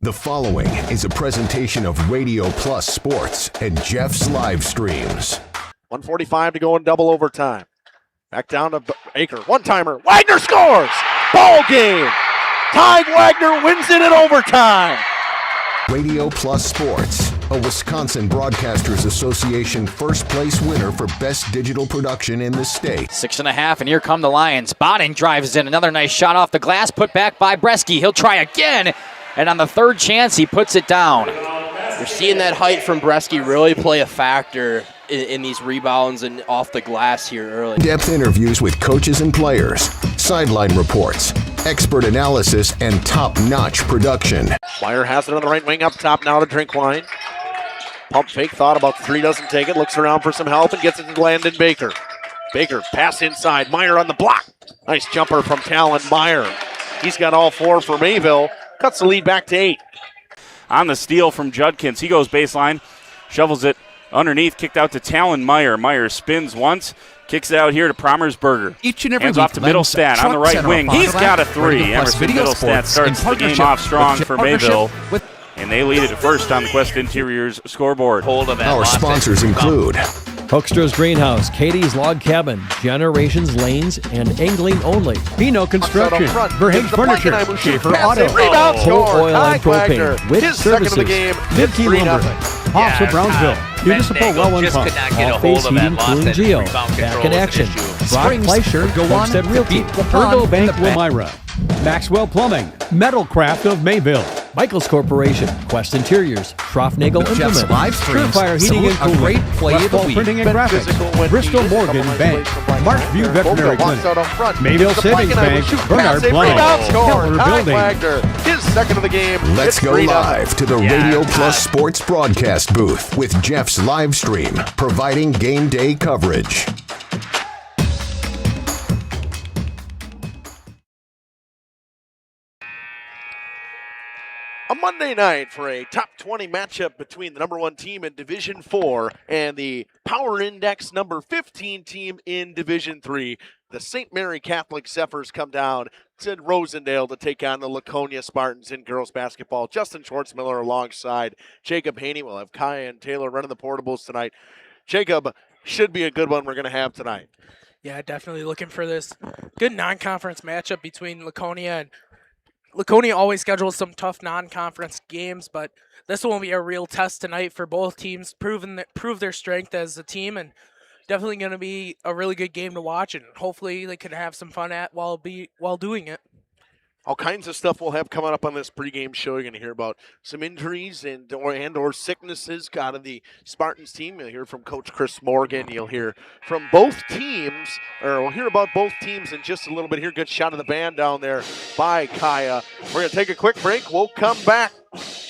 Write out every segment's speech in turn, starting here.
The following is a presentation of Radio Plus Sports and Jeff's Livestreams. 1:45 to go in double overtime. Back down to Baker. One-timer. Wagner scores! Ball game! Ty Wagner wins it in overtime. Radio Plus Sports, a Wisconsin Broadcasters Association first place winner for best digital production in the state. 6.5, and here come the Lions. Bonning drives in. Another nice shot off the glass, put back by Bresky. He'll try again, and on the third chance, he puts it down. You're seeing that height from Bresky really play a factor in these rebounds and off the glass here early. Depth interviews with coaches and players, sideline reports, expert analysis, and top-notch production. Meyer has it on the right wing up top now to Drinkwine. Pump fake, thought about three, doesn't take it, looks around for some help and gets it to Landon Baker. Baker, pass inside, Meyer on the block. Nice jumper from Talon Meyer. He's got all four for Mayville, cuts the lead back to 8. On the steal from Judkins, he goes baseline, shovels it underneath, kicked out to Talon Meyer. Meyer spins once, kicks it out here to Promersberger. Each and every hands week, off to Middlestat on the right wing. He's got a three. Emerson Middlestat starts the game off strong for Mayville, and they lead it first on the Quest Interiors scoreboard. Our sponsors include Hoekstra's Greenhouse, Katie's Log Cabin, Generations Lanes, and Angling Only. Pino Construction, Verhage Furniture, Schaefer Auto, Rebound Whole score. Oil and Wagner, Propane, Witt his second of Services, the game. Midkey Lumberhood, Hoffs of Brownsville, Municipal Well and Pump, All Face Heating, Cooling Geo, Back in Action, Brock Fleischer, Homestead Realty, Ergo Bank Wilmira, Maxwell Plumbing, Metalcraft of Mayville, Michaels Corporation, Quest Interiors, Schroffnagel Jeff's Implements, Livestreams, Surefire Heating and salute a Cooling, great play of the Westfall week. Printing and Ben Graphics, physical when Bristol needed. Morgan Couple Bank, nice plays from Marshview Blankenheimer. Veterinary Vogel walks Clinic, out up front. Mayville The Savings Blankenheimer Bank, shoots Bernard past it. Plumbing, Rebound score. Keller Ty Building. Wagner, his second of the game. Let's It's Go 3-0. Live to the Radio Plus Sports broadcast booth with Jeff's Livestream, providing game day coverage. A Monday night for a top 20 matchup between the number 1 team in Division 4 and the Power Index number 15 team in Division 3. The St. Mary Catholic Zephyrs come down to Rosendale to take on the Laconia Spartans in girls basketball. Justin Schwartzmiller alongside Jacob Haney. We'll have Kaya and Taylor running the portables tonight. Jacob, should be a good one we're going to have tonight. Yeah, definitely looking for this good non-conference matchup between Laconia and Laconia. Always schedules some tough non-conference games, but this will be a real test tonight for both teams, prove their strength as a team, and definitely going to be a really good game to watch, and hopefully they can have some fun at while doing it. All kinds of stuff we'll have coming up on this pregame show. You're going to hear about some injuries and/or sicknesses out of the Spartans team. You'll hear from Coach Chris Morgan. You'll hear from both teams, or we'll hear about both teams in just a little bit here. Good shot of the band down there by Kaya. We're going to take a quick break. We'll come back.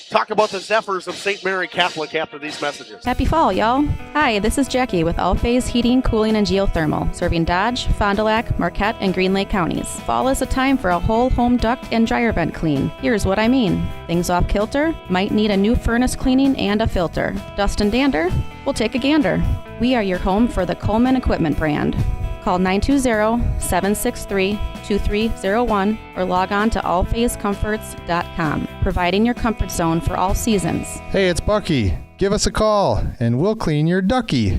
Talk about the Zephyrs of St. Mary Catholic after these messages. Happy fall, y'all. Hi, this is Jackie with All Phase Heating, Cooling, and Geothermal, serving Dodge, Fond du Lac, Marquette, and Green Lake counties. Fall is a time for a whole home duct and dryer vent clean. Here's what I mean. Things off kilter? Might need a new furnace cleaning and a filter. Dust and dander? We'll take a gander. We are your home for the Coleman Equipment brand. Call 920-763-2301 or log on to allphasecomforts.com, providing your comfort zone for all seasons. Hey, it's Bucky. Give us a call, and we'll clean your ducky.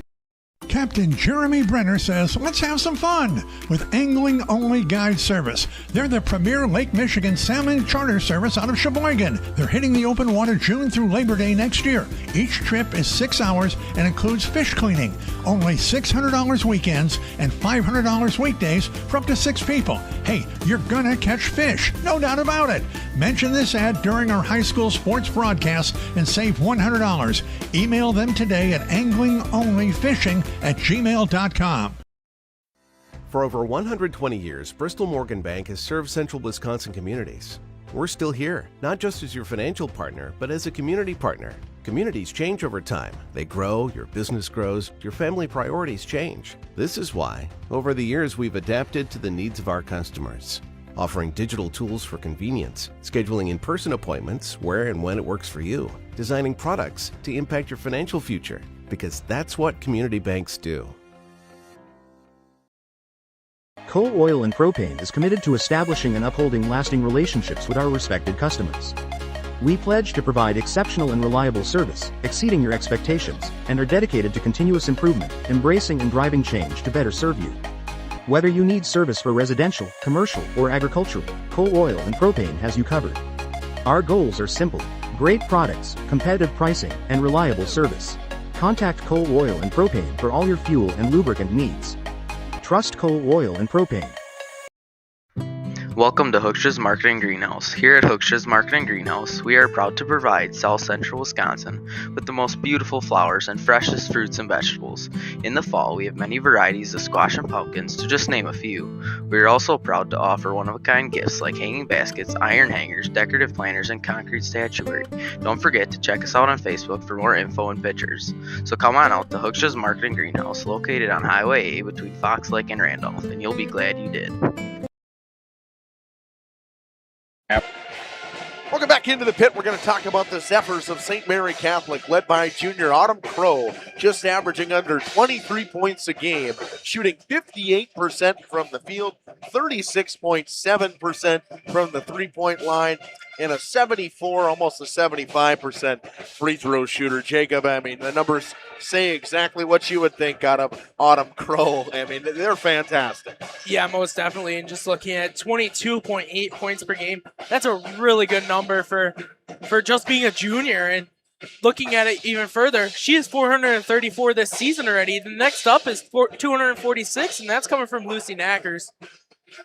Captain Jeremy Brenner says, let's have some fun with Angling Only Guide Service. They're the premier Lake Michigan salmon charter service out of Sheboygan. They're hitting the open water June through Labor Day next year. Each trip is 6 hours and includes fish cleaning. Only $600 weekends and $500 weekdays for up to 6 people. Hey, you're gonna catch fish, no doubt about it. Mention this ad during our high school sports broadcast and save $100. Email them today at anglingonlyfishing@gmail.com. For over 120 years, Bristol Morgan Bank has served central Wisconsin communities. We're still here, not just as your financial partner, but as a community partner. Communities change over time. They grow, your business grows, your family priorities change. This is why, over the years, we've adapted to the needs of our customers, offering digital tools for convenience, scheduling in-person appointments where and when it works for you, designing products to impact your financial future, because that's what community banks do. Coal Oil and Propane is committed to establishing and upholding lasting relationships with our respected customers. We pledge to provide exceptional and reliable service, exceeding your expectations, and are dedicated to continuous improvement, embracing and driving change to better serve you. Whether you need service for residential, commercial, or agricultural, Coal Oil and Propane has you covered. Our goals are simple: great products, competitive pricing, and reliable service. Contact Coal Oil and Propane for all your fuel and lubricant needs. Trust Coal Oil and Propane. Welcome to Hooksha's Market and Greenhouse. Here at Hooksha's Market and Greenhouse, we are proud to provide South Central Wisconsin with the most beautiful flowers and freshest fruits and vegetables. In the fall, we have many varieties of squash and pumpkins, to just name a few. We are also proud to offer one-of-a-kind gifts like hanging baskets, iron hangers, decorative planters, and concrete statuary. Don't forget to check us out on Facebook for more info and pictures. So come on out to Hooksha's Market and Greenhouse, located on Highway A between Fox Lake and Randolph, and you'll be glad you did. Welcome back into the pit. We're going to talk about the Zephyrs of St. Mary Catholic, led by junior Autumn Crow, just averaging under 23 points a game, shooting 58% from the field, 36.7% from the three-point line, and a 74, almost a 75% free throw shooter. Jacob, I mean, the numbers say exactly what you would think out of Autumn Crow. I mean, they're fantastic. Yeah, most definitely. And just looking at 22.8 points per game, that's a really good number for just being a junior. And looking at it even further, she is 434 this season already. The next up is 246, and that's coming from Lucy Knackers.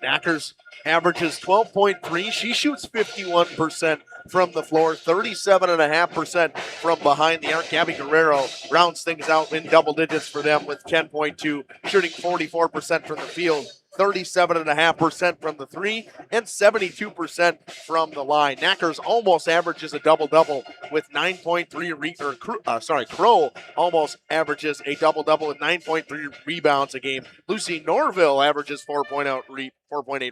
Knackers averages 12.3. She shoots 51% from the floor, 37.5% from behind the arc. Gabby Guerrero rounds things out in double digits for them with 10.2, shooting 44% from the field, 37.5% from the three, and 72% from the line. Knackers almost averages a double-double with 9.3 Crow almost averages a double-double with 9.3 rebounds a game. Lucy Norville averages 4.8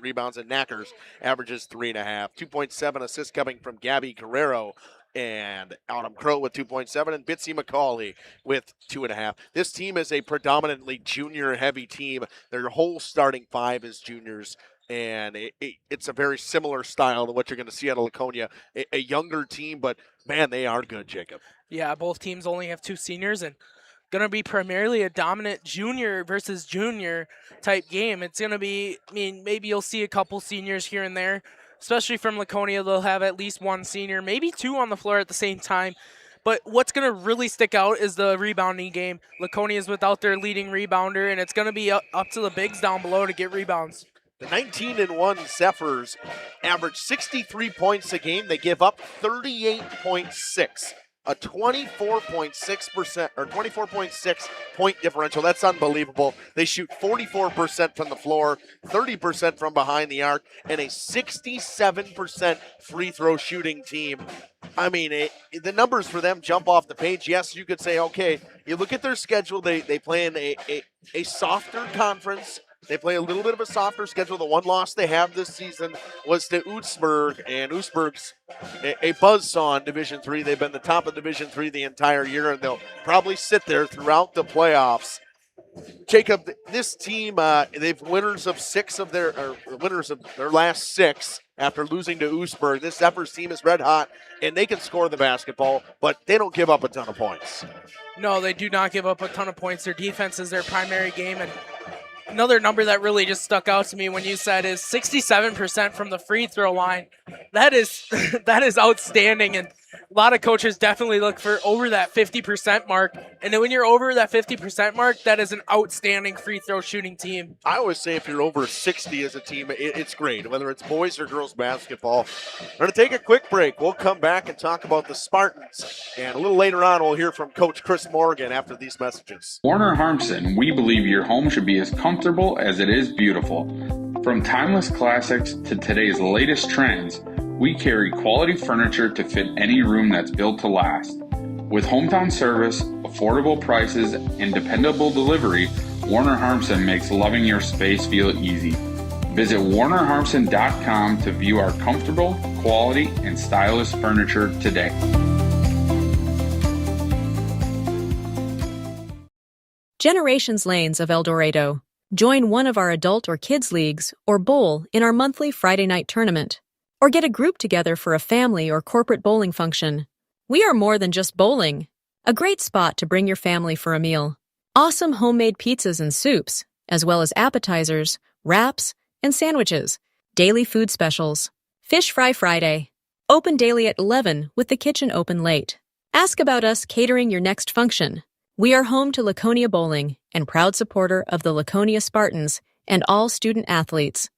rebounds, and Knackers averages 3.5. 2.7 assists coming from Gabby Guerrero, and Autumn Crow with 2.7, and Bitsy McCauley with 2.5. This team is a predominantly junior-heavy team. Their whole starting five is juniors, and it's a very similar style to what you're going to see out of Laconia. A younger team, but, man, they are good, Jacob. Yeah, both teams only have two seniors, and going to be primarily a dominant junior versus junior type game. It's going to be, I mean, maybe you'll see a couple seniors here and there, especially from Laconia. They'll have at least one senior, maybe two on the floor at the same time. But what's going to really stick out is the rebounding game. Laconia is without their leading rebounder, and it's going to be up to the bigs down below to get rebounds. The 19-1 Zephyrs average 63 points a game. They give up 38.6. A 24.6% or 24.6 point differential. That's unbelievable. They shoot 44% from the floor, 30% from behind the arc, and a 67% free throw shooting team. I mean, the numbers for them jump off the page. Yes, you could say, okay, you look at their schedule. They play in a softer conference. They play a little bit of a softer schedule. The one loss they have this season was to Utsburg, and Utsburg's a buzzsaw in Division III. They've been the top of Division III the entire year, and they'll probably sit there throughout the playoffs. Jacob, this team, they've winners of their last six after losing to Utsburg. This Zephyrs team is red hot, and they can score the basketball, but they don't give up a ton of points. No, they do not give up a ton of points. Their defense is their primary game, and another number that really just stuck out to me when you said is 67% from the free throw line. That is outstanding, and a lot of coaches definitely look for over that 50% mark. And then when you're over that 50% mark, that is an outstanding free throw shooting team. I always say if you're over 60 as a team, it's great, whether it's boys or girls basketball. We're going to take a quick break. We'll come back and talk about the Spartans. And a little later on, we'll hear from Coach Chris Morgan after these messages. Warner Harmson, we believe your home should be as comfortable as it is beautiful. From timeless classics to today's latest trends, we carry quality furniture to fit any room that's built to last. With hometown service, affordable prices, and dependable delivery, Warner Harmson makes loving your space feel easy. Visit warnerharmson.com to view our comfortable, quality, and stylish furniture today. Generations Lanes of El Dorado. Join one of our adult or kids leagues or bowl in our monthly Friday night tournament. or get a group together for a family or corporate bowling function. We are more than just bowling. A great spot to bring your family for a meal. Awesome homemade pizzas and soups, as well as appetizers, wraps, and sandwiches. Daily food specials. Fish Fry Friday. Open daily at 11 with the kitchen open late. Ask about us catering your next function. We are home to Laconia Bowling and proud supporter of the Laconia Spartans and all student athletes.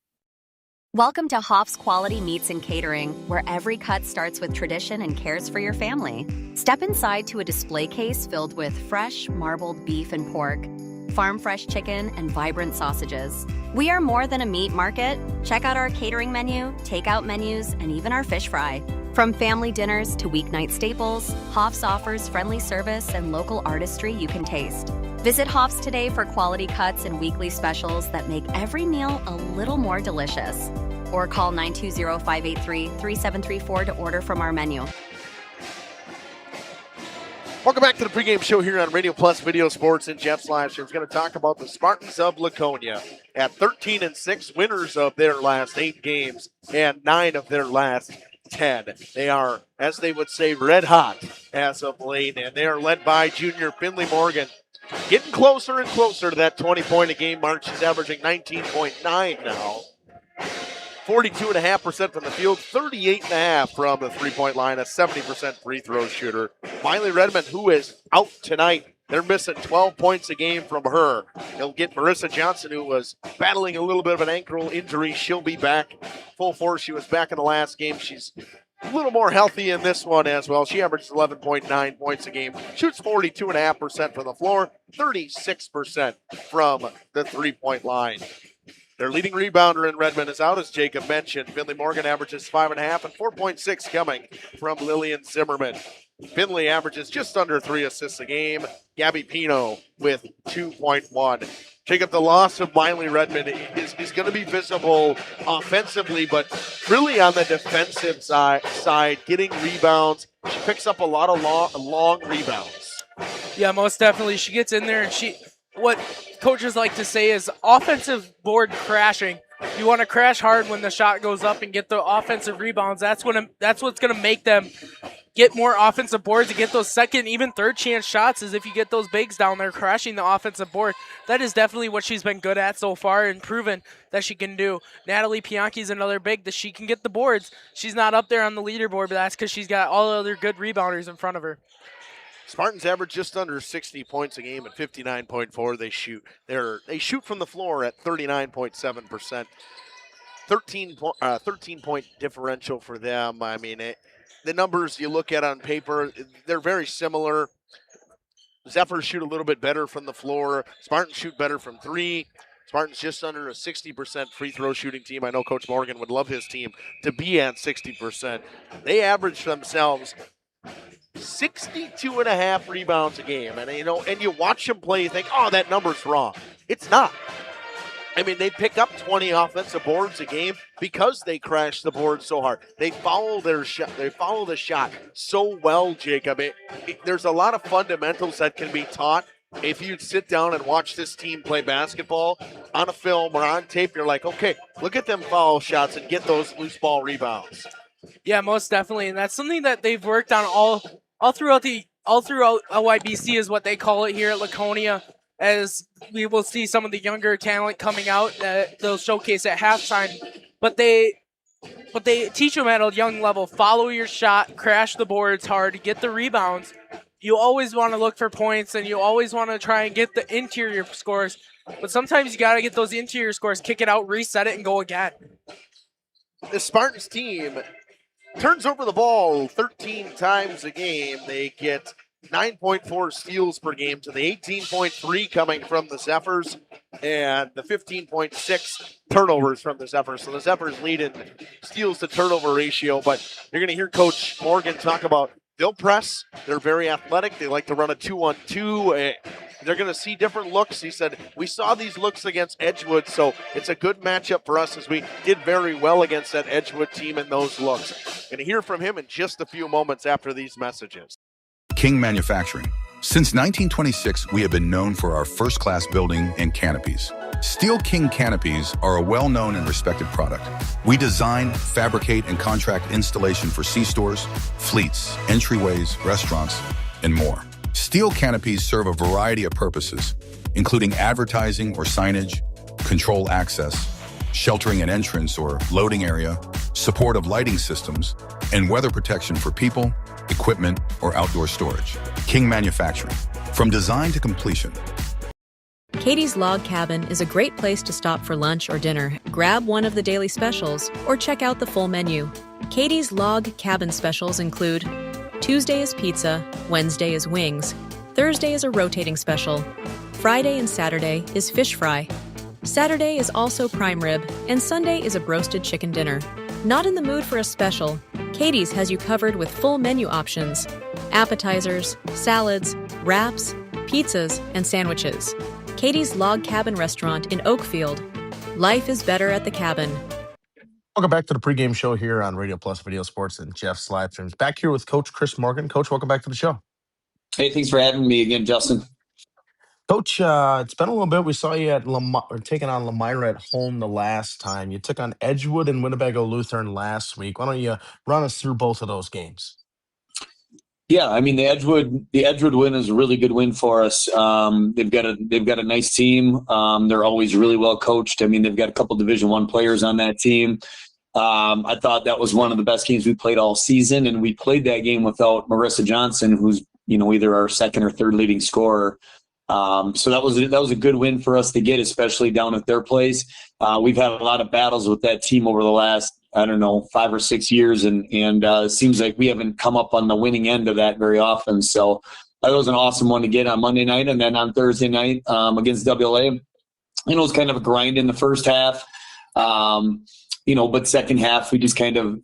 Welcome to Hoff's Quality Meats and Catering, where every cut starts with tradition and cares for your family. Step inside to a display case filled with fresh, marbled beef and pork, farm-fresh chicken, and vibrant sausages. We are more than a meat market. Check out our catering menu, takeout menus, and even our fish fry. From family dinners to weeknight staples, Hoff's offers friendly service and local artistry you can taste. Visit Hoff's today for quality cuts and weekly specials that make every meal a little more delicious. Or call 920-583-3734 to order from our menu. Welcome back to the pregame show here on Radio Plus Video Sports and Jeff's Live Stream. We're going to talk about the Spartans of Laconia at 13-6, winners of their last 8 games and 9 of their last 10. They are, as they would say, red hot as of late, and they are led by junior Finley Morgan. Getting closer and closer to that 20-point-a-game mark. She's averaging 19.9 now. 42.5% from the field, 38.5% from the three-point line, a 70% free throw shooter. Miley Redmond, who is out tonight, they're missing 12 points a game from her. They'll get Marissa Johnson, who was battling a little bit of an ankle injury. She'll be back full force. She was back in the last game. She's a little more healthy in this one as well. She averages 11.9 points a game, shoots 42.5% from the floor, 36% from the three-point line. Their leading rebounder in Redmond is out, as Jacob mentioned. Finley Morgan averages 5.5 and 4.6 coming from Lillian Zimmerman. Finley averages just under 3 assists a game. Gabby Pino with 2.1. Jacob, the loss of Miley Redmond is going to be visible offensively, but really on the defensive side, getting rebounds. She picks up a lot of long rebounds. Yeah, most definitely. She gets in there and what coaches like to say is offensive board crashing. You want to crash hard when the shot goes up and get the offensive rebounds. That's what's going to make them get more offensive boards and get those second, even third chance shots, is if you get those bigs down there crashing the offensive board. That is definitely what she's been good at so far and proven that she can do. Natalie Pianchi's another big that she can get the boards. She's not up there on the leaderboard, but that's because she's got all the other good rebounders in front of her. Spartans average just under 60 points a game at 59.4. They shoot from the floor at 39.7%. 13-point differential for them. I mean, the numbers you look at on paper, they're very similar. Zephyrs shoot a little bit better from the floor. Spartans shoot better from 3. Spartans just under a 60% free throw shooting team. I know Coach Morgan would love his team to be at 60%. They average themselves 62.5 rebounds a game. And you watch them play, you think, oh, that number's wrong. It's not. I mean, they pick up 20 offensive boards a game because they crash the board so hard. They follow the shot so well, Jacob. There's a lot of fundamentals that can be taught. If you sit down and watch this team play basketball on a film or on tape, you're like, okay, look at them foul shots and get those loose ball rebounds. Yeah, most definitely, and that's something that they've worked on all throughout LYBC is what they call it here at Laconia. As we will see some of the younger talent coming out that they'll showcase at halftime, but they teach them at a young level. Follow your shot, crash the boards hard, get the rebounds. You always want to look for points, and you always want to try and get the interior scores. But sometimes you got to get those interior scores, kick it out, reset it, and go again. The Spartans team turns over the ball 13 times a game. They get 9.4 steals per game to the 18.3 coming from the Zephyrs and the 15.6 turnovers from the Zephyrs. So the Zephyrs lead in steals to turnover ratio, but you're going to hear Coach Morgan talk about they'll press. They're very athletic. They like to run a 2-on-2. They're going to see different looks. He said, we saw these looks against Edgewood, so it's a good matchup for us as we did very well against that Edgewood team in those looks. Going to hear from him in just a few moments after these messages. King Manufacturing, Since 1926, we have been known for our first-class building and canopies. Steel King canopies are a well-known and respected product. We design, fabricate, and contract installation for C-stores, fleets, entryways, restaurants, and more. Steel canopies serve a variety of purposes, including advertising or signage, control access, sheltering an entrance or loading area, support of lighting systems, and weather protection for people, equipment, or outdoor storage. King Manufacturing, from design to completion. Katie's Log Cabin is a great place to stop for lunch or dinner, grab one of the daily specials, or check out the full menu. Katie's Log Cabin specials include Tuesday is pizza, Wednesday is wings, Thursday is a rotating special, Friday and Saturday is fish fry, Saturday is also prime rib, and Sunday is a broasted chicken dinner. Not in the mood for a special? Katie's has you covered with full menu options, appetizers, salads, wraps, pizzas, and sandwiches. Katie's Log Cabin Restaurant in Oakfield. Life is better at the cabin. Welcome back to the pregame show here on Radio Plus Video Sports and Jeff's Livestreams. Back here with Coach Chris Morgan. Coach, welcome back to the show. Hey, thanks for having me again, Justin. Coach, it's been a little bit. We saw you at taking on Lamira at home the last time. You took on Edgewood and Winnebago Lutheran last week. Why don't you run us through both of those games? Yeah, I mean the Edgewood win is a really good win for us. They've got a nice team. They're always really well coached. I mean they've got a couple Division I players on that team. I thought that was one of the best games we played all season, and we played that game without Marissa Johnson, who's either our second or third leading scorer. So that was a good win for us to get, especially down at their place. We've had a lot of battles with that team over the last 5 or 6 years, and it seems like we haven't come up on the winning end of that very often. So that was an awesome one to get on Monday night, and then on Thursday night against WLA. It was kind of a grind in the first half, but second half we just kind of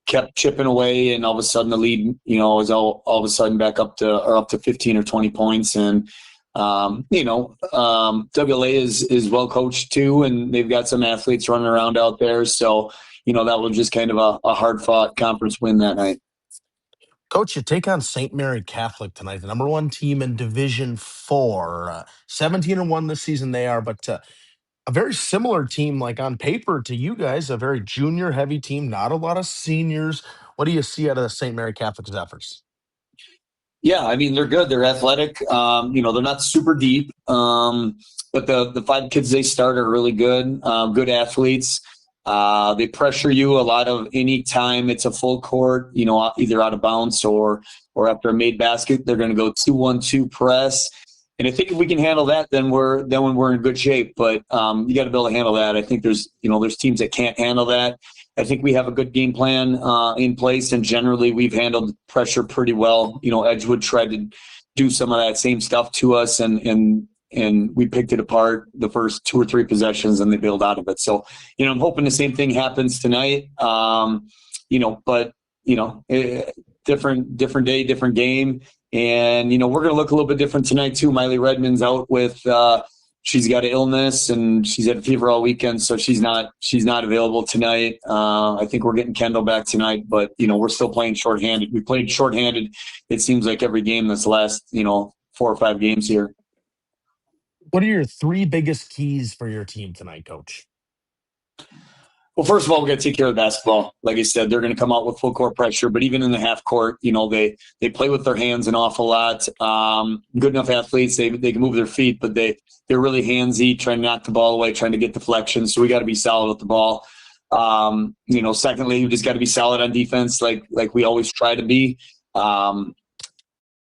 kept chipping away, and all of a sudden the lead was all of a sudden back up to 15 or 20 points, and WLA is well coached too, and they've got some athletes running around out there, so that was just kind of a hard fought conference win that night. Coach, you take on St. Mary Catholic tonight, the number one team in Division 4. 17-1 this season they are, but a very similar team, like on paper to you guys, a very junior heavy team, not a lot of seniors. What do you see out of St. Mary Catholic's efforts? Yeah, I mean, they're good. They're athletic. They're not super deep, but the 5 kids they start are really good, good athletes. They pressure you a lot of any time it's a full court, either out of bounds or after a made basket, they're going to go 2-1-2 press. And I think if we can handle that, then we're in good shape. But you got to be able to handle that. I think there's teams that can't handle that. I think we have a good game plan in place, and generally we've handled pressure pretty well. Edgewood tried to do some of that same stuff to us, and we picked it apart the first 2 or 3 possessions, and they bailed out of it. So, I'm hoping the same thing happens tonight. Different day, different game. And, we're going to look a little bit different tonight too. Miley Redmond's out with, she's got an illness and she's had a fever all weekend. So she's not available tonight. I think we're getting Kendall back tonight, but, we're still playing shorthanded. We played shorthanded. It seems like every game this last, 4 or 5 games here. What are your 3 biggest keys for your team tonight, Coach? Well, first of all, we got to take care of the basketball. Like I said, they're going to come out with full court pressure, but even in the half court, they play with their hands an awful lot. Good enough athletes, they can move their feet, but they're really handsy, trying to knock the ball away, trying to get deflections. So we got to be solid with the ball. Secondly, we just got to be solid on defense, like we always try to be.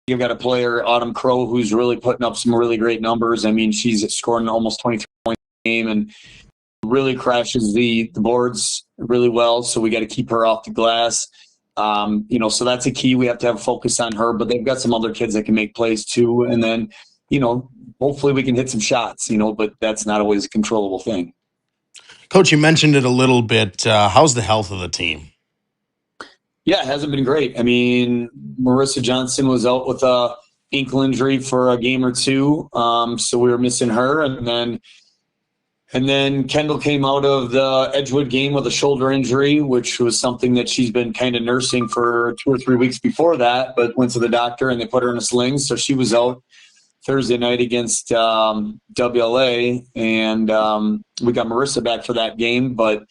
You've got a player, Autumn Crow, who's really putting up some really great numbers. I mean, she's scoring almost 23 points a game and really crashes the boards really well. So we got to keep her off the glass. So that's a key. We have to have a focus on her, but they've got some other kids that can make plays too. And then, hopefully we can hit some shots, but that's not always a controllable thing. Coach, you mentioned it a little bit. How's the health of the team? Yeah, it hasn't been great. I mean, Marissa Johnson was out with a ankle injury for a game or 2. So we were missing her. And then, And then Kendall came out of the Edgewood game with a shoulder injury, which was something that she's been kind of nursing for 2 or 3 weeks before that, but went to the doctor and they put her in a sling. So she was out Thursday night against WLA, and we got Marissa back for that game. But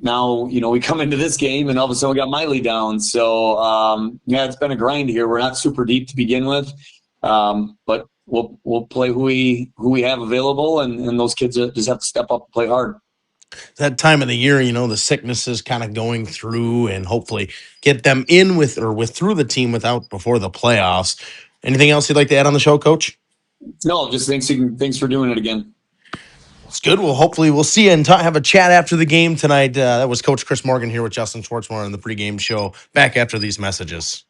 now, we come into this game and all of a sudden we got Miley down. So, it's been a grind here. We're not super deep to begin with, but we'll play who we have available, and those kids just have to step up and play hard. That time of the year, the sickness is kind of going through, and hopefully get them in through the team before the playoffs. Anything else you'd like to add on the show, Coach? No, just thanks for doing it again. It's good. Well, hopefully we'll see you and have a chat after the game tonight. That was Coach Chris Morgan here with Justin Schwartzmore on the pregame show. Back after these messages.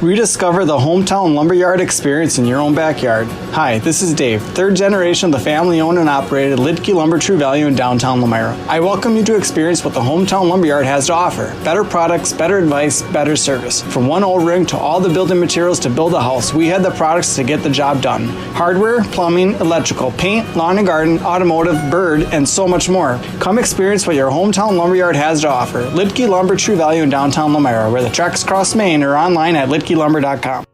Rediscover the hometown lumberyard experience in your own backyard. Hi, this is Dave, third generation of the family-owned and operated Lidke Lumber True Value in downtown Lamira. I welcome you to experience what the hometown lumberyard has to offer. Better products, better advice, better service. From one O-ring to all the building materials to build a house, we had the products to get the job done. Hardware, plumbing, electrical, paint, lawn and garden, automotive, bird, and so much more. Come experience what your hometown lumberyard has to offer. Lidke Lumber True Value in downtown Lamira, where the tracks cross Main, or online at lidkelumber.com.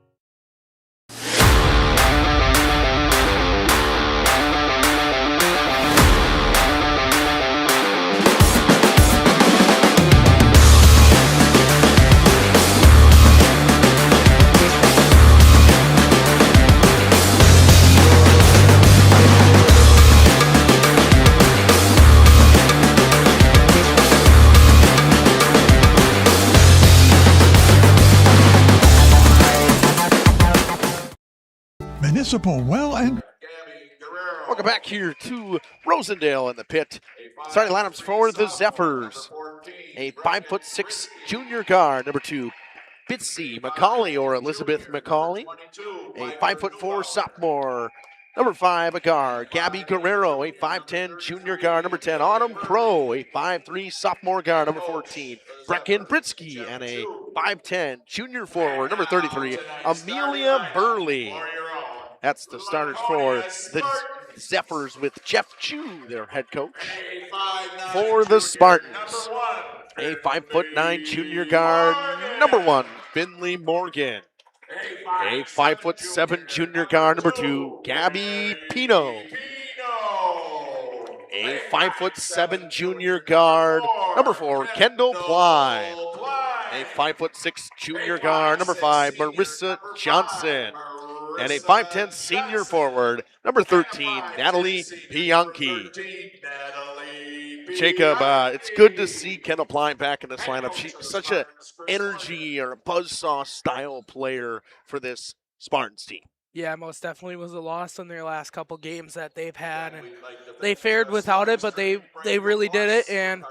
Municipal Well and Welcome back here to Rosendale in the pit. Starting lineups for the Zephyrs. A 5'6" junior guard, number 2, Bitsy McCauley or Elizabeth McCauley. A 5'4" sophomore, number 5, a guard, Gabby Guerrero. A 5'10" junior guard, number 10, Autumn Crow. A 5'3" sophomore guard, number 14, Brecken Britsky. And a 5'10" junior forward, number 33, Amelia Burley. That's the starters for the Zephyrs with Jeff Chu, their head coach. For the Spartans, a 5'9" junior guard, number 1, Finley Morgan. A 5'7" junior guard, number 2, Gabby Pino. A 5'7" junior guard, number 4, Kendall Ply. A 5'6" junior guard, number 5, Marissa Johnson. And a 5'10" senior forward, number 13, Natalie Bianchi. Jacob, it's good to see Kendall Ply back in this lineup. She's such an energy or a buzzsaw style player for this Spartans team. Yeah, most definitely was a loss in their last couple games that they've had, and they fared without it, but they really did it, and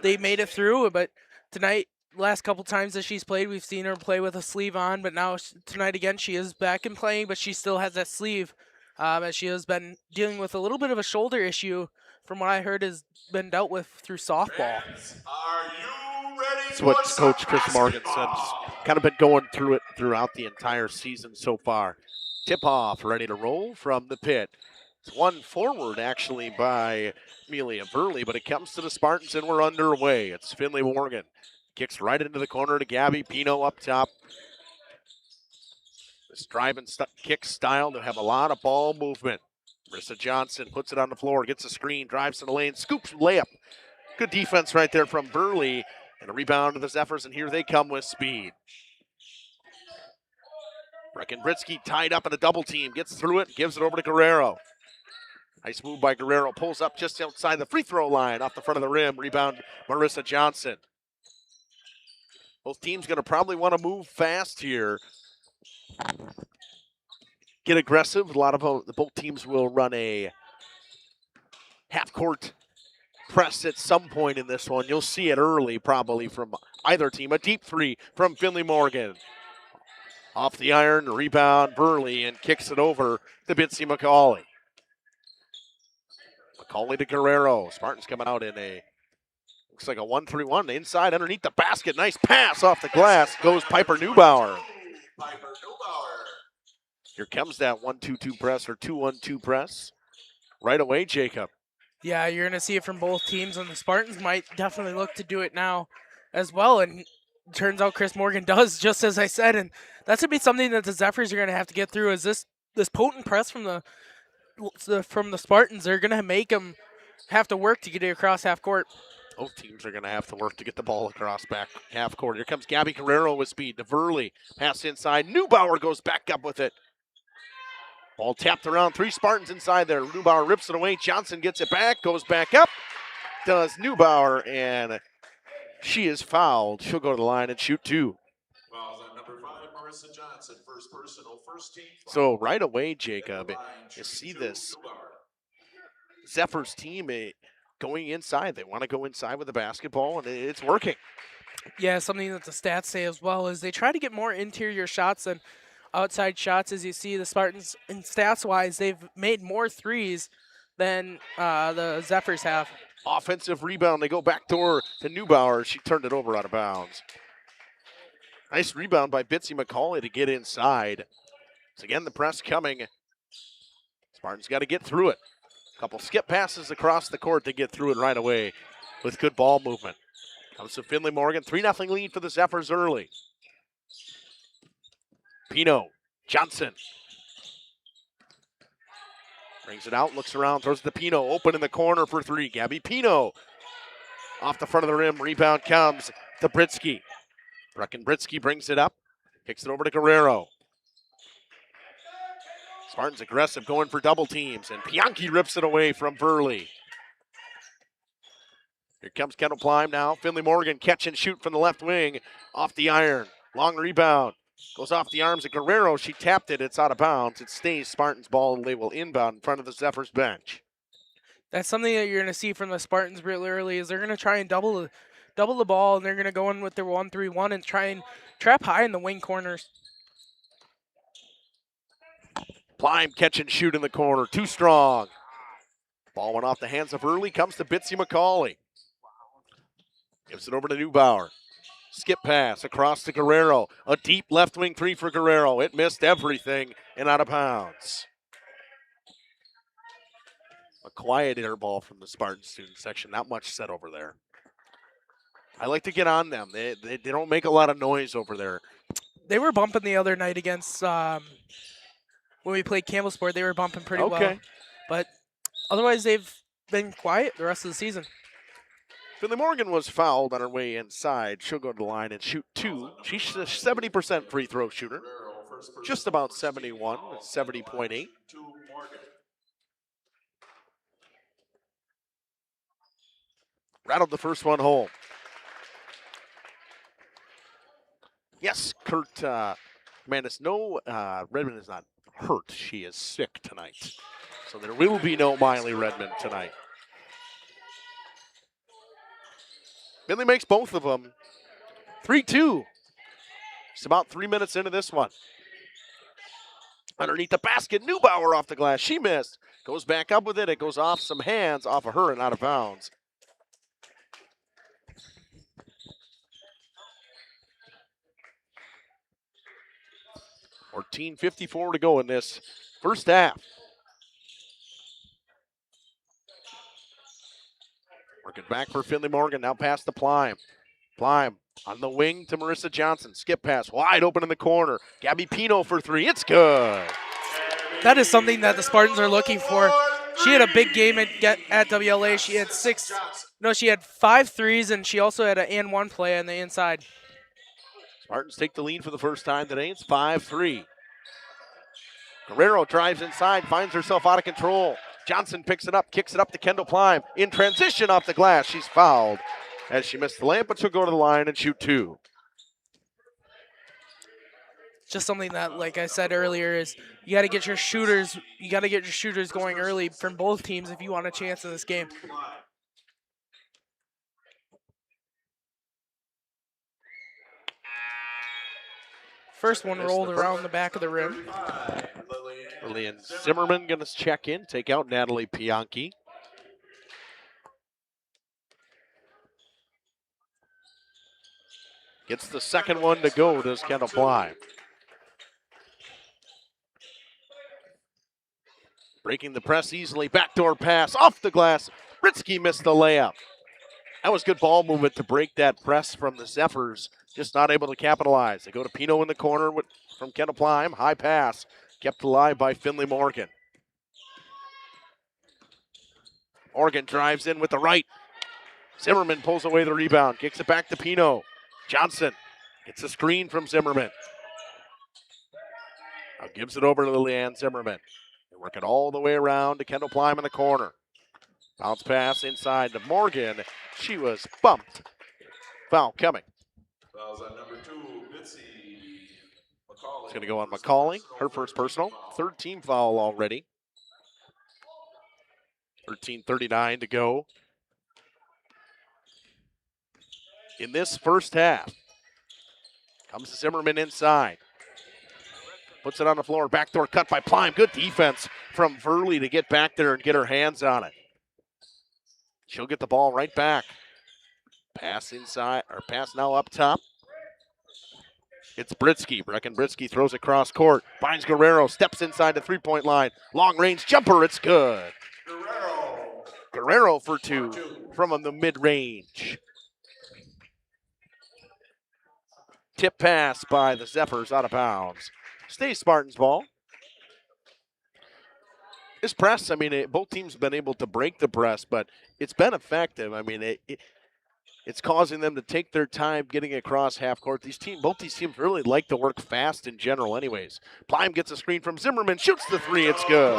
they made it through. But tonight, last couple times that she's played, we've seen her play with a sleeve on, but now tonight again she is back and playing, but she still has that sleeve, as she has been dealing with a little bit of a shoulder issue, from what I heard has been dealt with through softball. That's what Coach Chris Morgan said. Kind of been going through it throughout the entire season so far. Tip-off, ready to roll from the pit. It's one forward, actually, by Amelia Burley, but it comes to the Spartans, and we're underway. It's Finley Morgan. Kicks right into the corner to Gabby Pino up top. This drive and kick style to have a lot of ball movement. Marissa Johnson puts it on the floor, gets a screen, drives to the lane, scoops layup. Good defense right there from Burley. And a rebound to the Zephyrs, and here they come with speed. Brecken Britsky tied up in a double team, gets through it, gives it over to Guerrero. Nice move by Guerrero, pulls up just outside the free throw line, off the front of the rim. Rebound, Marissa Johnson. Both teams going to probably want to move fast here. Get aggressive. A lot of both teams will run a half-court press at some point in this one. You'll see it early probably from either team. A deep three from Finley Morgan. Off the iron, rebound, Burley, and kicks it over to Bitsy McCauley. McCauley to Guerrero. Spartans coming out in a looks like a 1-3-1 inside underneath the basket. Nice pass off the glass. Goes Piper Neubauer. Here comes that 1-2-2 press or 2-1-2 press. Right away, Jacob. Yeah, you're going to see it from both teams, and the Spartans might definitely look to do it now as well. And turns out Chris Morgan does, just as I said, and that's going to be something that the Zephyrs are going to have to get through. Is this potent press from the Spartans? They're going to make them have to work to get it across half court. Both teams are going to have to work to get the ball across back half court. Here comes Gabby Guerrero with speed to Verley. Pass inside. Neubauer goes back up with it. Ball tapped around. 3 Spartans inside there. Neubauer rips it away. Johnson gets it back. Goes back up. Does Neubauer, and she is fouled. She'll go to the line and shoot 2. Number 5, Marissa Johnson, first personal, first team. So right away, Jacob, you see this Zephyrs team going inside. They want to go inside with the basketball, and it's working. Yeah, something that the stats say as well is they try to get more interior shots than outside shots. As you see, the Spartans, in stats-wise, they've made more threes than the Zephyrs have. Offensive rebound. They go backdoor to Neubauer. She turned it over out of bounds. Nice rebound by Bitsy McCauley to get inside. So again, the press coming. Spartans got to get through it. Couple skip passes across the court to get through it right away with good ball movement. Comes to Finley Morgan. 3-0 lead for the Zephyrs early. Pino, Johnson. Brings it out, looks around, throws it to Pino. Open in the corner for 3. Gabby Pino. Off the front of the rim. Rebound comes to Britsky. Brecken Britsky brings it up. Kicks it over to Guerrero. Spartans aggressive, going for double teams, and Bianchi rips it away from Verley. Here comes Kendall Plime now. Finley Morgan catch and shoot from the left wing. Off the iron. Long rebound. Goes off the arms of Guerrero. She tapped it. It's out of bounds. It stays Spartans' ball, and they will inbound in front of the Zephyrs bench. That's something that you're going to see from the Spartans really early is they're going to try and double the ball, and they're going to go in with their 1-3-1 and try and trap high in the wing corners. Plime catch and shoot in the corner. Too strong. Ball went off the hands of Early. Comes to Bitsy McCauley. Gives it over to Neubauer. Skip pass across to Guerrero. A deep left wing 3 for Guerrero. It missed everything and out of bounds. A quiet air ball from the Spartan student section. Not much said over there. I like to get on them. They don't make a lot of noise over there. They were bumping the other night against when we played Campbellsport. They were bumping pretty well. But otherwise, they've been quiet the rest of the season. Finley Morgan was fouled on her way inside. She'll go to the line and shoot 2. She's a 70% free throw shooter. Just about 71, 70.8. Rattled the first one home. Yes, Kurt Mandis. No, Redmond is not hurt. She is sick tonight. So there will be no Miley Redmond tonight. Finley makes both of them. 3-2. It's about 3 minutes into this one. Underneath the basket, Neubauer off the glass. She missed. Goes back up with it. It goes off some hands off of her and out of bounds. $14:54 to go in this first half. Working back for Finley Morgan. Now past the Plime. Plime on the wing to Marissa Johnson. Skip pass wide open in the corner. Gabby Pino for 3. It's good. That is something that the Spartans are looking for. She had a big game at WLA. She had 5 threes, and she also had an and 1 play on the inside. Spartans take the lead for the first time today. It's 5-3. Guerrero drives inside, finds herself out of control. Johnson picks it up, kicks it up to Kendall Plime. In transition off the glass, she's fouled as she missed the layup, but she'll go to the line and shoot 2. Just something that, like I said earlier, is you got to get your shooters. You got to get your shooters going early from both teams if you want a chance in this game. First one rolled around the back of the rim. Lillian Zimmerman going to check in, take out Natalie Bianchi. Gets the second one to go, does Kendall Plime. Breaking the press easily, backdoor pass, off the glass, Britsky missed the layup. That was good ball movement to break that press from the Zephyrs. Just not able to capitalize. They go to Pino in the corner from Kendall Plime. High pass. Kept alive by Finley Morgan. Morgan drives in with the right. Zimmerman pulls away the rebound. Kicks it back to Pino. Johnson gets a screen from Zimmerman. Now gives it over to Leanne Zimmerman. They work it all the way around to Kendall Plime in the corner. Bounce pass inside to Morgan. She was bumped. Foul coming. Fouls on number 2, Bitsy McCauley. It's going to go on McCauley. Her first personal. Third team foul already. 13:39 to go in this first half. Comes Zimmerman inside. Puts it on the floor. Backdoor cut by Plime. Good defense from Verley to get back there and get her hands on it. She'll get the ball right back. Pass inside, or pass now up top. It's Britsky. Brecken Britsky throws it cross court. Finds Guerrero. Steps inside the three-point line. Long range jumper. It's good. Guerrero for two from the mid-range. Tip pass by the Zephyrs out of bounds. Stays Spartans ball. This press, I mean, both teams have been able to break the press, but it's been effective. I mean, it's causing them to take their time getting across half court. Both these teams really like to work fast in general anyways. Plime gets a screen from Zimmerman, shoots the three, it's good.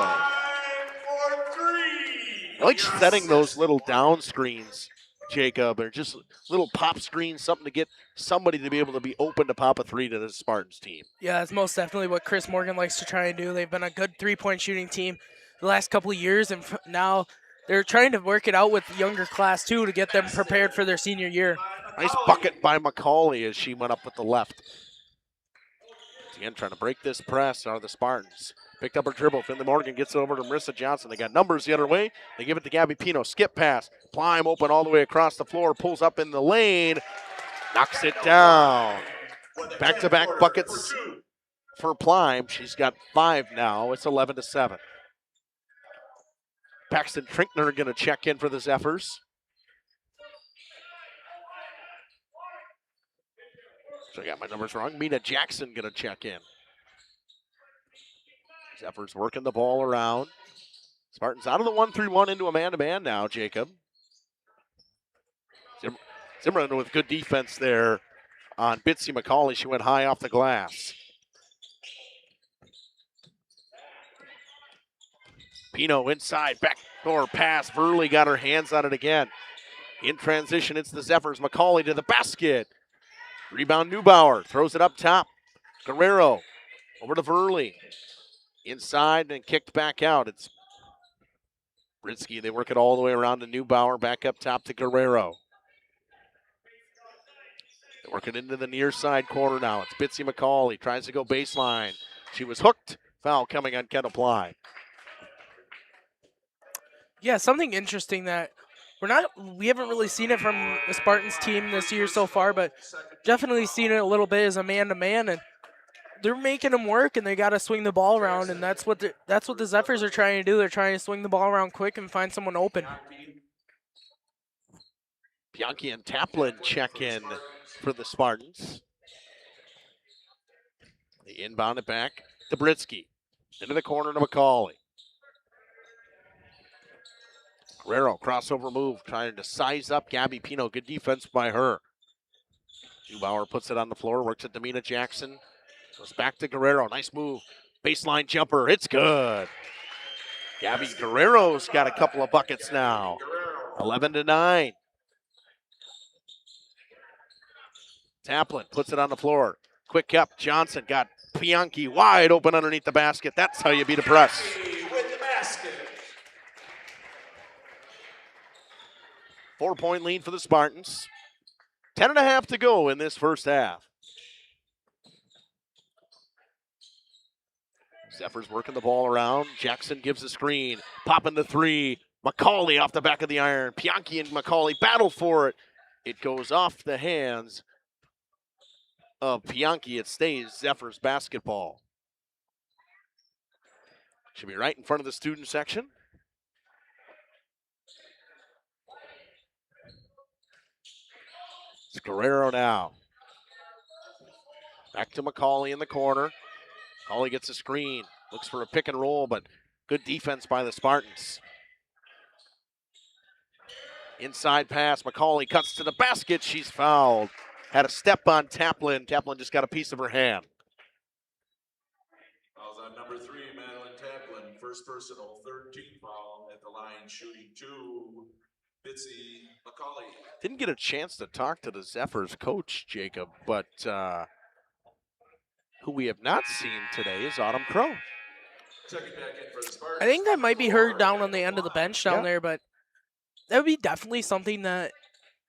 I like setting those little down screens, Jacob, or just little pop screens, something to get somebody to be able to be open to pop a three to the Spartans team. Yeah, that's most definitely what Chris Morgan likes to try and do. They've been a good three-point shooting team the last couple of years, and now they're trying to work it out with the younger class, too, to get them prepared for their senior year. Nice bucket by McCauley as she went up with the left. Again, trying to break this press are the Spartans. Picked up her dribble. Finley Morgan gets it over to Marissa Johnson. They got numbers the other way. They give it to Gabby Pino. Skip pass. Plime open all the way across the floor. Pulls up in the lane. Knocks it down. Back-to-back buckets for Plime. She's got 5 now. It's 11-7. Paxton Trinkner going to check in for the Zephyrs. So I got my numbers wrong. Mina Jackson going to check in. Zephyrs working the ball around. Spartans out of the 1-3-1 into a man-to-man now, Jacob. Zimmerman with good defense there on Bitsy McCauley. She went high off the glass. Pino inside, backdoor pass. Verley got her hands on it again. In transition, it's the Zephyrs. McCauley to the basket. Rebound Neubauer, throws it up top. Guerrero over to Verley. Inside and kicked back out. It's Britsky. They work it all the way around to Neubauer. Back up top to Guerrero. They work it into the near side corner now. It's Bitsy McCauley. Tries to go baseline. She was hooked. Foul coming on Kendall Plime. Yeah, something interesting that we haven't really seen it from the Spartans team this year so far, but definitely seen it a little bit as a man-to-man, and they're making them work, and they got to swing the ball around, and that's what the Zephyrs are trying to do. They're trying to swing the ball around quick and find someone open. Bianchi and Taplin check in for the Spartans. They inbound it back to Britsky. Into the corner to McCauley. Guerrero, crossover move, trying to size up Gabby Pino. Good defense by her. Neubauer puts it on the floor, works it to Mina Jackson. Goes back to Guerrero. Nice move. Baseline jumper. It's good. Gabby Guerrero's got a couple of buckets now. 11-9. Taplin puts it on the floor. Quick up. Johnson got Bianchi wide open underneath the basket. That's how you beat a press. With the basket. 4-point lead for the Spartans. 10.5 to go in this first half. Zephyrs working the ball around. Jackson gives a screen. Popping the three. McCauley off the back of the iron. Bianchi and McCauley battle for it. It goes off the hands of Bianchi. It stays Zephyrs basketball. Should be right in front of the student section. It's Guerrero now. Back to McCauley in the corner. McCauley gets a screen. Looks for a pick and roll, but good defense by the Spartans. Inside pass. McCauley cuts to the basket. She's fouled. Had a step on Taplin. Taplin just got a piece of her hand. Fouls on number 3, Madeline Taplin. First personal, 13 foul at the line, shooting 2. Bitsy McCauley. Didn't get a chance to talk to the Zephyrs coach, Jacob, but who we have not seen today is Autumn Crow. Checking back in for the Spartans. I think that might be her down on the end of the bench down there, but that would be definitely something that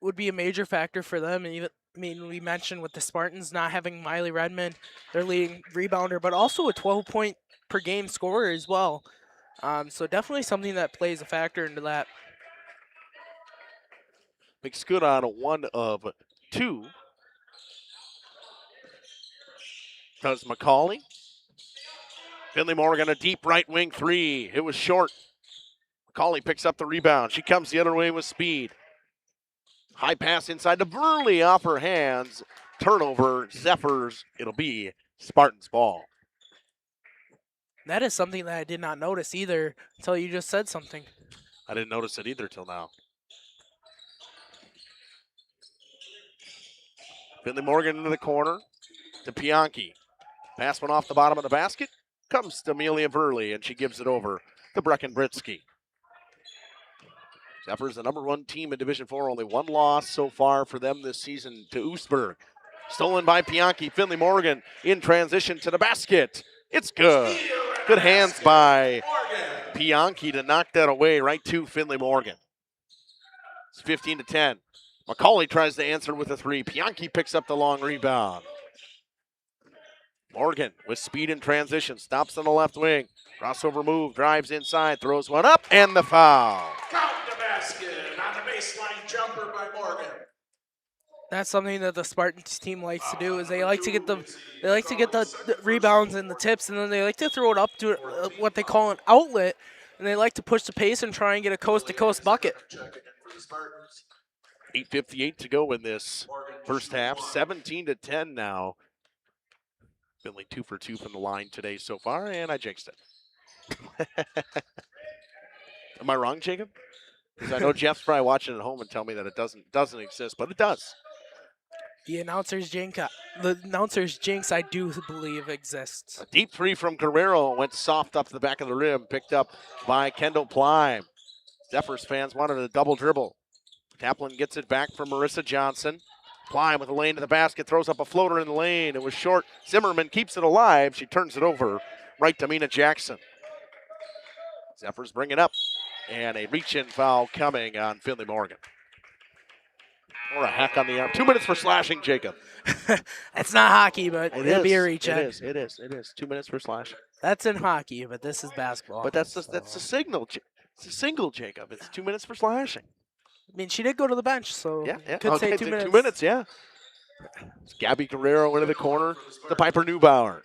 would be a major factor for them. And even, I mean, we mentioned with the Spartans not having Miley Redmond, their leading rebounder, but also a 12-point per game scorer as well. So definitely something that plays a factor into that. Makes good on a 1 of 2. Does McCauley. Finley Morgan, a deep right wing 3. It was short. McCauley picks up the rebound. She comes the other way with speed. High pass inside to Burley off her hands. Turnover, Zephyrs. It'll be Spartans ball. That is something that I did not notice either until you just said something. I didn't notice it either till now. Finley Morgan into the corner to Pianki. Pass one off the bottom of the basket. Comes to Amelia Burley, and she gives it over to Brecken Britsky. Zephyrs, the number 1 team in Division 4. Only 1 loss so far for them this season to Oostburg. Stolen by Pianki. Finley Morgan in transition to the basket. It's good. Good hands by Pianki to knock that away right to Finley Morgan. It's 15-10. McCauley tries to answer with a 3. Pianki picks up the long rebound. Morgan with speed in transition. Stops on the left wing. Crossover move. Drives inside. Throws one up. And the foul. Count the basket on the baseline jumper by Morgan. That's something that the Spartans team likes to do. Is they like to get the rebounds and the tips, and then they like to throw it up to what they call an outlet, and they like to push the pace and try and get a coast-to-coast bucket. 8:58 to go in this first half. 17-10 now. Finley 2 for 2 from the line today so far, and I jinxed it. Am I wrong, Jacob? Because I know Jeff's probably watching at home and tell me that it doesn't exist, but it does. The announcer's jinx, I do believe exists. A deep 3 from Guerrero went soft up the back of the rim, picked up by Kendall Ply. Zephyrs fans wanted a double dribble. Taplin gets it back from Marissa Johnson. Ply with a lane to the basket, throws up a floater in the lane. It was short. Zimmerman keeps it alive. She turns it over right to Mina Jackson. Zephyrs bring it up. And a reach-in foul coming on Finley Morgan. Or a hack on the arm. 2 minutes for slashing, Jacob. It's not hockey, but it'll be a reach-in. It is. 2 minutes for slashing. That's in hockey, but this is basketball. But that's a signal. It's a single, Jacob. It's 2 minutes for slashing. I mean, she did go to the bench, so could say 2 minutes. 2 minutes, yeah. It's Gabby Guerrero into the corner to Piper Neubauer.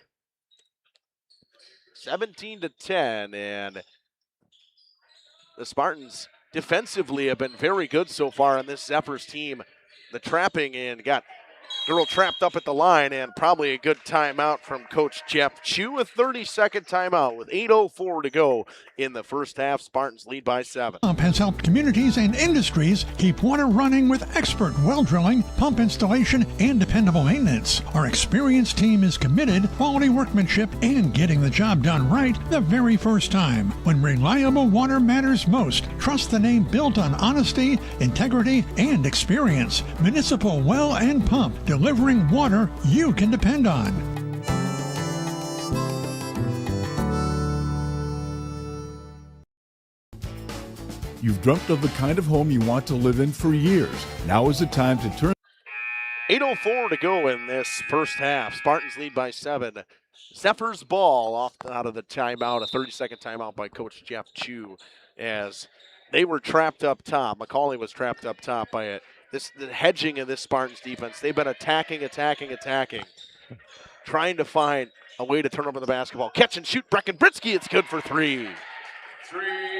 17-10, and the Spartans defensively have been very good so far on this Zephyrs team. The trapping and got girl trapped up at the line, and probably a good timeout from Coach Jeff Chu. A 30-second timeout with 8:04 to go in the first half. Spartans lead by 7. Pump has helped communities and industries keep water running with expert well drilling, pump installation, and dependable maintenance. Our experienced team is committed, quality workmanship, and getting the job done right the very first time. When reliable water matters most, trust the name built on honesty, integrity, and experience. Municipal Well and Pump, delivering water you can depend on. You've dreamt of the kind of home you want to live in for years. Now is the time to turn. 8:04 to go in this first half. Spartans lead by 7. Zephyrs ball out of the timeout, a 30-second timeout by Coach Jeff Chu, as they were trapped up top. McCauley was trapped up top by it. The hedging of this Spartans defense. They've been attacking, trying to find a way to turn over the basketball. Catch and shoot, Brecken Britsky. It's good for 3. Britsky.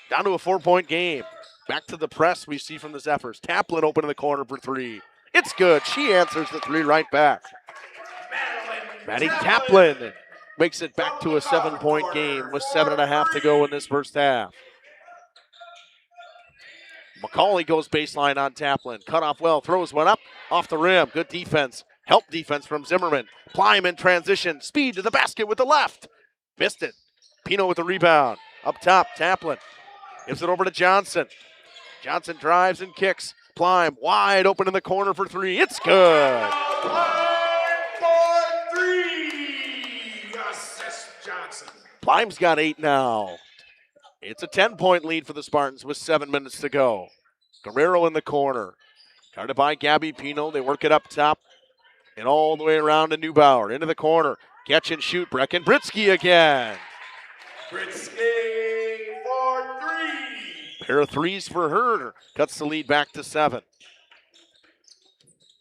Down to a 4-point game. Back to the press we see from the Zephyrs. Taplin open in the corner for three. It's good. She answers the three right back. Maddie Taplin makes it back to a 7-point game with 7.5 to go in this first half. McCauley goes baseline on Taplin. Cut off well, throws one up, off the rim. Good defense. Help defense from Zimmerman. Plime in transition. Speed to the basket with the left. Missed it. Pino with the rebound. Up top, Taplin. Gives it over to Johnson. Johnson drives and kicks. Plime wide open in the corner for three. It's good. Plime's got 8 now. It's a 10-point lead for the Spartans with 7 minutes to go. Guerrero in the corner. Guarded by Gabby Pino. They work it up top and all the way around to Neubauer. Into the corner. Catch and shoot. Brecken Britsky again. Britsky for three. Pair of threes for her. Cuts the lead back to 7.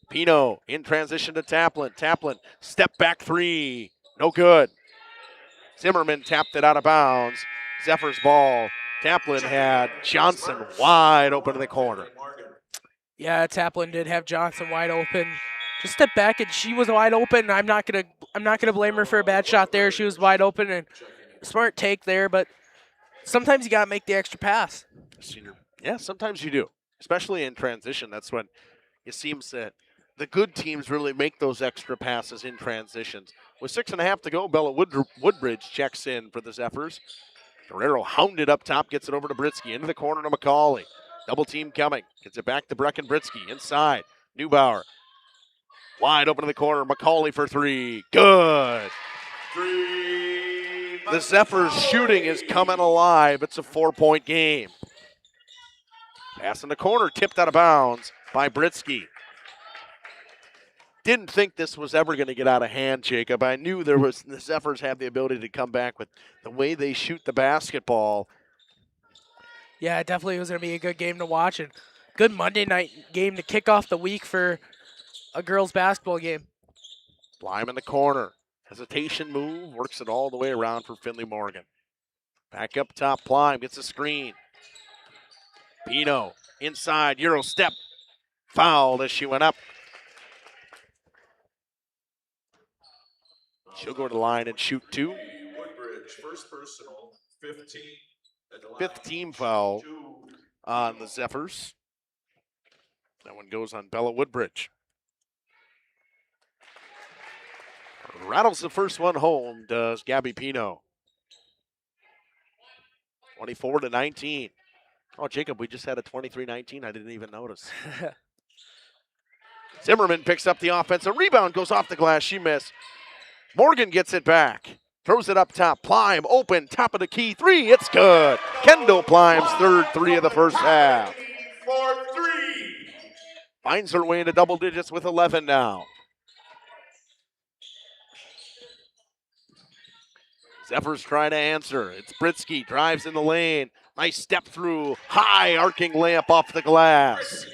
Pino in transition to Taplin. Taplin, step back three. No good. Zimmerman tapped it out of bounds. Zephyrs ball. Taplin had Johnson wide open in the corner. Yeah, Taplin did have Johnson wide open. Just step back and she was wide open. I'm not gonna blame her for a bad shot there. She was wide open and smart take there, but sometimes you gotta make the extra pass. Yeah, sometimes you do. Especially in transition. That's when it seems that the good teams really make those extra passes in transitions. With 6.5 to go, Bella Woodbridge checks in for the Zephyrs. Guerrero hounded up top, gets it over to Britsky. Into the corner to McCauley. Double team coming. Gets it back to Brecken Britsky. Inside. Neubauer. Wide open in the corner. McCauley for three. Good. The Zephyrs shooting is coming alive. It's a 4-point game. Pass in the corner. Tipped out of bounds by Britsky. Didn't think this was ever going to get out of hand, Jacob. I knew the Zephyrs have the ability to come back with the way they shoot the basketball. Yeah, it definitely was going to be a good game to watch and good Monday night game to kick off the week for a girls basketball game. Blime in the corner. Hesitation move. Works it all the way around for Finley Morgan. Back up top. Plime gets a screen. Pino inside. Euro step. Fouled as she went up. She'll go to the line and shoot 2. Woodbridge, first personal, 15. Fifth team foul on the Zephyrs. That one goes on Bella Woodbridge. Rattles the first one home, does Gabby Pino. 24-19. Oh, Jacob, we just had a 23-19. I didn't even notice. Zimmerman picks up the offensive rebound, goes off the glass. She missed. Morgan gets it back. Throws it up top. Plime open, top of the key. Three, it's good. Kendall Plime's third three of the first half. Finds her way into double digits with 11 now. Zephyrs try to answer. It's Britsky, drives in the lane. Nice step through, high arcing layup off the glass.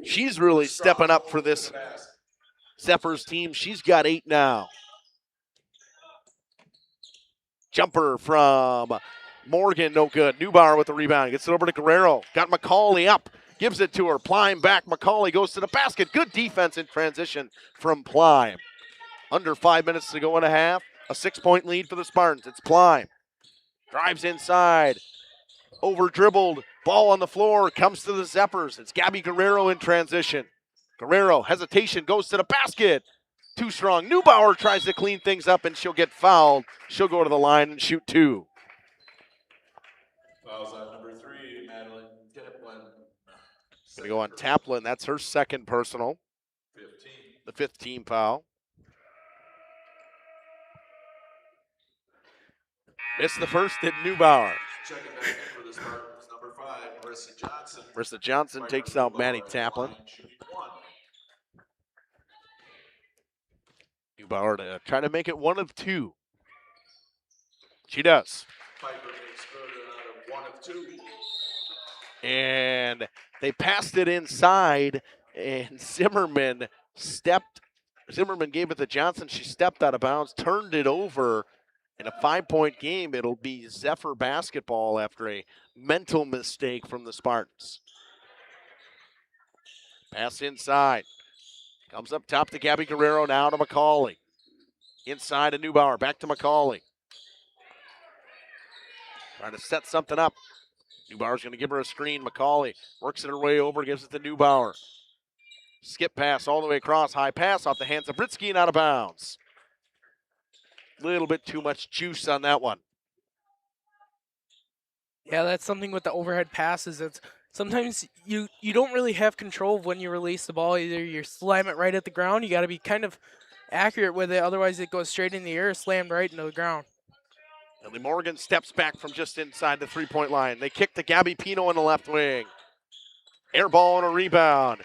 She's really stepping up for this Zephyrs team. She's got 8 now. Jumper from Morgan, no good. Neubauer with the rebound. Gets it over to Guerrero. Got McCauley up. Gives it to her. Plime back. McCauley goes to the basket. Good defense in transition from Plime. Under 5 minutes to go and a half. A 6-point lead for the Spartans. It's Plime. Drives inside. Over dribbled. Ball on the floor. Comes to the Zephyrs. It's Gabby Guerrero in transition. Guerrero, hesitation, goes to the basket. Too strong. Neubauer tries to clean things up, and she'll get fouled. She'll go to the line and shoot 2. Fouls on number 3, Madeline Taplin. Going to go on Taplin. That's her second personal. 15. The 5th team foul. Missed the first, did Neubauer. Checking back in for the Spartans, number 5, Marissa Johnson. Marissa Johnson takes out Maddie Taplin. Neubauer to try to make it 1 of 2. She does. Piper makes good out of 1 of 2. And they passed it inside, and Zimmerman gave it to Johnson. She stepped out of bounds, turned it over, In a 5-point game, it'll be Zephyr basketball after a mental mistake from the Spartans. Pass inside. Comes up top to Gabby Guerrero, now to McCauley. Inside to Neubauer, back to McCauley. Trying to set something up. Neubauer's going to give her a screen. McCauley works it her way over, gives it to Neubauer. Skip pass all the way across. High pass off the hands of Britsky and out of bounds. Little bit too much juice on that one. Yeah, that's something with the overhead passes. It's sometimes you don't really have control of when you release the ball. Either you slam it right at the ground, you got to be kind of accurate with it. Otherwise, it goes straight in the air, slammed right into the ground. Lily Morgan steps back from just inside the three-point line. They kick to Gabby Pino in the left wing. Air ball and a rebound.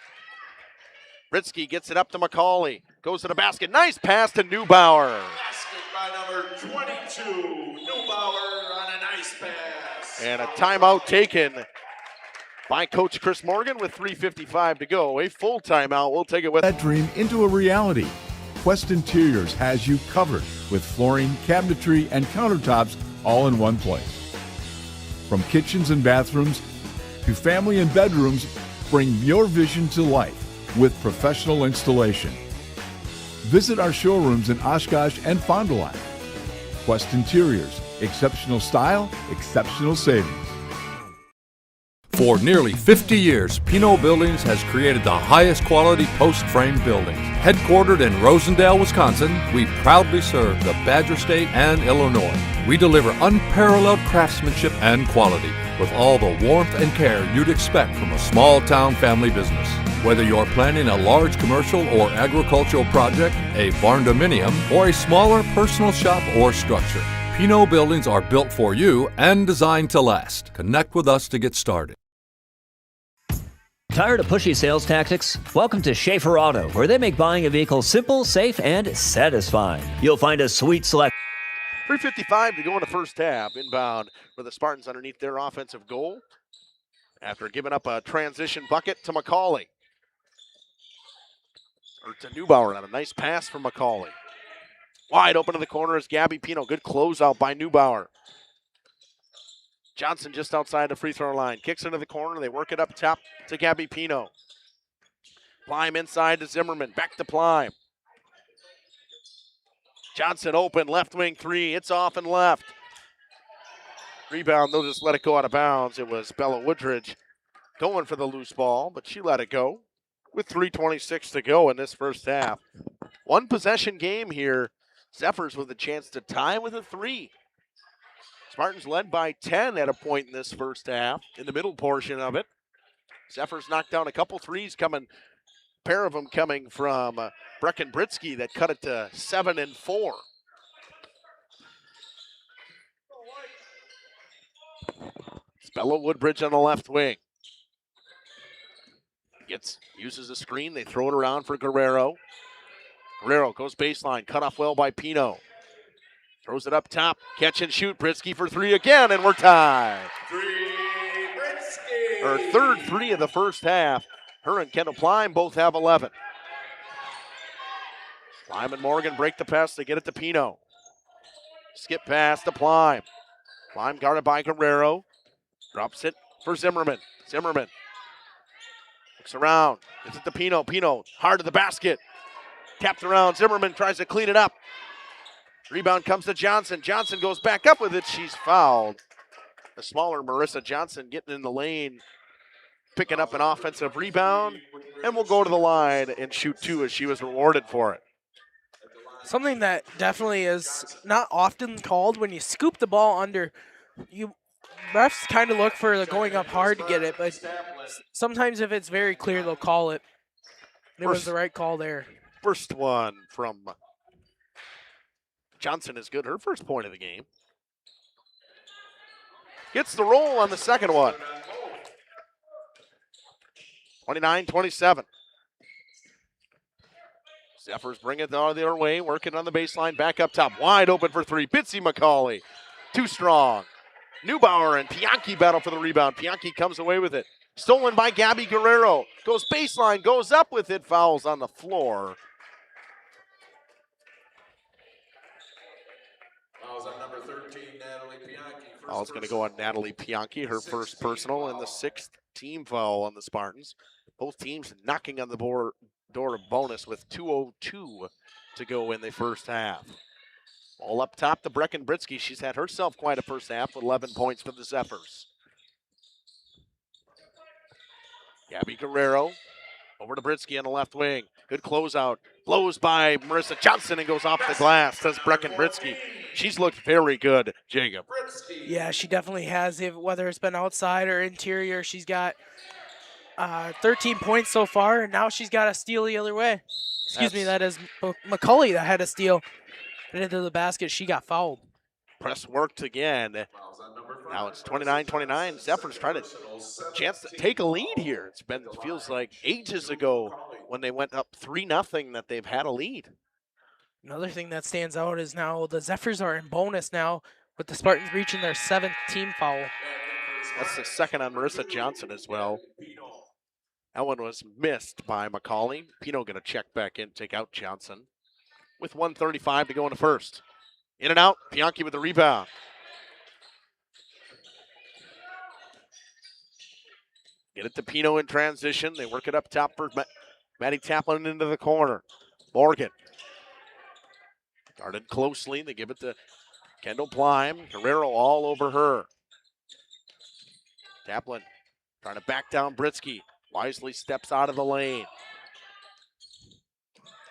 Britsky gets it up to McCauley. Goes to the basket. Nice pass to Neubauer. Basket by number 22, Neubauer on a nice pass. And a timeout taken by Coach Chris Morgan with 3:55 to go. A full timeout. We'll take it with that dream into a reality. Quest Interiors has you covered with flooring, cabinetry, and countertops all in one place. From kitchens and bathrooms to family and bedrooms, bring your vision to life with professional installation. Visit our showrooms in Oshkosh and Fond du Lac. Quest Interiors, exceptional style, exceptional savings. For nearly 50 years, Pino Buildings has created the highest quality post-frame buildings. Headquartered in Rosendale, Wisconsin, we proudly serve the Badger State and Illinois. We deliver unparalleled craftsmanship and quality with all the warmth and care you'd expect from a small-town family business. Whether you're planning a large commercial or agricultural project, a barn-dominium, or a smaller personal shop or structure, Pino Buildings are built for you and designed to last. Connect with us to get started. Tired of pushy sales tactics? Welcome to Schaefer Auto, where they make buying a vehicle simple, safe, and satisfying. You'll find a sweet selection. 3:55 to go in the first half. Inbound for the Spartans underneath their offensive goal after giving up a transition bucket to McCauley. Or to Neubauer on a nice pass from McCauley. Wide open to the corner is Gabby Pino. Good closeout by Neubauer. Johnson just outside the free throw line. Kicks into the corner. They work it up top to Gabby Pino. Plime inside to Zimmerman. Back to Plime. Johnson open. Left wing three. It's off and left. Rebound. They'll just let it go out of bounds. It was Bella Woodridge going for the loose ball, but she let it go with 3:26 to go in this first half. One possession game here. Zephyrs with a chance to tie with a three. Spartans led by 10 at a point in this first half, in the middle portion of it. Zephyrs knocked down a couple threes coming, a pair of them coming from Brecken Britsky that cut it to 7 and 4. It's Bella Woodbridge on the left wing. Uses a screen, they throw it around for Guerrero. Guerrero goes baseline, cut off well by Pino. Throws it up top, catch and shoot. Britsky for three again, and we're tied. Her third three of the first half. Her and Kendall Plime both have 11. Plime and Morgan break the pass. They get it to Pino. Skip pass to Plime. Plime guarded by Guerrero. Drops it for Zimmerman. Zimmerman looks around. Gets it to Pino. Pino hard to the basket. Tapped around. Zimmerman tries to clean it up. Rebound comes to Johnson. Johnson goes back up with it. She's fouled. The smaller Marissa Johnson getting in the lane, picking up an offensive rebound, and will go to the line and shoot two as she was rewarded for it. Something that definitely is not often called when you scoop the ball under. Refs kind of look for the going up hard to get it, but sometimes if it's very clear, they'll call it. It was the right call there. First one from Johnson is good. Her first point of the game. Gets the roll on the second one. 29-27. Zephyrs bring it out of their way, working on the baseline, back up top. Wide open for three. Bitsy McCauley. Too strong. Neubauer and Pianki battle for the rebound. Pianki comes away with it. Stolen by Gabby Guerrero. Goes baseline, goes up with it. Fouls on the floor. Fouls on number Foul's going to go on Natalie Pianki, her first personal, and the 6th team foul on the Spartans. Both teams knocking on the door of bonus with 2:02 to go in the first half. All up top to Brecken Britsky. She's had herself quite a first half with 11 points for the Zephyrs. Gabby Guerrero over to Britsky on the left wing. Good closeout. Blows by Marissa Johnson and goes off the glass. Says Brecken Britsky. She's looked very good, Jacob. Yeah, she definitely has. Whether it's been outside or interior, she's got 13 points so far, and now she's got a steal the other way. Excuse me, that is McCulley that had a steal. And into the basket, she got fouled. Press worked again. Now it's 29-29. Zephyrs trying to chance to take a lead here. It feels like ages ago when they went up 3-0 that they've had a lead. Another thing that stands out is now the Zephyrs are in bonus now with the Spartans reaching their 7th team foul. That's the second on Marissa Johnson as well. That one was missed by McCauley. Pino going to check back in, take out Johnson with 1:35 to go in the first. In and out, Pianki with the rebound. Get it to Pino in transition. They work it up top for Maddie Taplin into the corner. Morgan. Guarded closely. They give it to Kendall Plime. Guerrero all over her. Taplin trying to back down Britsky. Wisely steps out of the lane.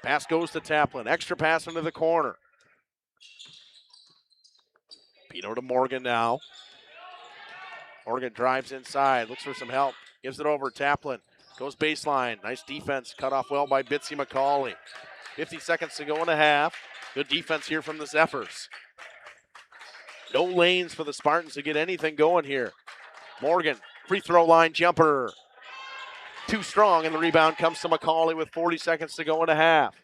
Pass goes to Taplin. Extra pass into the corner. Pino to Morgan now. Morgan drives inside. Looks for some help. Gives it over. Taplin goes baseline. Nice defense. Cut off well by Bitsy McCauley. 50 seconds to go in a half. Good defense here from the Zephyrs. No lanes for the Spartans to get anything going here. Morgan, free throw line jumper. Too strong, and the rebound comes to McCauley with 40 seconds to go in a half.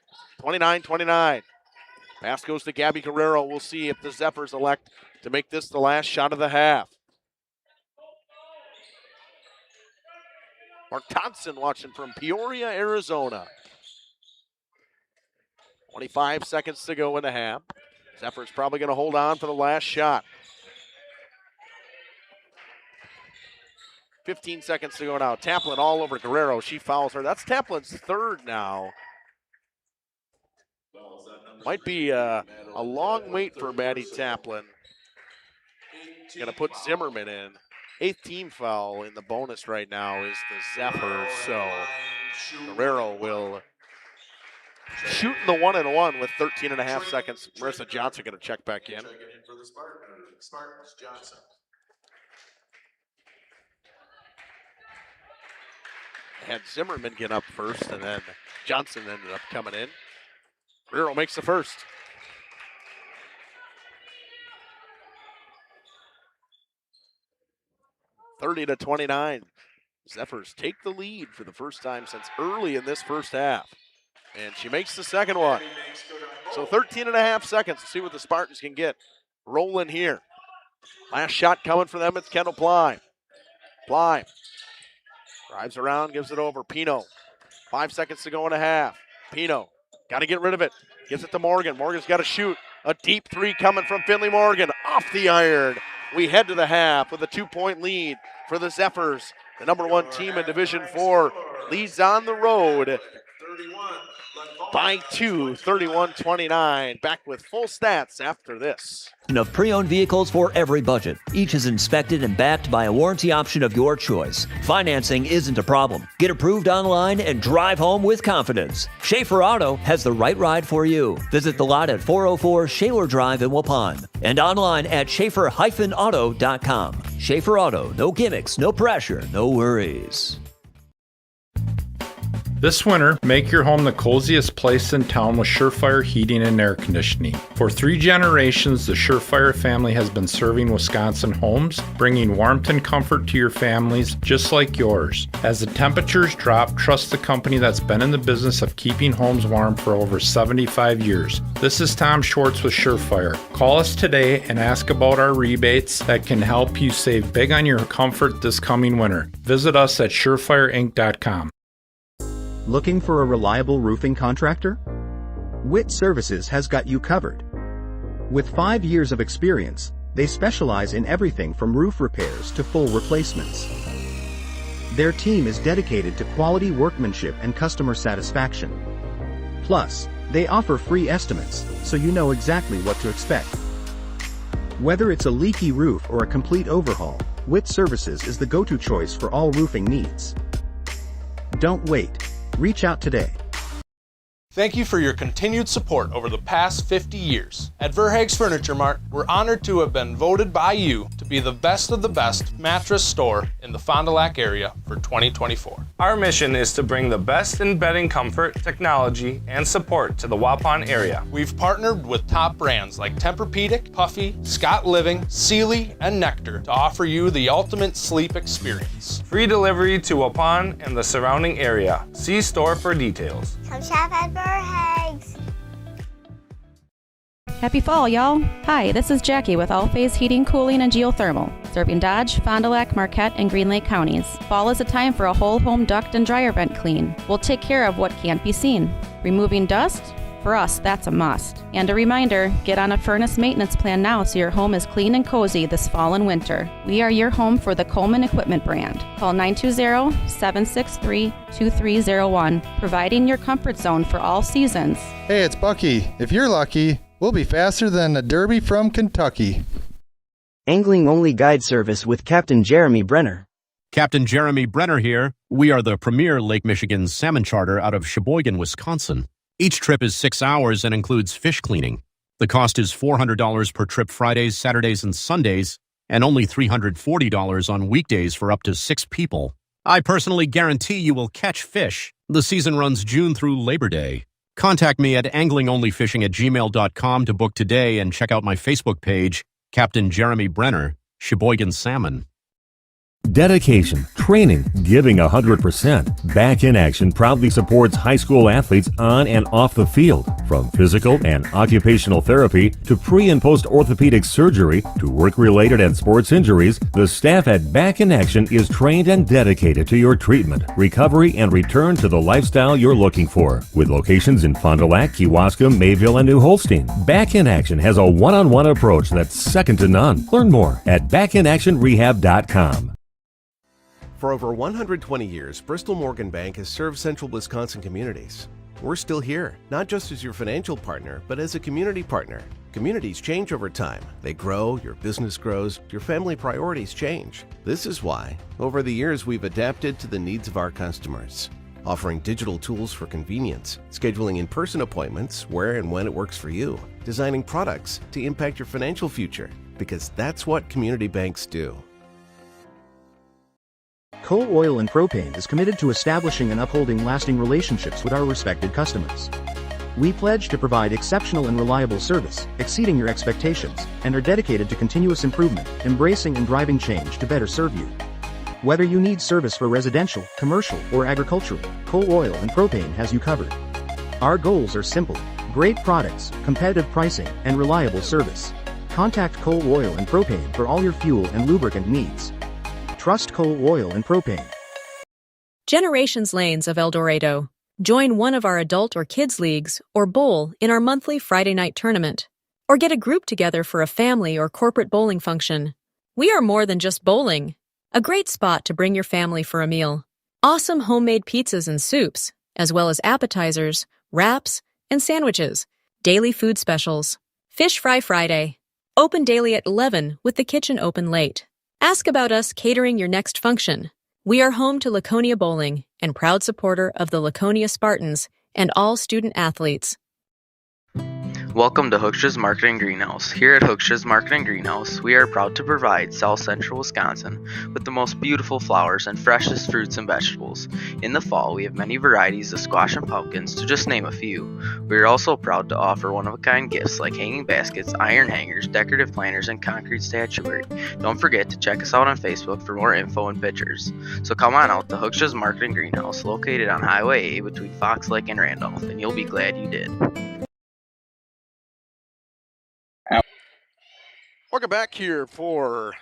29-29. Pass goes to Gabby Guerrero. We'll see if the Zephyrs elect to make this the last shot of the half. Mark Thompson watching from Peoria, Arizona. 25 seconds to go in the half. Zephyrs probably going to hold on for the last shot. 15 seconds to go now. Taplin all over Guerrero. She fouls her. That's Taplin's third now. Might be a long wait for Maddie Taplin. Going to put Zimmerman in. 8th team foul in the bonus right now is the Zephyrs. So Guerrero will shoot in the 1-and-1 with 13.5 seconds. Marissa Johnson going to check back in. For the Spartans, Johnson. Had Zimmerman get up first, and then Johnson ended up coming in. Guerrero makes the first. (30-29). Zephyrs take the lead for the first time since early in this first half. And she makes the second one. So 13.5 seconds to see what the Spartans can get rolling here. Last shot coming for them. It's Kendall Plime. Plime drives around, gives it over. Pino. 5 seconds to go in a half. Pino got to get rid of it. Gives it to Morgan. Morgan's got to shoot. A deep three coming from Finley Morgan. Off the iron. We head to the half with a 2-point lead for the Zephyrs. The number 1 team in Division 4 leads on the road by 2, 31-29. Back with full stats after this. Of pre-owned vehicles for every budget. Each is inspected and backed by a warranty option of your choice. Financing isn't a problem. Get approved online and drive home with confidence. Schaefer Auto has the right ride for you. Visit the lot at 404 Shaler Drive in Waupun and online at schaefer-auto.com. Schaefer Auto, no gimmicks, no pressure, no worries. This winter, make your home the coziest place in town with Surefire Heating and Air Conditioning. For 3 generations, the Surefire family has been serving Wisconsin homes, bringing warmth and comfort to your families just like yours. As the temperatures drop, trust the company that's been in the business of keeping homes warm for over 75 years. This is Tom Schwartz with Surefire. Call us today and ask about our rebates that can help you save big on your comfort this coming winter. Visit us at surefireinc.com. Looking for a reliable roofing contractor? Witt Services has got you covered. With 5 years of experience, They specialize in everything from roof repairs to full replacements. Their team is dedicated to quality workmanship and customer satisfaction. Plus, they offer free estimates, so you know exactly what to expect. Whether it's a leaky roof or a complete overhaul, Witt Services is the go-to choice for all roofing needs. Don't wait. Reach out today. Thank you for your continued support over the past 50 years. At Verhaeg's Furniture Mart, we're honored to have been voted by you to be the best of the best mattress store in the Fond du Lac area for 2024. Our mission is to bring the best in bedding comfort, technology, and support to the Waupun area. We've partnered with top brands like Tempur-Pedic, Puffy, Scott Living, Sealy, and Nectar to offer you the ultimate sleep experience. Free delivery to Waupun and the surrounding area. See store for details. Come shop at Verhaeg's. Happy fall, y'all. Hi, this is Jackie with All Phase Heating, Cooling, and Geothermal, serving Dodge, Fond du Lac, Marquette, and Green Lake counties. Fall is a time for a whole home duct and dryer vent clean. We'll take care of what can't be seen. Removing dust? For us, that's a must. And a reminder, get on a furnace maintenance plan now so your home is clean and cozy this fall and winter. We are your home for the Coleman Equipment brand. Call 920-763-2301, providing your comfort zone for all seasons. Hey, it's Bucky. If you're lucky, we'll be faster than a Derby from Kentucky. Angling-only guide service with Captain Jeremy Brenner. Captain Jeremy Brenner here. We are the premier Lake Michigan salmon charter out of Sheboygan, Wisconsin. Each trip is 6 hours and includes fish cleaning. The cost is $400 per trip Fridays, Saturdays, and Sundays, and only $340 on weekdays for up to 6 people. I personally guarantee you will catch fish. The season runs June through Labor Day. Contact me at anglingonlyfishing@gmail.com to book today and check out my Facebook page, Captain Jeremy Brenner, Sheboygan Salmon. Dedication, training, giving 100%. Back in Action proudly supports high school athletes on and off the field. From physical and occupational therapy to pre- and post-orthopedic surgery to work-related and sports injuries, the staff at Back in Action is trained and dedicated to your treatment, recovery, and return to the lifestyle you're looking for. With locations in Fond du Lac, Kewaskum, Mayville, and New Holstein, Back in Action has a one-on-one approach that's second to none. Learn more at backinactionrehab.com. For over 120 years, Bristol Morgan Bank has served central Wisconsin communities. We're still here, not just as your financial partner, but as a community partner. Communities change over time. They grow, your business grows, your family priorities change. This is why, over the years, we've adapted to the needs of our customers, offering digital tools for convenience, scheduling in-person appointments where and when it works for you, designing products to impact your financial future, because that's what community banks do. Coal Oil and Propane is committed to establishing and upholding lasting relationships with our respected customers. We pledge to provide exceptional and reliable service, exceeding your expectations, and are dedicated to continuous improvement, embracing and driving change to better serve you. Whether you need service for residential, commercial, or agricultural, Coal Oil and Propane has you covered. Our goals are simple: great products, competitive pricing, and reliable service. Contact Coal Oil and Propane for all your fuel and lubricant needs. Trust Coal Oil and Propane. Generations Lanes of El Dorado. Join one of our adult or kids leagues or bowl in our monthly Friday night tournament. Or get a group together for a family or corporate bowling function. We are more than just bowling. A great spot to bring your family for a meal. Awesome homemade pizzas and soups, as well as appetizers, wraps, and sandwiches. Daily food specials. Fish Fry Friday. Open daily at 11 with the kitchen open late. Ask about us catering your next function. We are home to Laconia Bowling and proud supporter of the Laconia Spartans and all student athletes. Welcome to Hooksha's Market and Greenhouse. Here at Hooksha's Market and Greenhouse, we are proud to provide South Central Wisconsin with the most beautiful flowers and freshest fruits and vegetables. In the fall, we have many varieties of squash and pumpkins, to just name a few. We are also proud to offer one-of-a-kind gifts like hanging baskets, iron hangers, decorative planters, and concrete statuary. Don't forget to check us out on Facebook for more info and pictures. So come on out to Hooksha's Market and Greenhouse, located on Highway A between Fox Lake and Randolph, and you'll be glad you did. Welcome back here for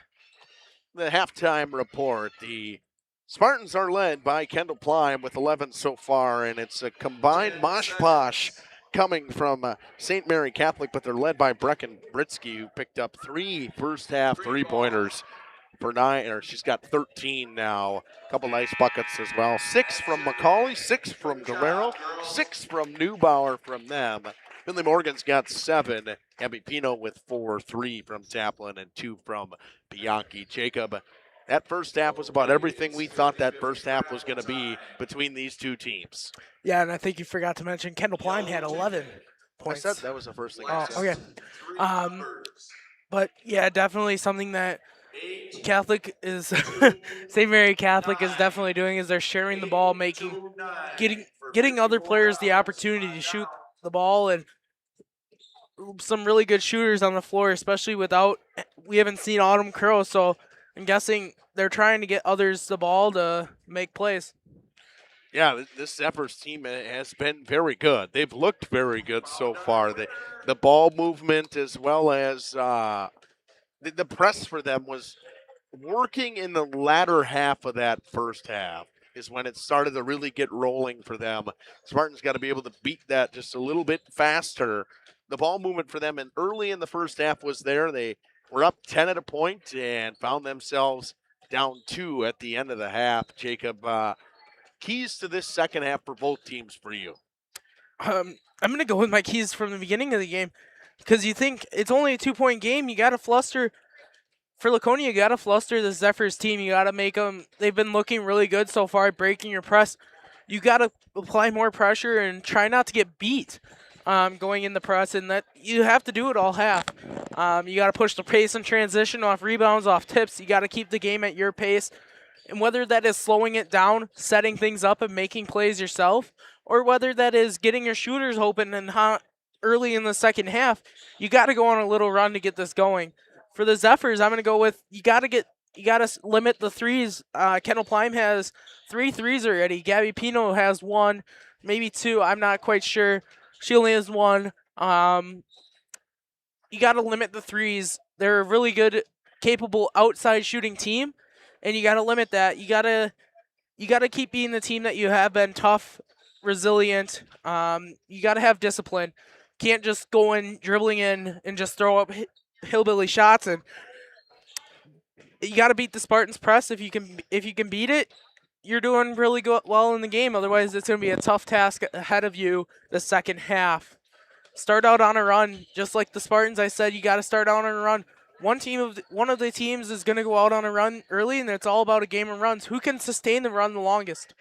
the halftime report. The Spartans are led by Kendall Plyme with 11 so far, and it's a combined mosh posh coming from St. Mary Catholic, but they're led by Brecken Britsky, who picked up 3 first-half three-pointers for 9, or she's got 13 now. A couple nice buckets as well. 6 from McCauley, 6 from Guerrero, 6 from Neubauer from them. Finley Morgan's got 7. Abby Pino with 4, 3 from Taplin and 2 from Bianchi. Jacob, that first half was about everything we thought that first half was going to be between these two teams. Yeah, and I think you forgot to mention Kendall Plein had 11 points. I said that was the first thing I said. Okay. But yeah, definitely something that Catholic is St. Mary Catholic is definitely doing is they're sharing the ball, getting other players the opportunity to shoot the ball, and some really good shooters on the floor, especially we haven't seen Autumn Crow, so I'm guessing they're trying to get others the ball to make plays. Yeah, this Zephyrs team has been very good. They've looked very good so far. The ball movement as well as the press for them was working in the latter half of that first half is when it started to really get rolling for them. Spartans got to be able to beat that just a little bit faster. The ball movement for them and early in the first half was there. They were up 10 at a point and found themselves down 2 at the end of the half. Jacob, keys to this second half for both teams for you? I'm going to go with my keys from the beginning of the game because you think it's only a 2-point game. You got to fluster. For Laconia, you got to fluster the Zephyrs team. You got to make them – they've been looking really good so far, breaking your press. You got to apply more pressure and try not to get beat going in the press, and that you have to do it all half. You got to push the pace in transition, off rebounds, off tips. You got to keep the game at your pace. And whether that is slowing it down, setting things up, and making plays yourself, or whether that is getting your shooters open and early in the second half, you got to go on a little run to get this going. For the Zephyrs, I'm going to go with you got to limit the threes. Kendall Plein has 3 threes already. Gabby Pino has 1, maybe 2. I'm not quite sure. She only has 1. You got to limit the threes. They're a really good, capable outside shooting team, and you got to limit that. You got to keep being the team that you have been, tough, resilient. You got to have discipline. Can't just go in dribbling in and just throw up hillbilly shots, and you got to beat the Spartans press. If you can beat it, you're doing really well in the game. Otherwise, it's going to be a tough task ahead of you the second half. Start out on a run, just like the Spartans. I said you got to start out on a run. One of the teams is going to go out on a run early, and it's all about a game of runs. Who can sustain the run the longest?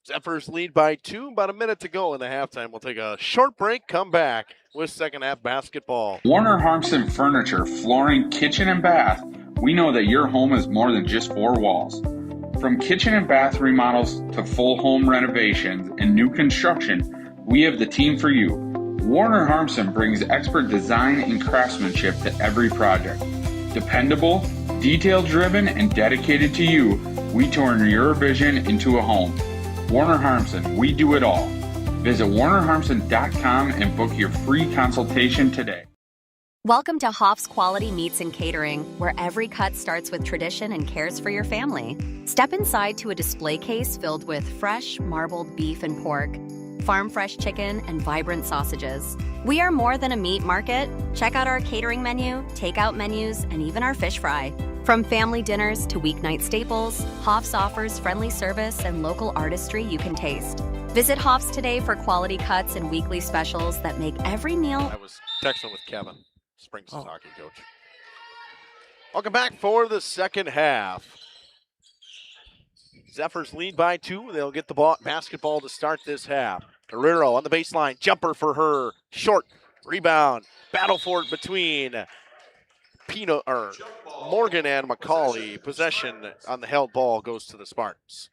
Zephyrs lead by 2, about a minute to go in the halftime. We'll take a short break, come back with second half basketball. Warner Harmson Furniture, Flooring, Kitchen, and Bath. We know that your home is more than just 4 walls. From kitchen and bath remodels to full home renovations and new construction, we have the team for you. Warner Harmson brings expert design and craftsmanship to every project. Dependable, detail-driven, and dedicated to you, we turn your vision into a home. Warner Harmson, we do it all. Visit warnerharmson.com and book your free consultation today. Welcome to Hoff's Quality Meats and Catering, where every cut starts with tradition and cares for your family. Step inside to a display case filled with fresh, marbled beef and pork, farm-fresh chicken, and vibrant sausages. We are more than a meat market. Check out our catering menu, takeout menus, and even our fish fry. From family dinners to weeknight staples, Hoff's offers friendly service and local artistry you can taste. Visit Hoff's today for quality cuts and weekly specials that make every meal... I was texting with Kevin, Springs' hockey coach. Welcome back for the second half. Zephyrs lead by 2. They'll get the basketball to start this half. Guerrero on the baseline. Jumper for her. Short. Rebound. Battle for it between Morgan and McCauley. Possession on the held ball goes to the Spartans.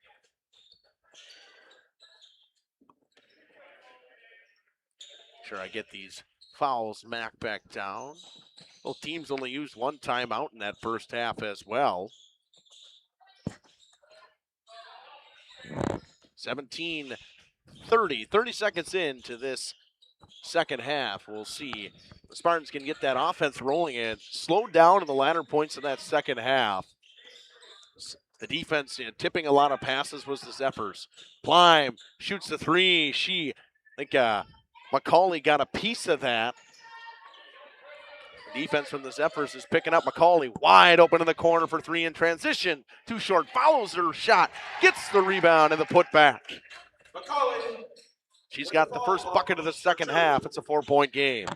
Sure, I get these fouls back down. Both teams only used 1 timeout in that first half as well. 17-30, 30 seconds into this second half. We'll see the Spartans can get that offense rolling and slow down in the latter points of that second half. The defense tipping a lot of passes was the Zephyrs. Plein shoots the 3. McCauley got a piece of that. Defense from the Zephyrs is picking up McCauley wide open in the corner for three in transition. Too short, follows her shot, gets the rebound and the putback. McCauley. She's got the first bucket of the second half. It's a 4-point game.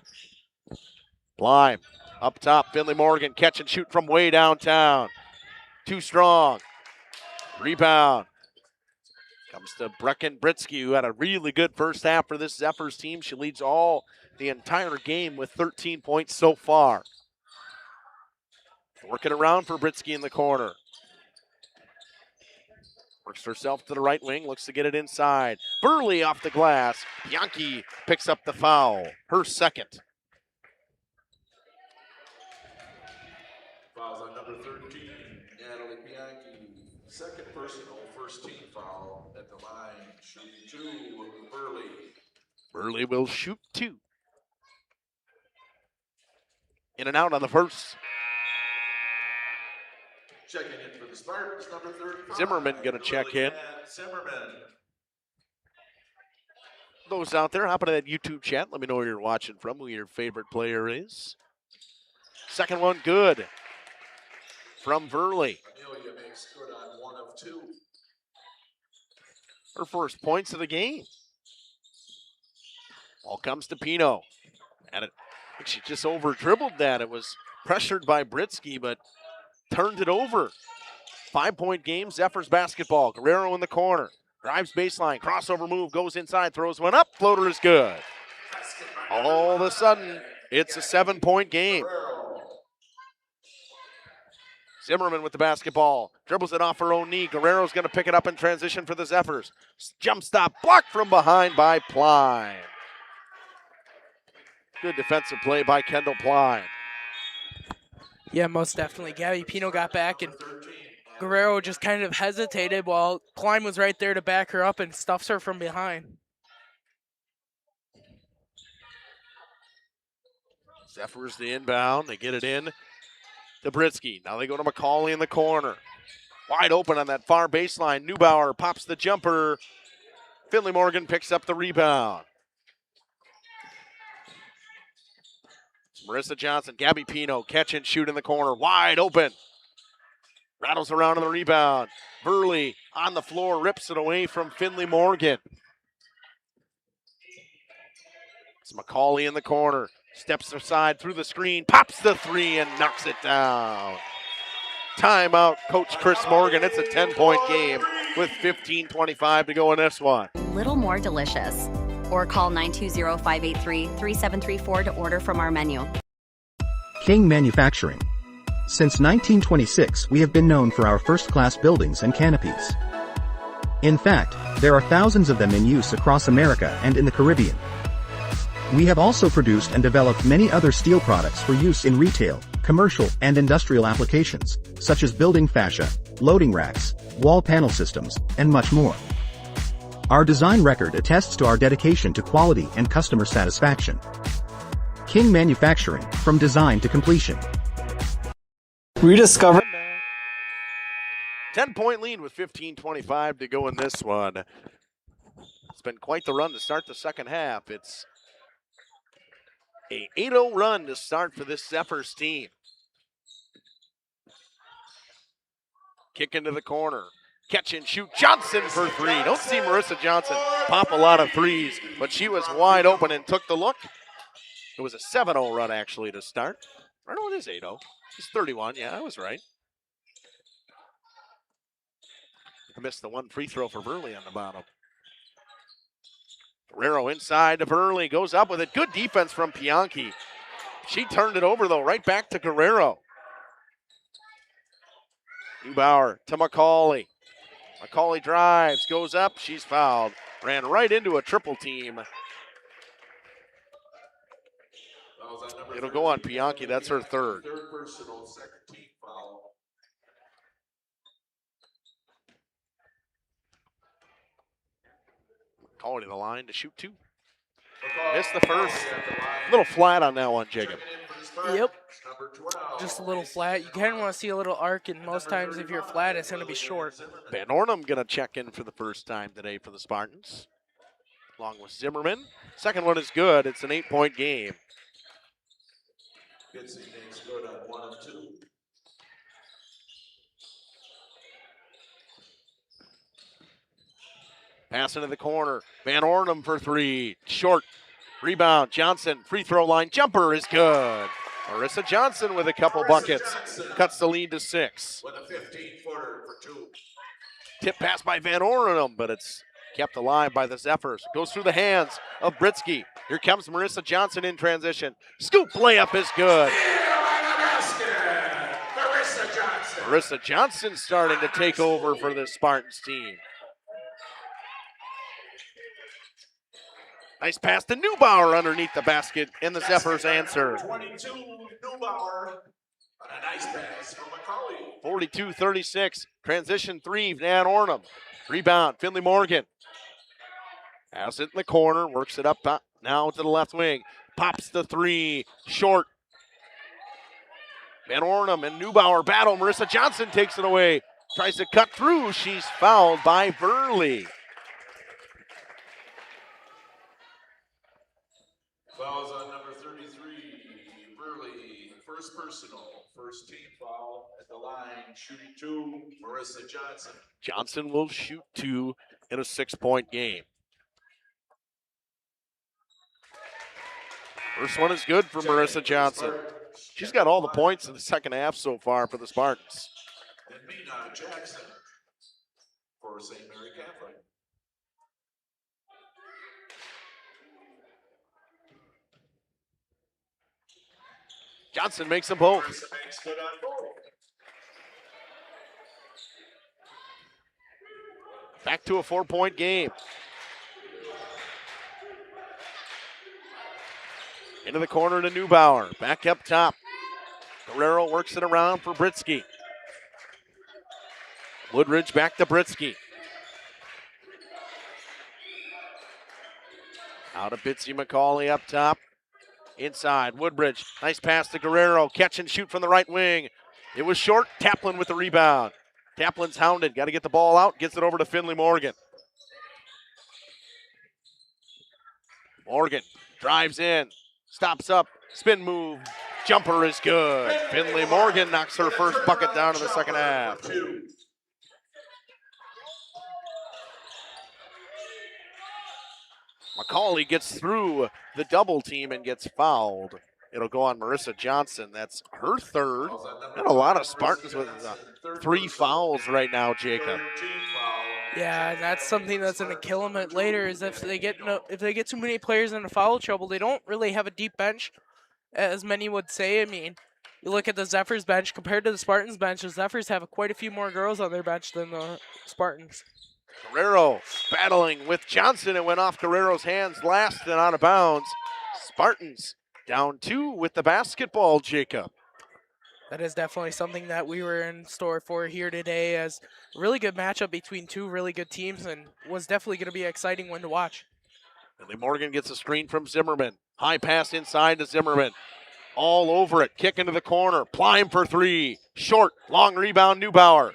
Blyme up top, Finley Morgan catch and shoot from way downtown. Too strong. Rebound. Comes to Brecken Britsky, who had a really good first half for this Zephyrs team. She leads the entire game with 13 points so far. Working around for Britsky in the corner. Works herself to the right wing, looks to get it inside. Burley off the glass. Bianchi picks up the foul, her second. Fouls on number 13, Natalie Bianchi. Second personal, first team foul at the line. Shooting two, Burley. Burley will shoot two. In and out on the first. Checking in for the Spartans, number 35. Zimmerman going to check in. Zimmerman. Those out there, hop into that YouTube chat. Let me know where you're watching from, who your favorite player is. Second one, good. From Burley. Amelia makes good on 1 of 2. Her first points of the game. Ball comes to Pino. And I think she just over dribbled that. It was pressured by Britsky, but turned it over. 5-point game, Zephyrs basketball. Guerrero in the corner. Drives baseline, crossover move, goes inside, throws one up, floater is good. All of a sudden, it's a 7-point game. Zimmerman with the basketball, dribbles it off her own knee. Guerrero's going to pick it up in transition for the Zephyrs. Jump stop, blocked from behind by Pline. Good defensive play by Kendall Pline. Yeah, most definitely. Gabby Pino got back, and Guerrero just kind of hesitated while Klein was right there to back her up and stuffs her from behind. Zephyrs the inbound. They get it in to Britsky. Now they go to McCauley in the corner. Wide open on that far baseline. Neubauer pops the jumper. Finley Morgan picks up the rebound. Marissa Johnson, Gabby Pino, catch and shoot in the corner. Wide open. Rattles around on the rebound. Burley on the floor, rips it away from Finley Morgan. It's McCauley in the corner. Steps aside through the screen, pops the three and knocks it down. Timeout, Coach Chris Morgan. It's a 10-point game with 15:25 to go in this one. Little more delicious. Or call 920-583-3734 to order from our menu. King Manufacturing. Since 1926, we have been known for our first-class buildings and canopies. In fact, there are thousands of them in use across America and in the Caribbean. We have also produced and developed many other steel products for use in retail, commercial, and industrial applications, such as building fascia, loading racks, wall panel systems, and much more. Our design record attests to our dedication to quality and customer satisfaction. King Manufacturing, from design to completion. Rediscover. 10-point lead with 15:25 to go in this one. It's been quite the run to start the second half. It's a 8-0 run to start for this Zephyrs team. Kick into the corner. Catch and shoot. Johnson for three. Don't see Marissa Johnson pop a lot of threes, but she was wide open and took the look. It was a 7-0 run actually to start. I know it is 8-0. It's 31. Yeah, I was right. I missed the one free throw for Burley on the bottom. Guerrero inside to Burley. Goes up with it. Good defense from Bianchi. She turned it over, though, right back to Guerrero. Neubauer to McCauley. McCauley drives, goes up, she's fouled. Ran right into a triple team. It'll go on Bianchi, that's her third. Third personal, second team foul. McCauley to the line to shoot two. Missed the first. A little flat on that one, Jacob. Yep. Just a little flat. You kind of want to see a little arc, and most times if you're flat, it's going to be short. Van Ornum going to check in for the first time today for the Spartans. along with Zimmerman. Second one is good. It's an 8-point game. Bitsy makes good on 1 of 2. Pass into the corner. Van Ornum for 3. Short. Rebound. Johnson. Free throw line. Jumper is good. Marissa Johnson with a couple buckets. Cuts the lead to 6. With a 15-footer for 2. Tip pass by Van Ornum, but it's kept alive by the Zephyrs. Goes through the hands of Britsky. Here comes Marissa Johnson in transition. Scoop layup is good. Marissa Johnson. Marissa Johnson starting to take over for the Spartans team. Nice pass to Neubauer underneath the basket, and the Zephyrs answer. 22, Neubauer. On a nice pass from McCauley. 42-36. Transition 3, Van Ornum. Rebound, Finley Morgan. Has it in the corner, works it up now to the left wing. Pops the 3, short. Van Ornum and Neubauer battle. Marissa Johnson takes it away. Tries to cut through. She's fouled by Burley. Fouls on number 33, Burley. First personal, first team foul at the line. Shooting 2, Marissa Johnson. Johnson will shoot 2 in a 6-point game. First one is good for Marissa Johnson. She's got all the points in the second half so far for the Spartans. And Mina Jackson for St. Mary Catholic. Johnson makes them both. Marissa makes good on both. Back to a 4-point game. Into the corner to Neubauer. Back up top. Guerrero works it around for Britsky. Woodridge back to Britsky. Out of Bitsy McCauley up top. Inside, Woodbridge. Nice pass to Guerrero. Catch and shoot from the right wing. It was short. Taplin with the rebound. Taplin's hounded. Got to get the ball out. Gets it over to Finley Morgan. Morgan drives in. Stops up. Spin move. Jumper is good. Finley Morgan knocks her first bucket down in the second half. McCauley gets through the double team and gets fouled. It'll go on Marissa Johnson. That's her third. And a lot of Spartans with 3 fouls right now, Jacob. Yeah, and that's something that's going to kill them later. Is if they get too many players into foul trouble, they don't really have a deep bench, as many would say. I mean, you look at the Zephyrs bench compared to the Spartans bench. The Zephyrs have quite a few more girls on their bench than the Spartans. Guerrero battling with Johnson. It went off Guerrero's hands last and out of bounds. Spartans down 2 with the basketball, Jacob. That is definitely something that we were in store for here today, as a really good matchup between 2 really good teams, and was definitely going to be an exciting one to watch. Finley Morgan gets a screen from Zimmerman. High pass inside to Zimmerman. All over it. Kick into the corner. Plime for 3. Short. Long rebound, Neubauer.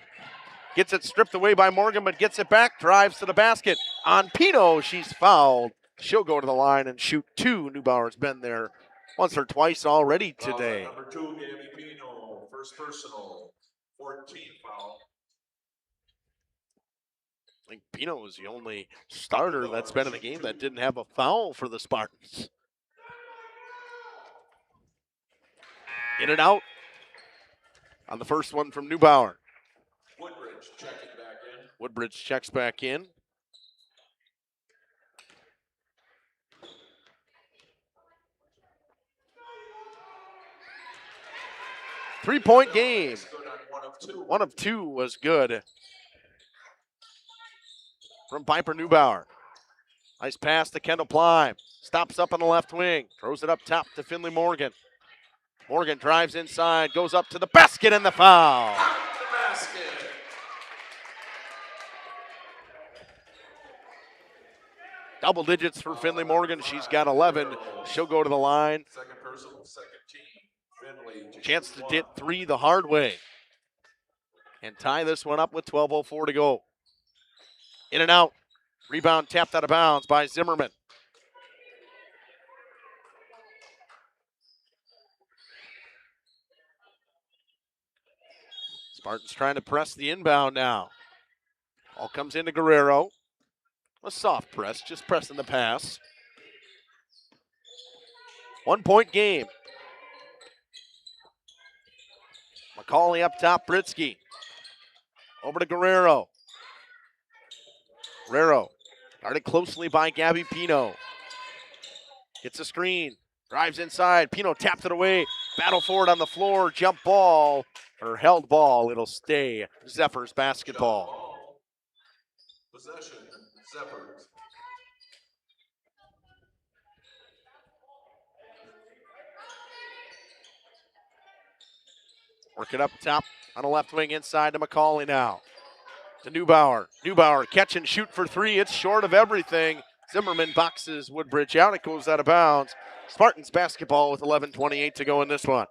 Gets it stripped away by Morgan, but gets it back. Drives to the basket. On Pino, she's fouled. She'll go to the line and shoot 2. Neubauer's been there once or twice already today. Number 2, Gabby Pino. First personal, 14 foul. I think Pino was the only starter that's been in the game that didn't have a foul for the Spartans. In and out on the first one from Neubauer. Woodbridge checking back in. Woodbridge checks back in. Three-point game. One of two was good from Piper Neubauer. Nice pass to Kendall Plime. Stops up on the left wing. Throws it up top to Finley Morgan. Morgan drives inside, goes up to the basket, and the foul. Double digits for Finley Morgan. She's got 11. She'll go to the line. Second personal, second team. Finley. Chance to hit 3 the hard way and tie this one up with 12:04 to go. In and out. Rebound tapped out of bounds by Zimmerman. Spartans trying to press the inbound now. All comes into Guerrero. A soft press, just pressing the pass. 1 point game. McCauley up top, Britsky. Over to Guerrero. Guerrero guarded closely by Gabby Pino. Gets a screen, drives inside. Pino tapped it away. Battle for it on the floor. Jump ball, or held ball. It'll stay Zephyrs basketball. Possession, Zephyrs. Working up top on the left wing inside to McCauley now. To Neubauer. Neubauer catch and shoot for three. It's short of everything. Zimmerman boxes Woodbridge out. It goes out of bounds. Spartans basketball with 11:28 to go in this one.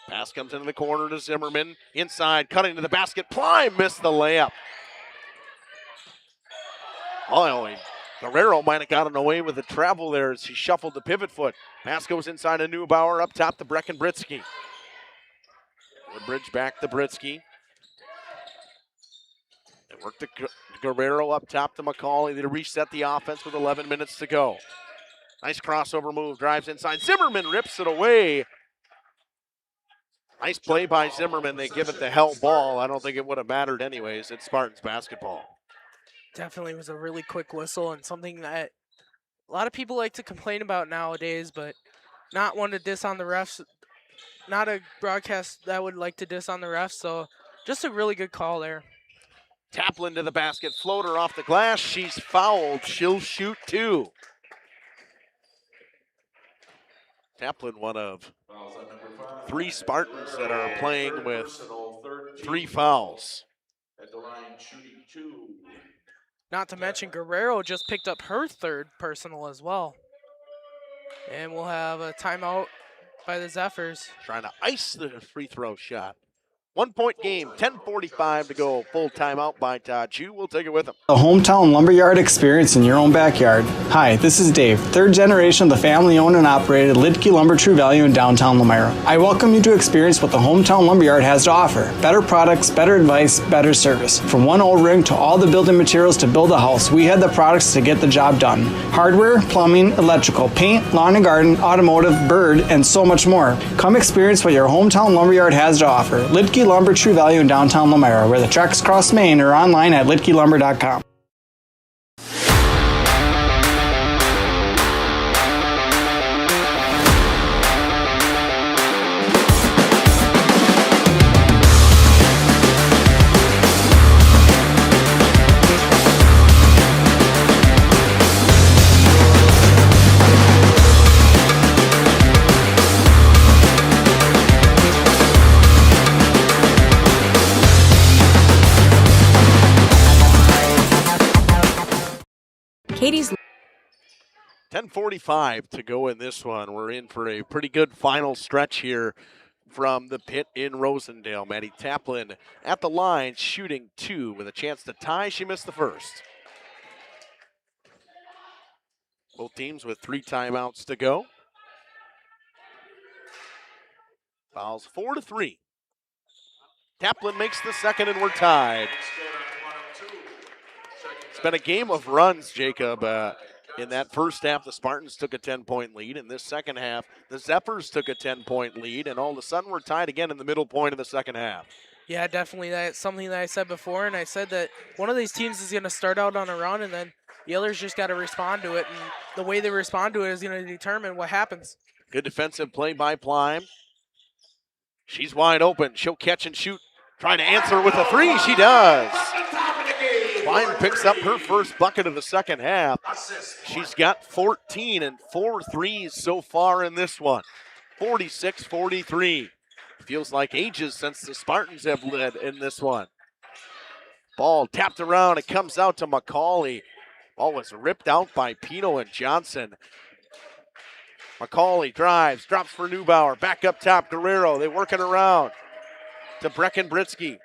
Pass comes into the corner to Zimmerman. Inside, cutting to the basket. Ply missed the layup. Oh, Guerrero might have gotten away with the travel there as he shuffled the pivot foot. Pass goes inside to Neubauer, up top to Brecken Britsky. Woodbridge back to Britsky. They work to Guerrero up top to McCauley. They reset the offense with 11 minutes to go. Nice crossover move, drives inside. Zimmerman rips it away. Nice play by Zimmerman. They give it the hell ball. I don't think it would have mattered anyways. It's Spartans basketball. Definitely was a really quick whistle and something that a lot of people like to complain about nowadays, but not one to diss on the refs. Not a broadcast that would like to diss on the refs, so just a really good call there. Taplin to the basket, floater off the glass. She's fouled. She'll shoot two. Taplin, one of three Spartans that are playing with 3 fouls. At the line, shooting 2. Not to mention Guerrero just picked up her 3rd personal as well. And we'll have a timeout by the Zephyrs. Trying to ice the free throw shot. 1 point game, 10:45 to go. Full timeout by Todd Chu. We'll take it with him. A hometown lumberyard experience in your own backyard. Hi, this is Dave, 3rd generation of the family-owned and operated Lidke Lumber True Value in downtown Lamira. I welcome you to experience what the hometown lumberyard has to offer. Better products, better advice, better service. From one old rig to all the building materials to build a house, we have the products to get the job done. Hardware, plumbing, electrical, paint, lawn and garden, automotive, bird, and so much more. Come experience what your hometown lumberyard has to offer. Lidke Lumber True Value in downtown Lamira, where the tracks cross Maine, or online at lidkelumber.com. Katie's 10:45 to go in this one. We're in for a pretty good final stretch here from the pit in Rosendale. Maddie Taplin at the line, shooting 2 with a chance to tie. She missed the first. Both teams with 3 timeouts to go. Fouls 4-3. Taplin makes the second, and we're tied. It's been a game of runs, Jacob. In that first half, the Spartans took a 10-point lead. In this second half, the Zephyrs took a 10-point lead, and all of a sudden we're tied again in the middle point of the second half. Yeah, definitely. That's something that I said before, and I said that one of these teams is going to start out on a run, and then the others just got to respond to it, and the way they respond to it is going to determine what happens. Good defensive play by Plime. She's wide open. She'll catch and shoot. Trying to answer with a 3. She does. Plime picks up her first bucket of the second half. She's got 14 and 4 threes so far in this one. 46-43. Feels like ages since the Spartans have led in this one. Ball tapped around. It comes out to McCauley. Ball was ripped out by Pino and Johnson. McCauley drives, drops for Neubauer. Back up top, Guerrero. They work it around to Brecken Britsky.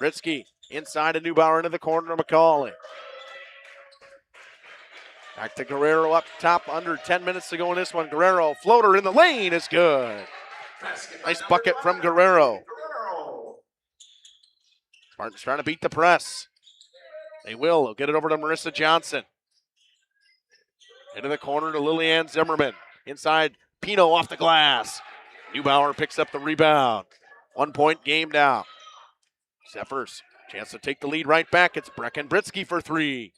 Britsky inside of Neubauer into the corner to McCauley. Back to Guerrero up top, under 10 minutes to go in this one. Guerrero, floater in the lane is good. Nice bucket from Guerrero. Spartans trying to beat the press. They will. They'll get it over to Marissa Johnson. Into the corner to Lillian Zimmerman. Inside, Pino off the glass. Neubauer picks up the rebound. 1 point game now. Zephyrs, chance to take the lead right back. It's Brecken Britsky for three.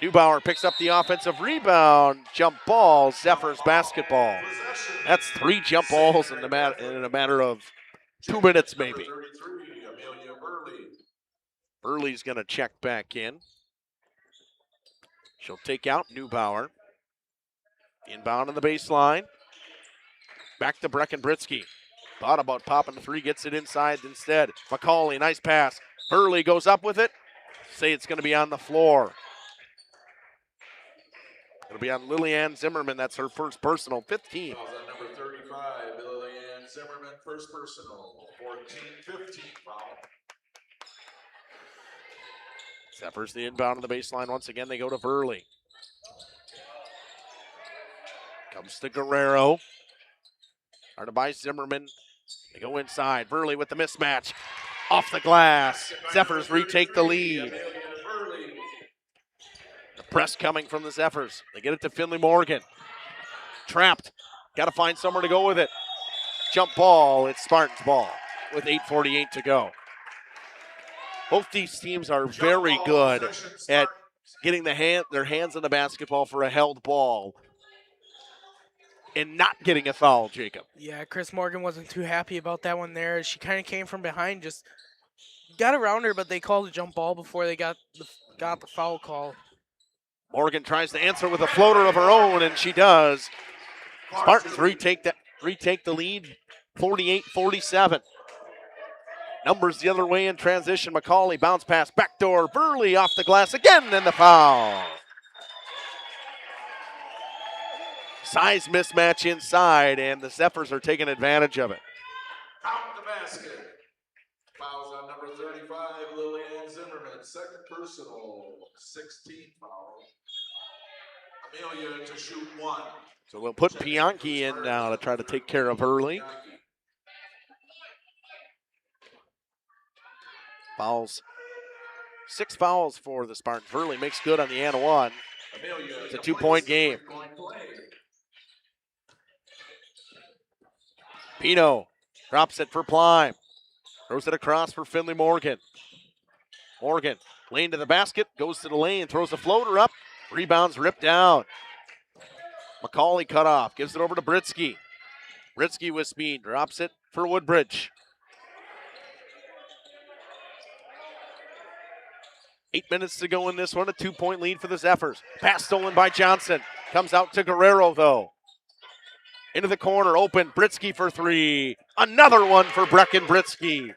Neubauer picks up the offensive rebound. Jump ball, Zephyrs basketball. That's 3 jump balls in a matter of 2 minutes maybe. Burley's going to check back in. She'll take out Neubauer. Inbound on the baseline. Back to Brecken Britsky. Thought about popping the three, gets it inside instead. McCauley, nice pass. Burley goes up with it. Say it's going to be on the floor. It'll be on Lillian Zimmerman. That's her first personal, 15. Number 35, Lillian Zimmerman, first personal, 14-15 foul. Zephyrs the inbound on the baseline. Once again, they go to Burley. Comes to Guerrero. Started by Zimmerman. They go inside. Burley with the mismatch. Off the glass. Zephyrs retake the lead. The press coming from the Zephyrs. They get it to Finley Morgan. Trapped. Got to find somewhere to go with it. Jump ball. It's Spartans ball with 8:48 to go. Both these teams are very good at getting their hands on the basketball for a held ball and not getting a foul, Jacob. Yeah, Chris Morgan wasn't too happy about that one there. She kind of came from behind, just got around her, but they called a jump ball before they got the foul call. Morgan tries to answer with a floater of her own, and she does. Spartans retake the lead, 48-47. Numbers the other way in transition. McCauley bounce pass, backdoor. Burley off the glass again, and the foul. Size mismatch inside, and the Zephyrs are taking advantage of it. Count the basket. Fouls on number 35, Lillian Zimmerman. Second personal, 16 foul. Amelia to shoot one. So we'll put Bianchi in now to try to take care of Burley. Fouls. 6 fouls for the Spartans. Burley makes good on the and one. It's a 2-point game. Pino drops it for Plime. Throws it across for Finley Morgan. Morgan, lane to the basket, goes to the lane, throws a floater up. Rebounds ripped down. McCauley cut off, gives it over to Britsky. Britsky with speed, drops it for Woodbridge. 8 minutes to go in this one, a 2-point lead for the Zephyrs. Pass stolen by Johnson. Comes out to Guerrero, though. Into the corner, open, Britsky for three. Another one for Brecken Britsky.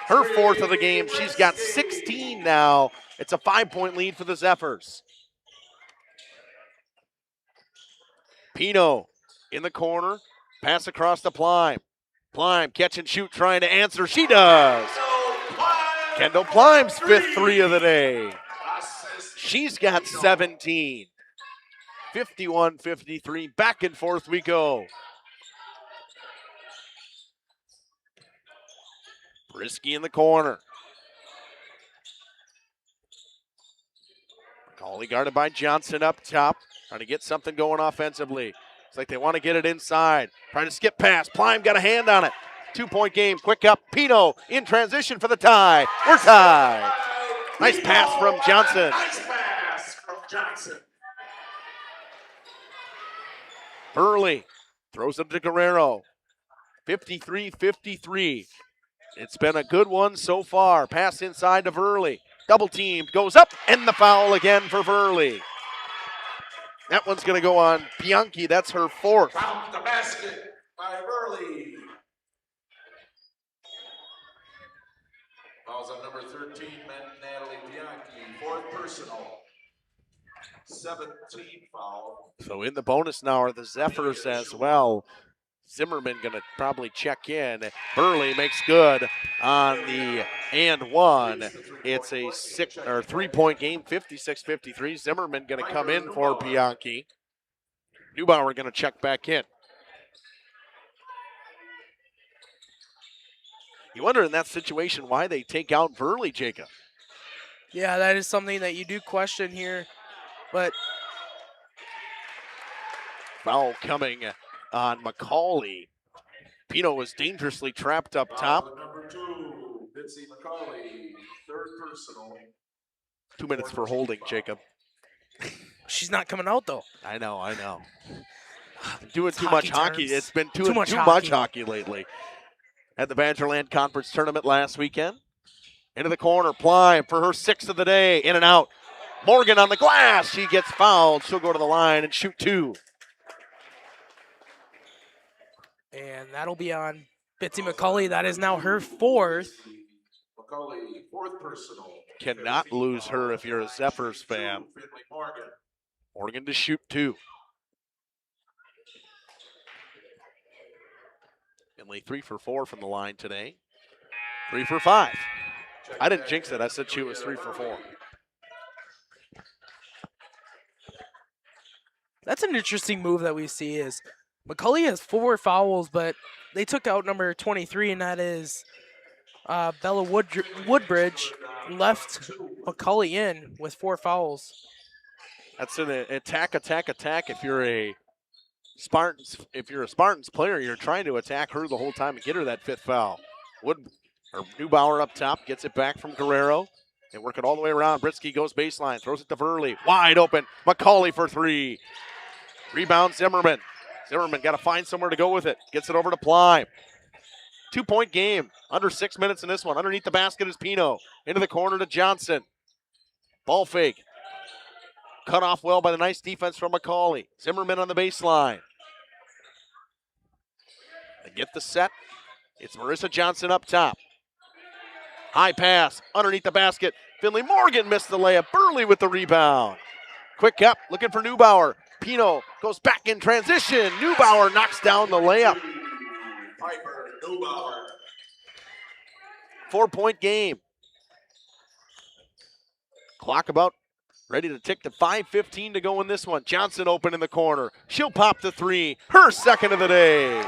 Her 4th of the game. She's got 16 now. It's a 5-point lead for the Zephyrs. Pino in the corner. Pass across to Plime. Plime, catch and shoot, trying to answer. She does. Kendall Plime's 5th 3 of the day. She's got 17. 51-53, back and forth we go. Brisky in the corner. McCauley guarded by Johnson up top, trying to get something going offensively. It's like they want to get it inside. Trying to skip past. Plime got a hand on it. 2-point game, quick up. Pino in transition for the tie. We're tied. Nice pass from Johnson. Nice pass from Johnson. Burley throws it to Guerrero. 53-53. It's been a good one so far. Pass inside to Burley. Double teamed, goes up, and the foul again for Burley. That one's going to go on Bianchi. That's her 4th. Found the basket by Burley. Fouls on number 13, Natalie Bianchi, 4th personal. 17 foul. So in the bonus now are the Zephyrs as well. Zimmerman going to probably check in. Burley makes good on the and one. It's a 3-point game, 56-53. Zimmerman going to come in for Bianchi. Neubauer going to check back in. You wonder in that situation why they take out Burley, Jacob. Yeah, that is something that you do question here, but foul coming on McCauley. Pino was dangerously trapped up top. Number 2, Bitsy McCauley, third personal. 2 minutes for holding, Jacob. She's not coming out, though. I know. Doing too much hockey. It's been too much hockey lately. At the Badgerland Conference Tournament last weekend. Into the corner, Plyme for her 6th of the day. In and out. Morgan on the glass. She gets fouled. She'll go to the line and shoot 2. And that'll be on Bitsy McCauley. That is now her 4th. McCauley, 4th personal. Cannot lose her if you're a Zephyrs fan. Morgan to shoot 2. Finley 3 for 4 from the line today. 3 for 5. I didn't jinx it. I said she was 3 for 4. That's an interesting move that we see is McCauley has 4 fouls, but they took out number 23, and that is Bella Woodbridge, left McCauley in with 4 fouls. That's an attack. If you're a Spartans player, you're trying to attack her the whole time and get her that 5th foul. Neubauer up top gets it back from Guerrero. They work it all the way around. Britsky goes baseline, throws it to Verley. Wide open. McCauley for 3. Rebound Zimmerman. Zimmerman got to find somewhere to go with it. Gets it over to Plyme. 2-point game. Under 6 minutes in this one. Underneath the basket is Pino. Into the corner to Johnson. Ball fake. Cut off well by the nice defense from McCauley. Zimmerman on the baseline. They get the set. It's Marissa Johnson up top. High pass underneath the basket. Finley Morgan missed the layup. Burley with the rebound. Quick up, looking for Neubauer. Pino goes back in transition. Neubauer knocks down the layup. Piper, Neubauer. 4-point game. Clock about ready to tick to 5:15 to go in this one. Johnson open in the corner. She'll pop the 3. Her 2nd of the day.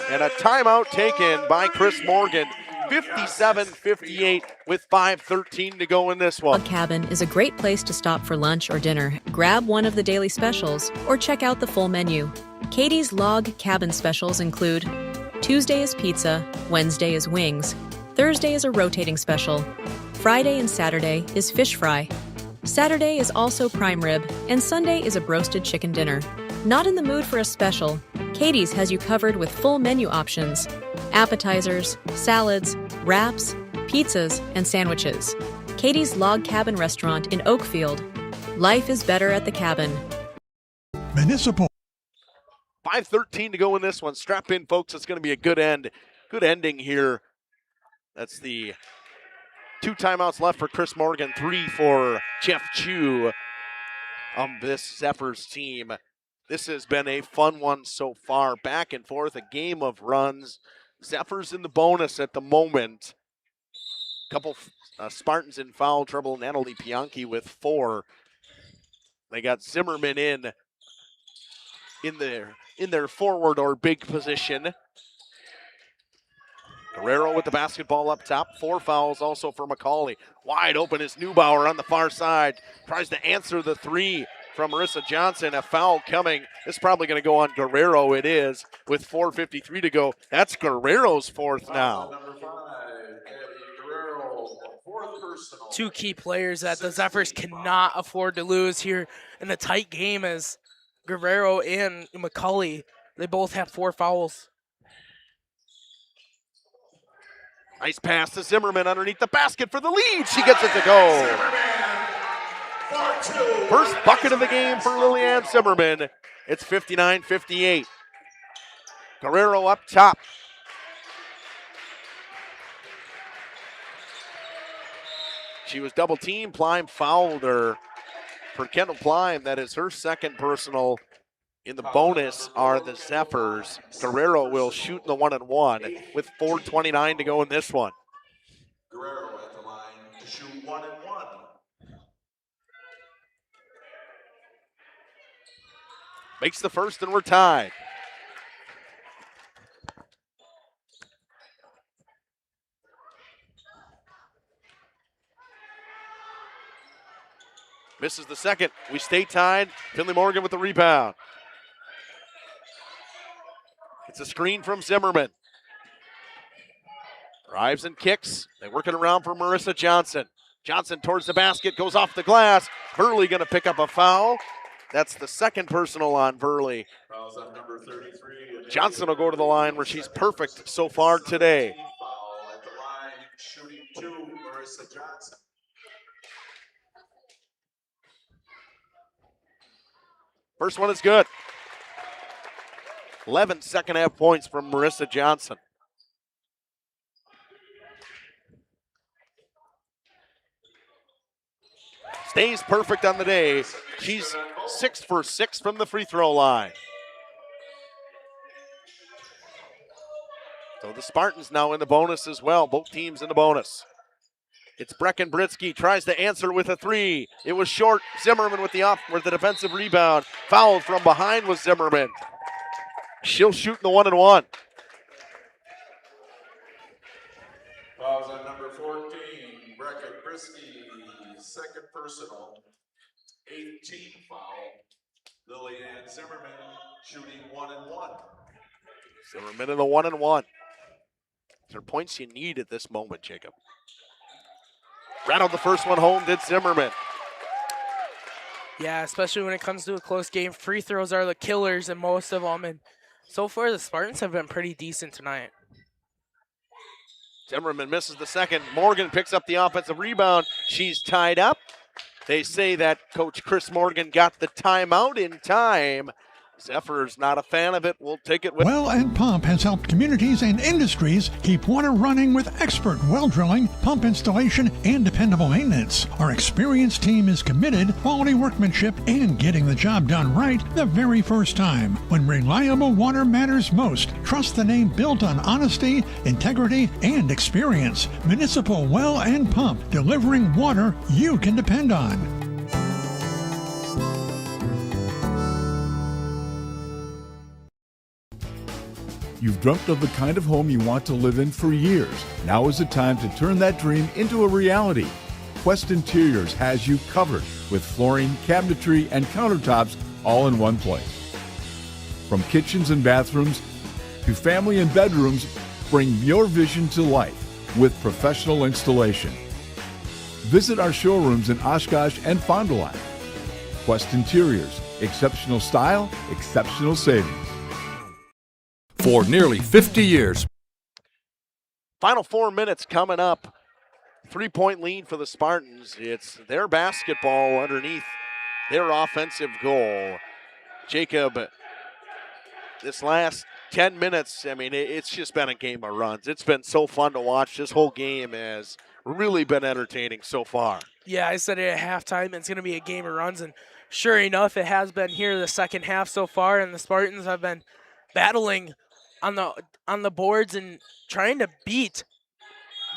And a timeout taken by Chris Morgan. 57-58 with 5:13 to go in this one. Log Cabin is a great place to stop for lunch or dinner. Grab one of the daily specials or check out the full menu. Katie's Log Cabin specials include Tuesday is pizza, Wednesday is wings, Thursday is a rotating special, Friday and Saturday is fish fry, Saturday is also prime rib, and Sunday is a broasted chicken dinner. Not in the mood for a special? Katie's has you covered with full menu options, appetizers, salads, wraps, pizzas, and sandwiches. Katie's Log Cabin Restaurant in Oakfield. Life is better at the cabin. Municipal. 5:13 to go in this one. Strap in, folks. It's going to be a good ending here. That's the 2 timeouts left for Chris Morgan, 3 for Jeff Chu of this Zephyrs team. This has been a fun one so far. Back and forth, a game of runs. Zephyrs in the bonus at the moment. Couple Spartans in foul trouble. Natalie Bianchi with 4. They got Zimmerman in their forward or big position. Guerrero with the basketball up top. 4 fouls also for McCauley. Wide open is Neubauer on the far side. Tries to answer the 3 from Marissa Johnson. A foul coming. It's probably going to go on Guerrero. It is with 4:53 to go. That's Guerrero's 4th now. Number 5, Guerrero, 4th personal. 2 key players that the Zephyrs cannot afford to lose here in a tight game as Guerrero and McCauley, they both have 4 fouls. Nice pass to Zimmerman underneath the basket for the lead. She gets it to go. First bucket of the game for Lillian Zimmerman. It's 59-58. Guerrero up top. She was double teamed. Plyme fouled her. for Kendall Klein. That is her second personal. In the bonus are the Zephyrs. Guerrero will shoot in the 1-and-1 with 4:29 to go in this one. Guerrero at the line to shoot 1-and-1. Makes the first, and we're tied. Misses the second. We stay tied. Finley Morgan with the rebound. It's a screen from Zimmerman. Drives and kicks. They work it around for Marissa Johnson. Johnson towards the basket, goes off the glass. Burley going to pick up a foul. That's the second personal on Burley. Fouls on number 33. Johnson will go to the line where she's perfect so far today. Foul at the line, shooting 2, Marissa Johnson. First one is good. 11 second half points from Marissa Johnson. Stays perfect on the day. She's 6 for 6 from the free throw line. So the Spartans now in the bonus as well. Both teams in the bonus. It's Brecken Britsky, tries to answer with a 3. It was short. Zimmerman with the defensive rebound. Fouled from behind was Zimmerman. She'll shoot in the 1-and-1. Fouls on number 14, Brecken Britsky, second personal. 18 foul. Lillian Zimmerman shooting 1-and-1. Zimmerman in the 1-and-1. These are points you need at this moment, Jacob. Rattled the first one home, did Zimmerman. Yeah, especially when it comes to a close game. Free throws are the killers in most of them, and so far the Spartans have been pretty decent tonight. Zimmerman misses the second. Morgan picks up the offensive rebound. She's tied up. They say that Coach Chris Morgan got the timeout in time. Zephyr's not a fan of it. We'll take it with. Well and Pump has helped communities and industries keep water running with expert well drilling, pump installation, and dependable maintenance. Our experienced team is committed, quality workmanship, and getting the job done right the very first time. When reliable water matters most, trust the name built on honesty, integrity, and experience. Municipal Well and Pump, delivering water you can depend on. You've dreamt of the kind of home you want to live in for years. Now is the time to turn that dream into a reality. Quest Interiors has you covered with flooring, cabinetry, and countertops all in one place. From kitchens and bathrooms to family and bedrooms, bring your vision to life with professional installation. Visit our showrooms in Oshkosh and Fond du Lac. Quest Interiors, exceptional style, exceptional savings. For nearly 50 years. Final 4 minutes coming up. 3-point lead for the Spartans. It's their basketball underneath their offensive goal. Jacob, this last 10 minutes, I mean, it's just been a game of runs. It's been so fun to watch. This whole game has really been entertaining so far. Yeah, I said it at halftime. It's going to be a game of runs, and sure enough, it has been here the second half so far, and the Spartans have been battling on the boards and trying to beat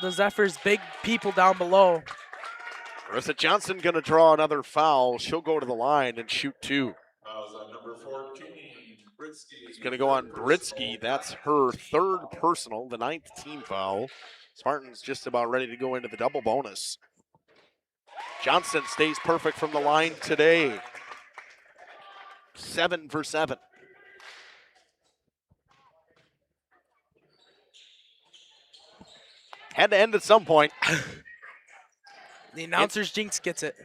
the Zephyrs' big people down below. Marissa Johnson going to draw another foul. She'll go to the line and shoot 2. Fouls on number 14, Britsky. It's going to go on Britsky. That's her third personal, the 9th team foul. Spartans just about ready to go into the double bonus. Johnson stays perfect from the line today. 7 for 7. Had to end at some point. The announcer's jinx gets it.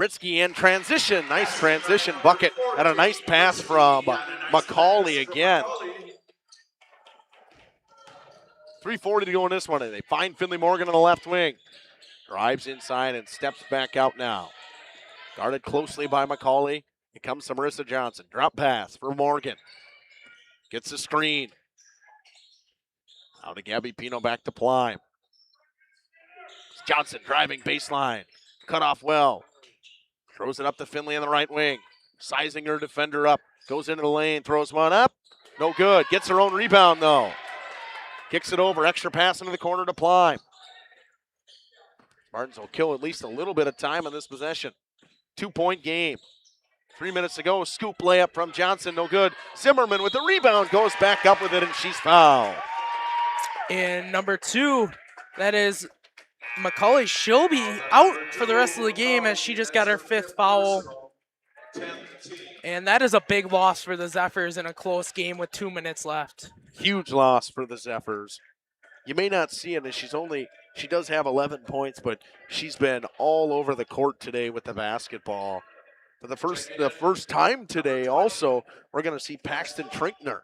Britsky in transition. Nice transition bucket. And a nice pass from McCauley again. 3:40 to go in this one. And they find Finley Morgan on the left wing. Drives inside and steps back out now. Guarded closely by McCauley. Here comes to Marissa Johnson. Drop pass for Morgan. Gets the screen. Now to Gabby Pino, back to Plime. Johnson driving baseline. Cut off well. Throws it up to Finley on the right wing. Sizing her defender up. Goes into the lane, throws one up. No good. Gets her own rebound, though. Kicks it over. Extra pass into the corner to Plyme. Spartans will kill at least a little bit of time on this possession. 2-point game. 3 minutes to go. Scoop layup from Johnson. No good. Zimmerman with the rebound. Goes back up with it, and she's fouled. And number 2, that is McCauley. She'll be out for the rest of the game as she just got her 5th foul. And that is a big loss for the Zephyrs in a close game with 2 minutes left. Huge loss for the Zephyrs. You may not see it as she does have 11 points, but she's been all over the court today with the basketball. For the first time today also, we're going to see Paxton Trinkner.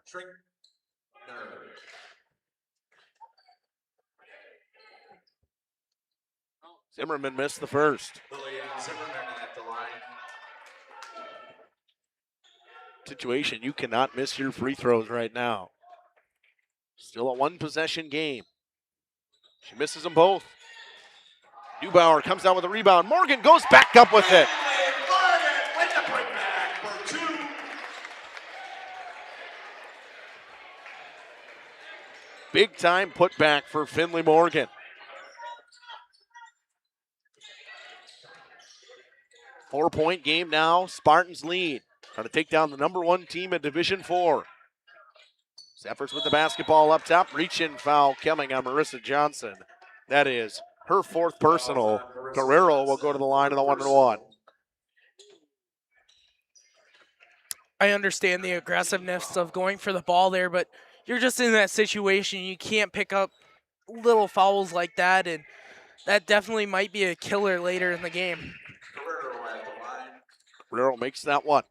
Zimmerman missed the first. Situation, you cannot miss your free throws right now. Still a 1-possession game. She misses them both. Neubauer comes down with a rebound. Morgan goes back up with it. Big time putback for Finley Morgan. Four-point game now. Spartans lead. Trying to take down the number 1 team in Division 4. Zephyrs with the basketball up top. Reach-in foul coming on Marissa Johnson. That is her 4th personal. Guerrero will go to the line of the 1-1. I understand the aggressiveness of going for the ball there, but you're just in that situation. You can't pick up little fouls like that, and that definitely might be a killer later in the game. Guerrero makes that one.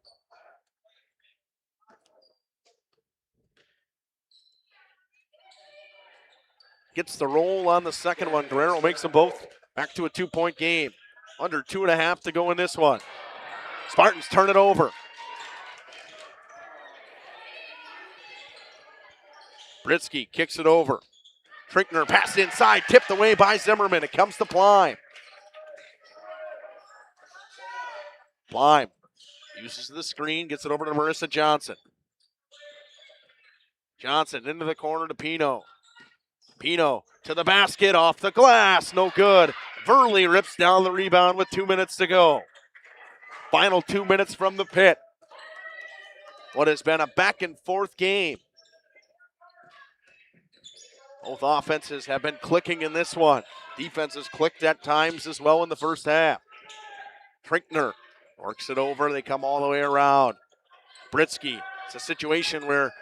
Gets the roll on the second one. Guerrero makes them both. Back to a 2-point game. Under 2.5 to go in this one. Spartans turn it over. Britsky kicks it over. Trinkner passed inside, tipped away by Zimmerman. It comes to Plyme. Plyme uses the screen, gets it over to Marissa Johnson. Johnson into the corner to Pino. Pino to the basket, off the glass, no good. Verley rips down the rebound with 2 minutes to go. Final 2 minutes from the pit. What has been a back and forth game. Both offenses have been clicking in this one. Defense has clicked at times as well in the first half. Trinkner works it over. They come all the way around. Britsky. It's a situation where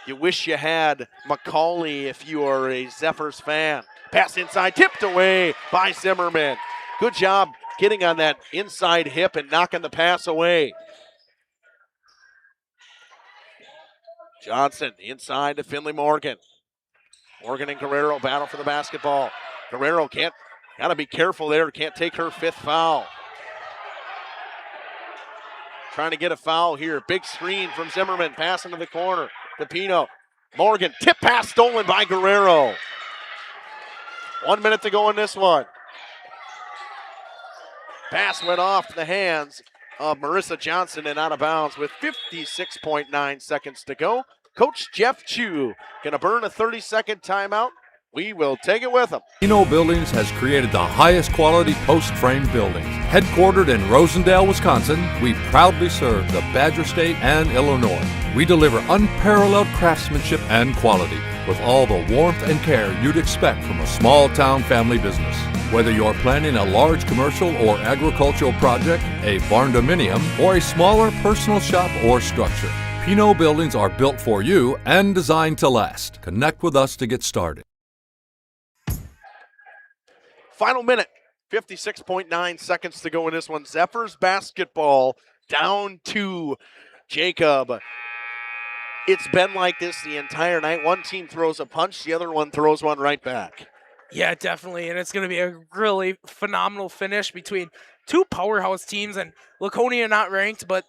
you wish you had McCauley if you are a Zephyrs fan. Pass inside, tipped away by Zimmerman. Good job getting on that inside hip and knocking the pass away. Johnson inside to Finley Morgan. Morgan and Guerrero battle for the basketball. Guerrero got to be careful there, can't take her 5th foul. Trying to get a foul here. Big screen from Zimmerman, pass into the corner to Pino. Morgan, tip pass stolen by Guerrero. 1 minute to go in this one. Pass went off the hands of Marissa Johnson and out of bounds with 56.9 seconds to go. Coach Jeff Chu gonna burn a 30-second timeout. We will take it with him. Pino Buildings has created the highest quality post-frame buildings. Headquartered in Rosendale, Wisconsin, we proudly serve the Badger State and Illinois. We deliver unparalleled craftsmanship and quality with all the warmth and care you'd expect from a small-town family business. Whether you're planning a large commercial or agricultural project, a barn-dominium, or a smaller personal shop or structure, Pino Buildings are built for you and designed to last. Connect with us to get started. Final minute, 56.9 seconds to go in this one. Zephyrs basketball down to Jacob. It's been like this the entire night. One team throws a punch, the other one throws one right back. Yeah, definitely, and it's going to be a really phenomenal finish between two powerhouse teams, and Laconia not ranked, but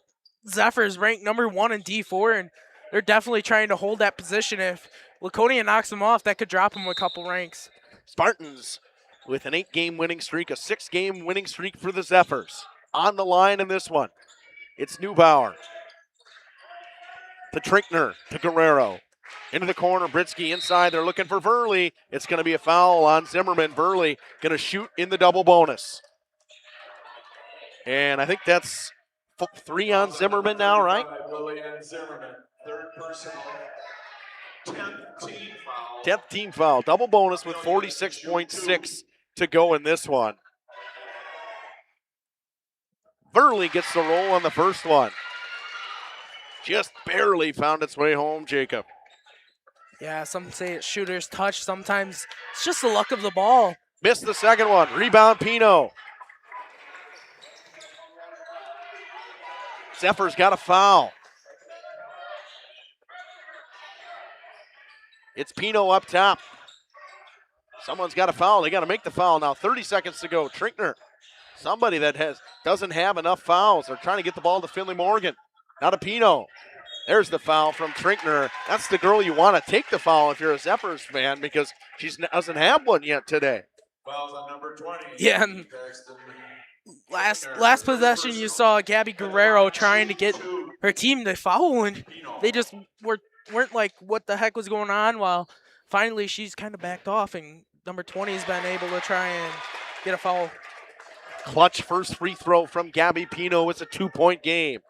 Zephyrs ranked number 1 in D4, and they're definitely trying to hold that position. If Laconia knocks them off, that could drop them a couple ranks. Spartans with an 8-game winning streak, a 6-game winning streak for the Zephyrs. on the line in this one. It's Neubauer to Trinkner to Guerrero. Into the corner, Britsky inside. They're looking for Verley. It's going to be a foul on Zimmerman. Verley going to shoot in the double bonus. And I think that's 3 on Zimmerman now, right? Lily and Zimmerman, third personal, 10th team foul. 10th team foul. Double bonus with 46.6 to go in this one. Verley gets the roll on the first one. Just barely found its way home, Jacob. Yeah, some say it's shooter's touch. Sometimes it's just the luck of the ball. Missed the second one. Rebound, Pino. Zephyr's got a foul. It's Pino up top. Someone's got a foul. They got to make the foul now. 30 seconds to go. Trinkner, somebody that doesn't have enough fouls. They're trying to get the ball to Finley Morgan. Now to Pino. There's the foul from Trinkner. That's the girl you want to take the foul if you're a Zephyrs fan because she doesn't have one yet today. Fouls on number 20. Yeah, and last possession you saw Gabby Guerrero trying to get her team to foul, and they just weren't like, what the heck was going on? While finally she's kind of backed off, and number 20 has been able to try and get a foul. Clutch first free throw from Gabby Pino. It's a 2-point game.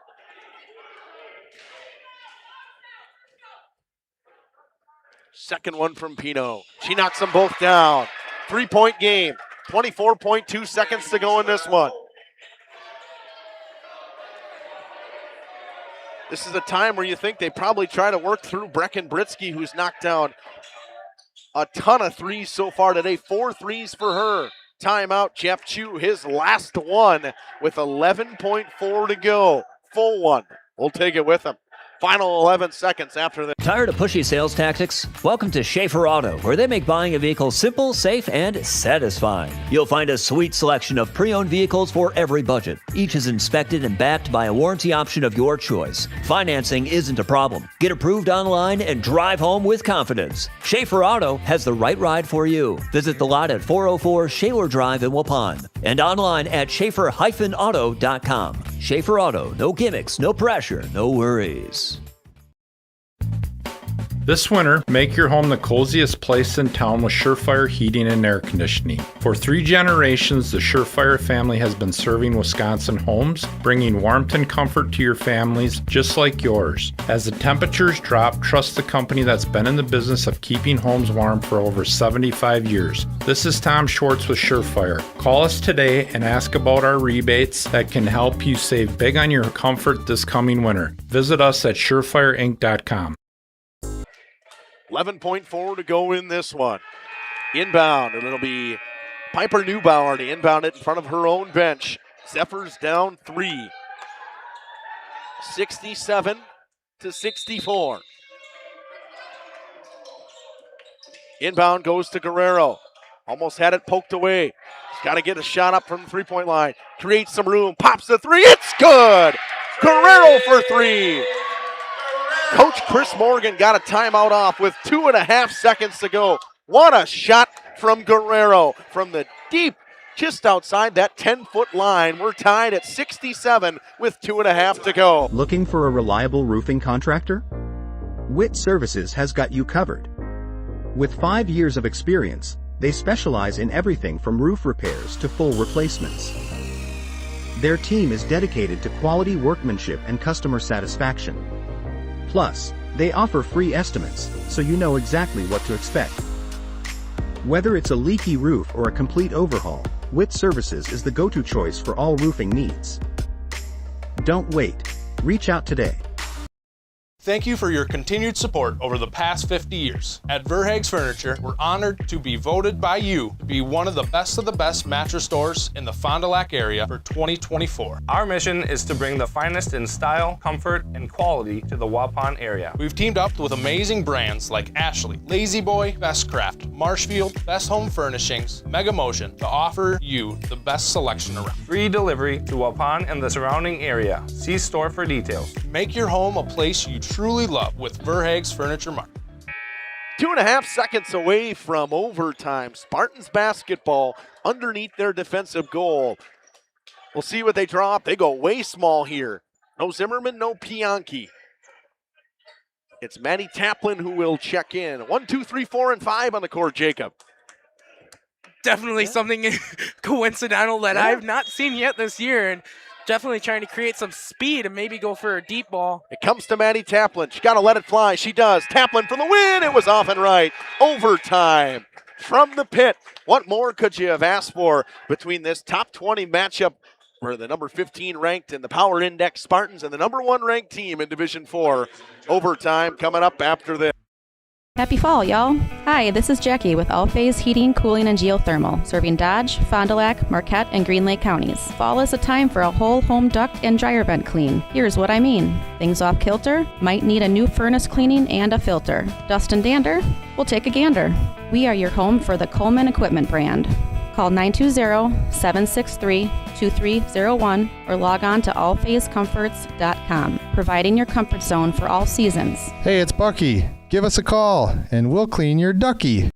Second one from Pino. She knocks them both down. 3-point game. 24.2 seconds to go in this one. This is a time where you think they probably try to work through Brecken Britsky, who's knocked down a ton of threes so far today. 4 threes for her. Timeout, Jeff Chu, his last one with 11.4 to go. Full one. We'll take it with him. Final 11 seconds after this. Tired of pushy sales tactics? Welcome to Schaefer Auto, where they make buying a vehicle simple, safe, and satisfying. You'll find a sweet selection of pre-owned vehicles for every budget. Each is inspected and backed by a warranty option of your choice. Financing isn't a problem. Get approved online and drive home with confidence. Schaefer Auto has the right ride for you. Visit the lot at 404 Shaler Drive in Waupun and online at schaefer-auto.com. Schaefer Auto, no gimmicks, no pressure, no worries. This winter, make your home the coziest place in town with Surefire Heating and Air Conditioning. For 3 generations, the Surefire family has been serving Wisconsin homes, bringing warmth and comfort to your families just like yours. As the temperatures drop, trust the company that's been in the business of keeping homes warm for over 75 years. This is Tom Schwartz with Surefire. Call us today and ask about our rebates that can help you save big on your comfort this coming winter. Visit us at surefireinc.com. 11.4 to go in this one. Inbound, and it'll be Piper Neubauer to inbound it in front of her own bench. Zephyrs down 3. 67-64. Inbound goes to Guerrero. Almost had it poked away. He's got to get a shot up from the three-point line. Creates some room. Pops the 3. It's good! Guerrero for 3. Coach Chris Morgan got a timeout off with 2.5 seconds to go. What a shot from Guerrero from the deep, just outside that 10-foot line. We're tied at 67 with 2.5 to go. Looking for a reliable roofing contractor? Witt Services has got you covered. With 5 years of experience, they specialize in everything from roof repairs to full replacements. Their team is dedicated to quality workmanship and customer satisfaction. Plus, they offer free estimates, so you know exactly what to expect. Whether it's a leaky roof or a complete overhaul, Witt Services is the go-to choice for all roofing needs. Don't wait. Reach out today. Thank you for your continued support over the past 50 years. At Verhaeg's Furniture, we're honored to be voted by you to be one of the best mattress stores in the Fond du Lac area for 2024. Our mission is to bring the finest in style, comfort, and quality to the Waupun area. We've teamed up with amazing brands like Ashley, Lazy Boy, Bestcraft, Marshfield, Best Home Furnishings, Mega Motion to offer you the best selection around. Free delivery to Waupun and the surrounding area. See store for details. Make your home a place you truly love with Verhaeg's Furniture Market. 2.5 seconds away from overtime. Spartans basketball underneath their defensive goal. We'll see what they draw up. They go way small here. No Zimmerman, no Pianki. It's Maddie Taplin who will check in. 1, 2, 3, 4, and 5 on the court, Jacob. Definitely something coincidental that I've not seen yet this year, and definitely trying to create some speed and maybe go for a deep ball. It comes to Maddie Taplin. She got to let it fly. She does. Taplin for the win. It was off and right. Overtime from the pit. What more could you have asked for between this top 20 matchup where the number 15 ranked in the Power Index Spartans and the number 1 ranked team in Division 4? Overtime coming up after this. Happy fall, y'all. Hi, this is Jackie with All Phase Heating, Cooling, and Geothermal, serving Dodge, Fond du Lac, Marquette, and Green Lake counties. Fall is a time for a whole home duct and dryer vent clean. Here's what I mean. Things off kilter? Might need a new furnace cleaning and a filter. Dust and dander? We'll take a gander. We are your home for the Coleman Equipment brand. Call 920-763-2301 or log on to allphasecomforts.com, providing your comfort zone for all seasons. Hey, it's Bucky. Give us a call, and we'll clean your ducky.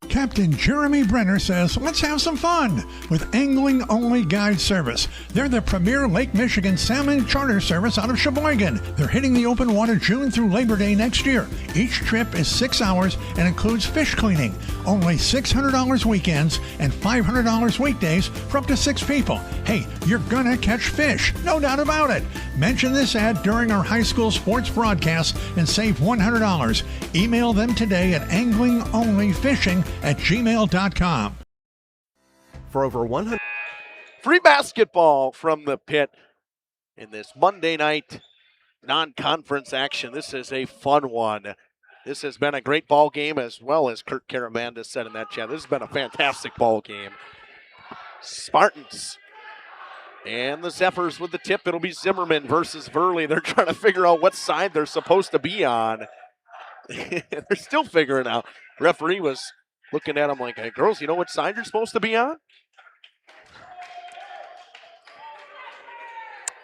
Captain Jeremy Brenner says, let's have some fun with Angling Only Guide Service. They're the premier Lake Michigan salmon charter service out of Sheboygan. They're hitting the open water June through Labor Day next year. Each trip is 6 hours and includes fish cleaning. Only $600 weekends and $500 weekdays for up to 6 people. Hey, you're gonna catch fish, no doubt about it. Mention this ad during our high school sports broadcast and save $100. Email them today at anglingonlyfishing@gmail.com. For over 100 free basketball from the pit in this Monday night non-conference action. This is a fun one. This has been a great ball game, as well as Kurt Caramanda said in that chat. This has been a fantastic ball game. Spartans and the Zephyrs with the tip. It'll be Zimmerman versus Verley. They're trying to figure out what side they're supposed to be on. They're still figuring out. Referee was looking at him like, hey, girls, you know what side you're supposed to be on?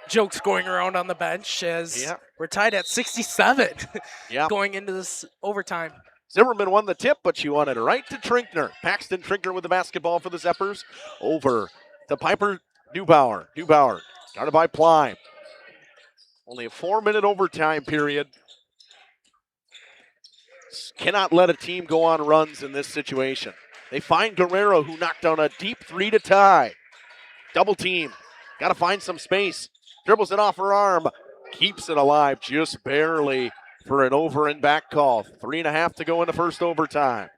Jokes going around on the bench as we're tied at 67 going into this overtime. Zimmerman won the tip, but she wanted it right to Trinkner. Paxton Trinkner with the basketball for the Zephyrs. Over to Piper Neubauer. Neubauer guarded by Ply. Only a 4-minute overtime period. Cannot let a team go on runs in this situation. They find Guerrero, who knocked down a deep 3 to tie. Double team. Got to find some space. Dribbles it off her arm. Keeps it alive just barely for an over and back call. 3.5 to go in the first overtime.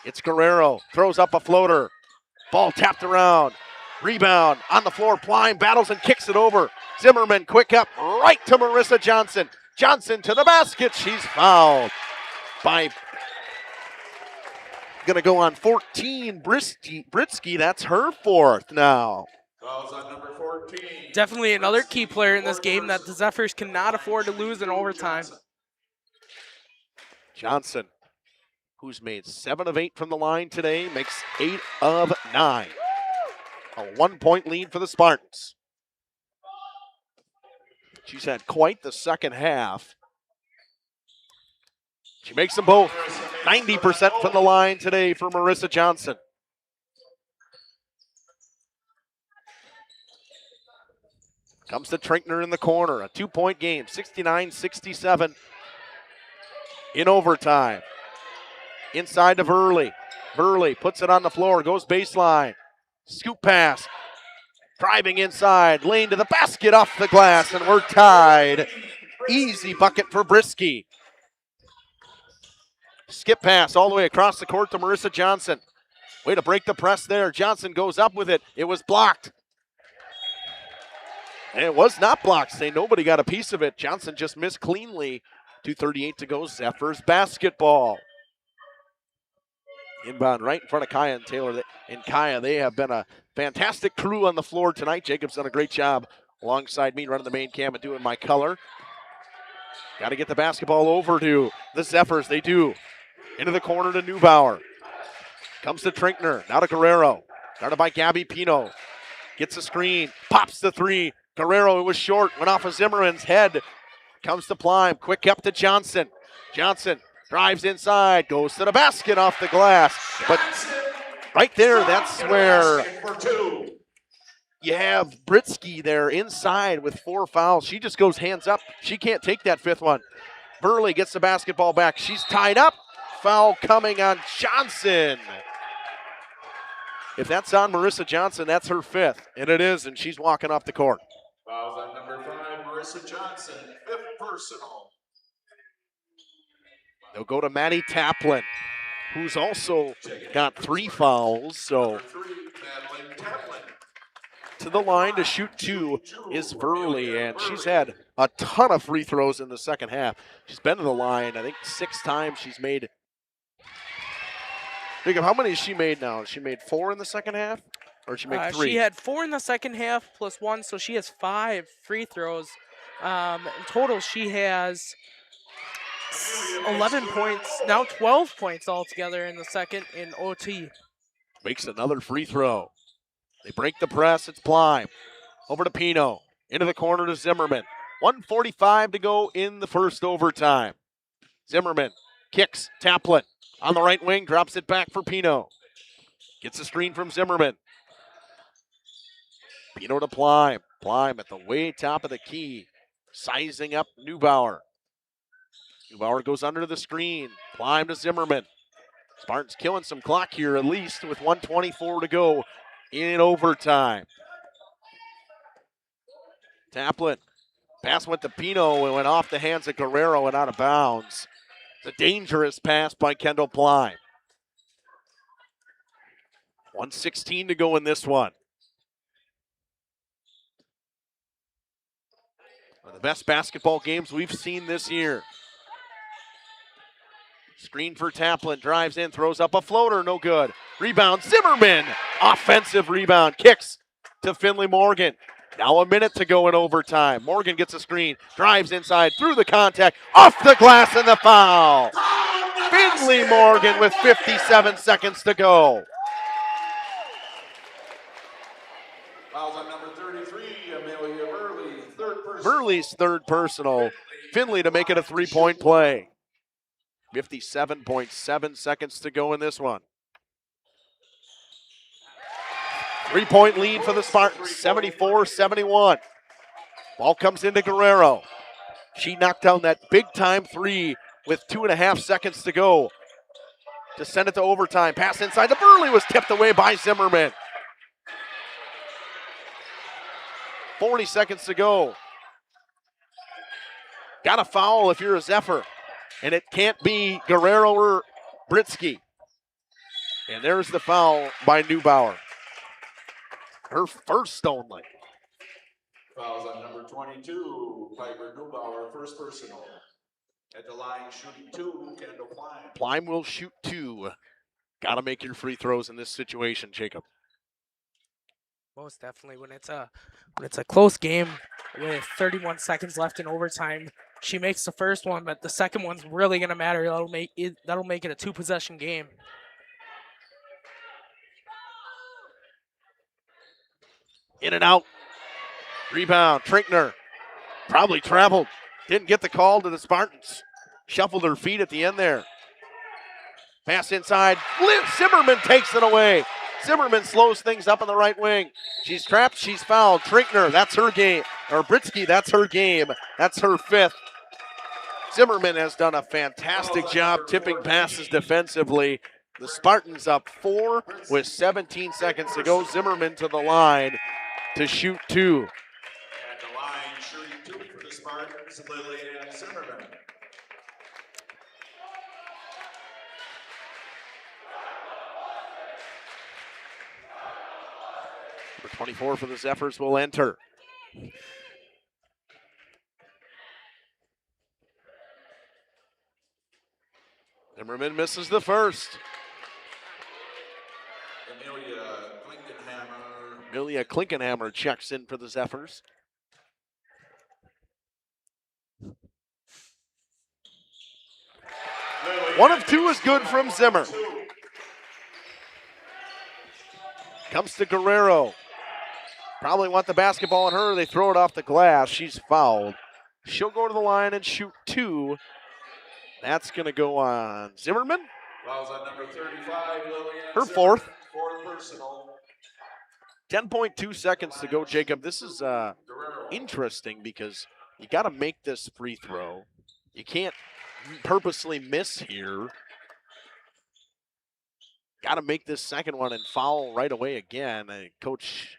It's Guerrero. Throws up a floater. Ball tapped around. Rebound on the floor. Plying battles and kicks it over. Zimmerman quick up right to Marissa Johnson. Johnson to the basket. She's fouled by, going to go on 14, Britsky. That's her 4th now. Fouls on number 14. Definitely another key player in this game that the Zephyrs cannot afford to lose in overtime. Johnson, who's made 7 of 8 from the line today, makes 8 of 9. A 1-point lead for the Spartans. She's had quite the second half. She makes them both. 90% from the line today for Marissa Johnson. Comes to Trinkner in the corner. A 2-point game, 69-67 in overtime. Inside to Verley. Verley puts it on the floor, goes baseline. Scoop pass. Driving inside, lane to the basket, off the glass, and we're tied. Easy bucket for Brisky. Skip pass all the way across the court to Marissa Johnson. Way to break the press there. Johnson goes up with it. It was blocked. And it was not blocked. Say nobody got a piece of it. Johnson just missed cleanly. 2:38 to go. Zephyrs basketball. Inbound right in front of Kaya and Taylor. And Kaya, they have been a fantastic crew on the floor tonight. Jacob's done a great job alongside me running the main cam and doing my color. Got to get the basketball over to the Zephyrs. They do. Into the corner to Neubauer. Comes to Trinkner. Now to Guerrero. Guarded by Gabby Pino. Gets a screen. Pops the 3. Guerrero, it was short. Went off of Zimmerman's head. Comes to Plime. Quick up to Johnson. Johnson drives inside. Goes to the basket off the glass. But Right there, that's where you have Britsky there inside with 4 fouls. She just goes hands up. She can't take that 5th one. Burley gets the basketball back. She's tied up. Foul coming on Johnson. If that's on Marissa Johnson, that's her 5th. And it is, and she's walking off the court. Fouls on number 5, Marissa Johnson, 5th personal. They'll go to Maddie Taplin, who's also got 3 fouls. So to the line to shoot 2 is Verley, and she's had a ton of free throws in the second half. She's been to the line, I think 6 times she's made. Think of how many she made now. She made 4 in the second half, or she made 3? She had 4 in the second half plus 1, so she has 5 free throws. In total, she has 11 points, now 12 points altogether in the second in OT. Makes another free throw. They break the press. It's Plime. Over to Pino. Into the corner to Zimmerman. 1:45 to go in the first overtime. Zimmerman kicks. Taplin on the right wing. Drops it back for Pino. Gets a screen from Zimmerman. Pino to Plime. Plime at the way top of the key. Sizing up Neubauer. Neubauer goes under the screen. Plime to Zimmerman. Spartans killing some clock here at least with 1:24 to go in overtime. Taplin. Pass went to Pino and went off the hands of Guerrero and out of bounds. It's a dangerous pass by Kendall Plime. 1:16 to go in this one. One of the best basketball games we've seen this year. Screen for Taplin, drives in, throws up a floater, no good. Rebound, Zimmerman, offensive rebound, kicks to Finley Morgan. Now a minute to go in overtime. Morgan gets a screen, drives inside, through the contact, off the glass and the foul. Finley Morgan with 57 seconds to go. Fouls on number 33, Amelia Burley, 3rd personal. Burley's 3rd personal. Finley to make it a 3-point play. 57.7 seconds to go in this one. 3-point lead for the Spartans, 74-71. Ball comes into Guerrero. She knocked down that big-time 3 with 2.5 seconds to go to send it to overtime. Pass inside to Burley was tipped away by Zimmerman. 40 seconds to go. Got a foul if you're a Zephyr. And it can't be Guerrero or Britsky. And there's the foul by Neubauer. Her first only. Fouls on number 22, Piper Neubauer, 1st personal. At the line, shooting 2, Kendall Plime. Plime will shoot 2. Got to make your free throws in this situation, Jacob. Most definitely. When it's a close game with 31 seconds left in overtime, she makes the first one, but the second one's really going to matter. That'll make it a 2-possession game. In and out. Rebound. Trinkner probably traveled. Didn't get the call to the Spartans. Shuffled her feet at the end there. Pass inside. Zimmerman takes it away. Zimmerman slows things up in the right wing. She's trapped. She's fouled. Trinkner, that's her game. Or Britsky, that's her game. That's her 5th. Zimmerman has done a fantastic job tipping passes defensively. The Spartans up 4 with 17 seconds to go. Zimmerman to the line to shoot 2. At the line, shooting 2 for the Spartans, Lillian Zimmerman. Number 24 for the Zephyrs will enter. Zimmerman misses the first. Amelia Klinkenhammer checks in for the Zephyrs. One of 2 is good from Zimmer. Comes to Guerrero. Probably want the basketball on her. They throw it off the glass. She's fouled. She'll go to the line and shoot 2. That's going to go on Zimmerman. Fouls on number 35, Lillian. Her fourth. Fourth personal. 10.2 seconds to go, Jacob. This is interesting because you got to make this free throw. You can't purposely miss here. Got to make this second one and foul right away again. Coach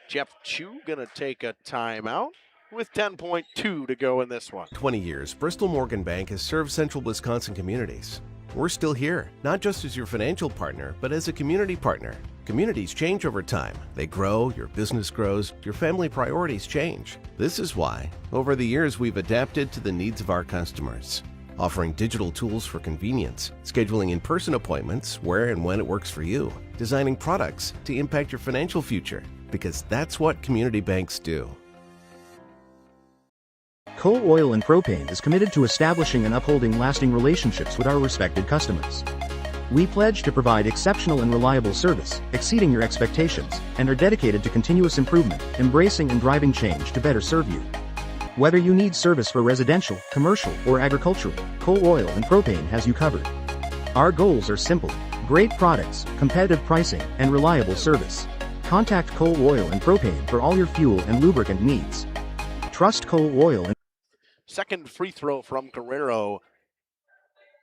Jeff Chu going to take a timeout with 10.2 to go in this one. 20 years, Bristol Morgan Bank has served central Wisconsin communities. We're still here, not just as your financial partner, but as a community partner. Communities change over time. They grow, your business grows, your family priorities change. This is why, over the years, we've adapted to the needs of our customers, offering digital tools for convenience, scheduling in-person appointments where and when it works for you, designing products to impact your financial future, because that's what community banks do. Coal Oil and Propane is committed to establishing and upholding lasting relationships with our respected customers. We pledge to provide exceptional and reliable service, exceeding your expectations, and are dedicated to continuous improvement, embracing and driving change to better serve you. Whether you need service for residential, commercial, or agricultural, Coal Oil and Propane has you covered. Our goals are simple: great products, competitive pricing, and reliable service. Contact Coal Oil and Propane for all your fuel and lubricant needs. Trust Coal Oil and Second free throw from Guerrero.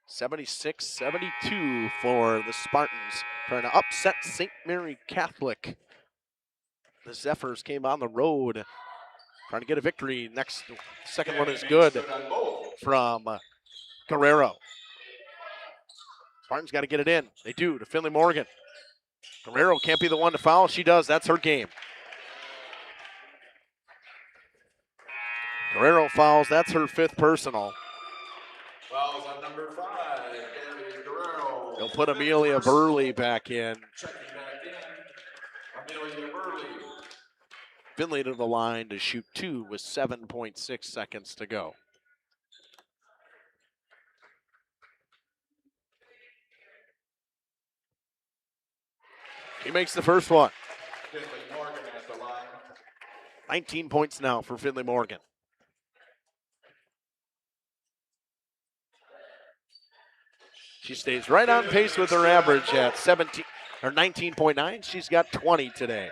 76-72 for the Spartans, trying to upset St. Mary Catholic. The Zephyrs came on the road, trying to get a victory. Second one is good from Guerrero. Spartans got to get it in. They do to Finley Morgan. Guerrero can't be the one to foul. She does. That's her game. Guerrero fouls. That's her fifth personal. Fouls on number 5, Gabby Guerrero. They'll put Amelia Burley back in. Checking back in, Amelia Burley. Finley to the line to shoot 2 with 7.6 seconds to go. He makes the first one. Finley Morgan at the line. 19 points now for Finley Morgan. She stays right on pace with her average at 19.9. She's got 20 today.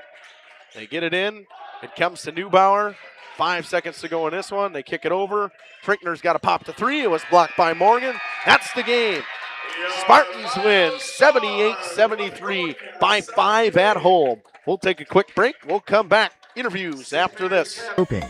They get it in. It comes to Neubauer. 5 seconds to go in this one. They kick it over. Trinkner's got to pop the three. It was blocked by Morgan. That's the game. Spartans win 78-73 by 5 at home. We'll take a quick break. We'll come back. Interviews after this. Propane.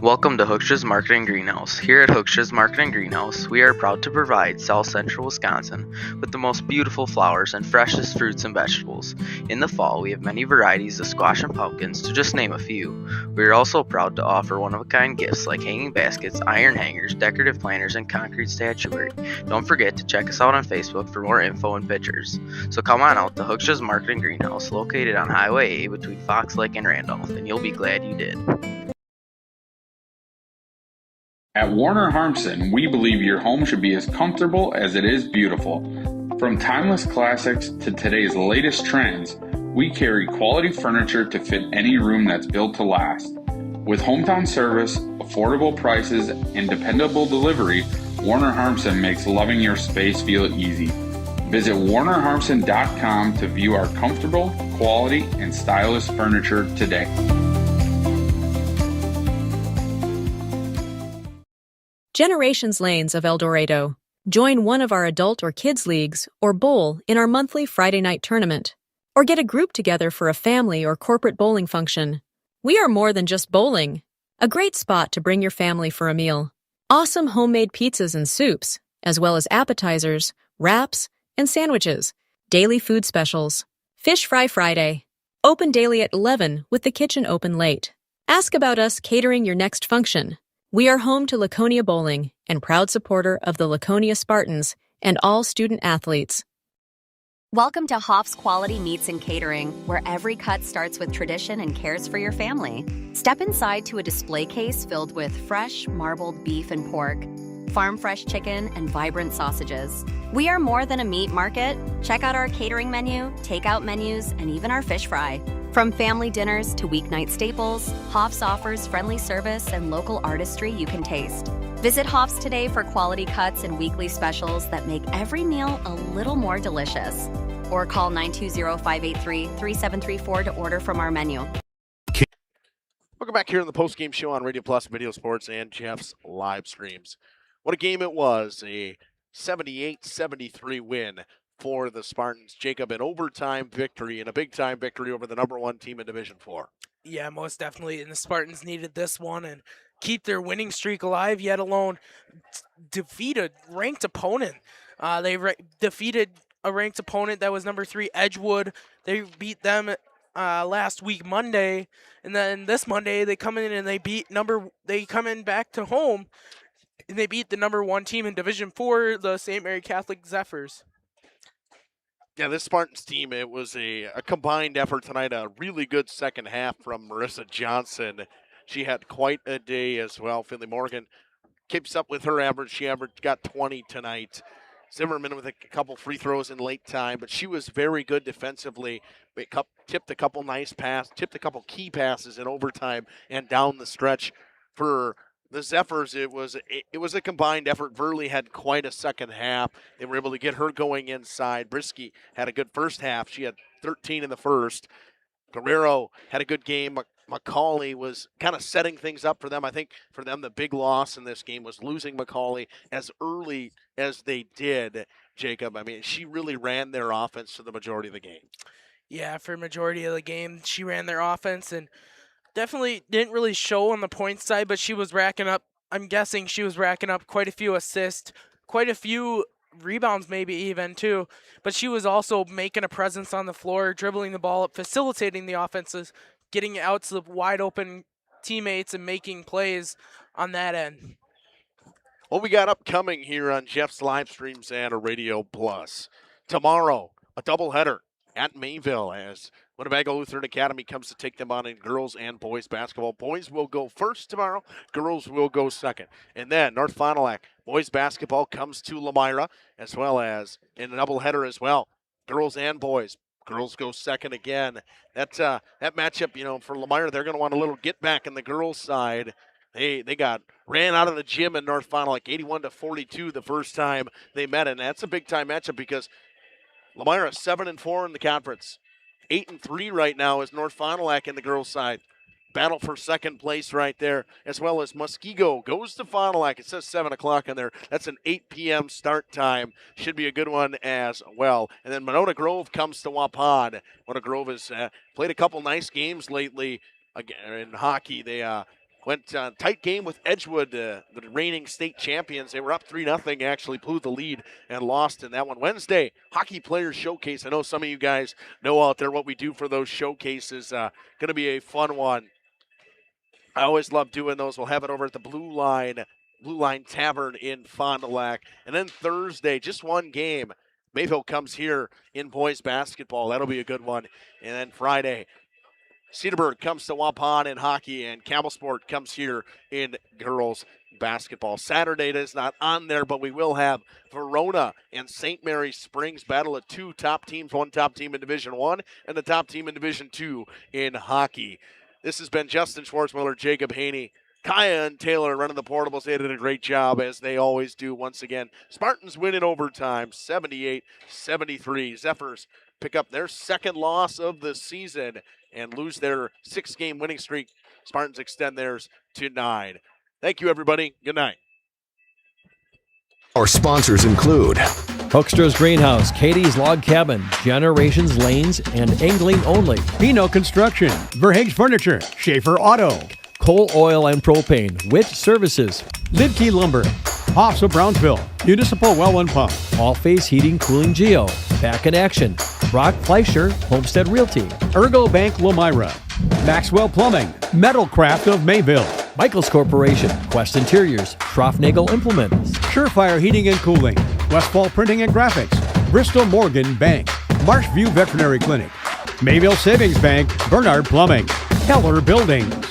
Welcome to Hooksha's Market & Greenhouse. Here at Hooksha's Market & Greenhouse, we are proud to provide South Central Wisconsin with the most beautiful flowers and freshest fruits and vegetables. In the fall, we have many varieties of squash and pumpkins, to just name a few. We are also proud to offer one-of-a-kind gifts like hanging baskets, iron hangers, decorative planters, and concrete statuary. Don't forget to check us out on Facebook for more info and pictures. So come on out to Hooksha's Market & Greenhouse, located on Highway A between Fox Lake and Randolph, and you'll be glad you did. At Warner Harmson, we believe your home should be as comfortable as it is beautiful. From timeless classics to today's latest trends, we carry quality furniture to fit any room that's built to last. With hometown service, affordable prices, and dependable delivery, Warner Harmson makes loving your space feel easy. Visit warnerharmson.com to view our comfortable, quality, and stylish furniture today. Generations Lanes of El Dorado. Join one of our adult or kids leagues or bowl in our monthly Friday night tournament. Or get a group together for a family or corporate bowling function. We are more than just bowling. A great spot to bring your family for a meal. Awesome homemade pizzas and soups, as well as appetizers, wraps, and sandwiches. Daily food specials. Fish Fry Friday. Open daily at 11 with the kitchen open late. Ask about us catering your next function. We are home to Laconia Bowling and proud supporter of the Laconia Spartans and all student athletes. Welcome to Hoff's Quality Meats and Catering, where every cut starts with tradition and cares for your family. Step inside to a display case filled with fresh, marbled beef and pork, farm-fresh chicken, and vibrant sausages. We are more than a meat market. Check out our catering menu, takeout menus, and even our fish fry. From family dinners to weeknight staples, Hoff's offers friendly service and local artistry you can taste. Visit Hoff's today for quality cuts and weekly specials that make every meal a little more delicious. Or call 920-583-3734 to order from our menu. Welcome back here in the postgame show on Radio Plus, Video Sports, and Jeff's live streams. What a game it was. A 78-73 win for the Spartans. Jacob, an overtime victory and a big-time victory over the number one team in Division 4. Yeah, most definitely. And the Spartans needed this one and keep their winning streak alive, yet alone defeat a ranked opponent. They defeated a ranked opponent that was number 3, Edgewood. They beat them last week, Monday. And then this Monday, they come in and they come in back to home and they beat the number 1 team in Division 4, the St. Mary Catholic Zephyrs. Yeah, this Spartans team, it was a combined effort tonight. A really good second half from Marissa Johnson. She had quite a day as well. Finley Morgan keeps up with her average. She got 20 tonight. Zimmerman with a couple free throws in late time, but she was very good defensively. Tipped a couple nice passes, tipped a couple key passes in overtime and down the stretch. For the Zephyrs, it was a combined effort. Verley had quite a second half. They were able to get her going inside. Brisky had a good first half. She had 13 in the first. Guerrero had a good game. McCauley was kind of setting things up for them. I think for them the big loss in this game was losing McCauley as early as they did, Jacob. I mean, she really ran their offense for the majority of the game. Yeah, for majority of the game, she ran their offense and definitely didn't really show on the point side, but she was racking up, I'm guessing she was racking up quite a few assists, quite a few rebounds maybe even too, but she was also making a presence on the floor, dribbling the ball up, facilitating the offenses, getting it out to the wide open teammates and making plays on that end. What we got upcoming here on Jeff's live streams and a Radio Plus. Tomorrow, a doubleheader at Mayville as Winnebago Lutheran Academy comes to take them on in girls and boys basketball. Boys will go first tomorrow. Girls will go second. And then North Fond du Lac boys basketball comes to Lamira as well as in a doubleheader as well. Girls and boys. Girls go second again. That matchup, for Lamira, they're going to want a little get back in the girls' side. They ran out of the gym in North Fond du Lac 81-42 the first time they met, and that's a big time matchup because Lamira 7-4 in the conference. 8-3 right now is North Fond du Lac in the girls' side. Battle for second place right there, as well as Muskego goes to Fond du Lac. It says 7 o'clock in there. That's an 8 p.m. start time. Should be a good one as well. And then Monona Grove comes to Waupun. Monona Grove has played a couple nice games lately in hockey. They went tight game with Edgewood, the reigning state champions. They were up 3-0, actually blew the lead and lost in that one. Wednesday, Hockey Players Showcase. I know some of you guys know out there what we do for those showcases. Going to be a fun one. I always love doing those. We'll have it over at the Blue Line Tavern in Fond du Lac. And then Thursday, just one game. Mayville comes here in boys basketball. That'll be a good one. And then Friday, Cedarburg comes to Waupun in hockey, and Campbellsport comes here in girls basketball. Saturday it is not on there, but we will have Verona and St. Mary Springs battle of two top teams, one top team in Division 1 and the top team in Division 2 in hockey. This has been Justin Schwartzmiller, Jacob Haney, Kaya and Taylor running the portables. They did a great job, as they always do. Once again, Spartans win in overtime, 78-73. Zephyrs pick up their second loss of the season and lose their 6-game winning streak. Spartans extend theirs to 9. Thank you, everybody. Good night. Our sponsors include Hoekstra's Greenhouse, Katie's Log Cabin, Generations Lanes, and Angling Only. Pino Construction, Verhaeg's Furniture, Schaefer Auto, Coal Oil and Propane, Witt Services, Lidkey Lumber, Hoffs of Brownsville, Municipal Well and Pump, All Phase Heating, Cooling Geo, Back in Action, Brock Fleischer, Homestead Realty, Ergo Bank Lamira, Maxwell Plumbing, Metal Craft of Mayville, Michaels Corporation, Quest Interiors, Schroffnagel Implements, Surefire Heating and Cooling, Westfall Printing and Graphics, Bristol Morgan Bank, Marshview Veterinary Clinic, Mayville Savings Bank, Bernard Plumbing, Keller Buildings.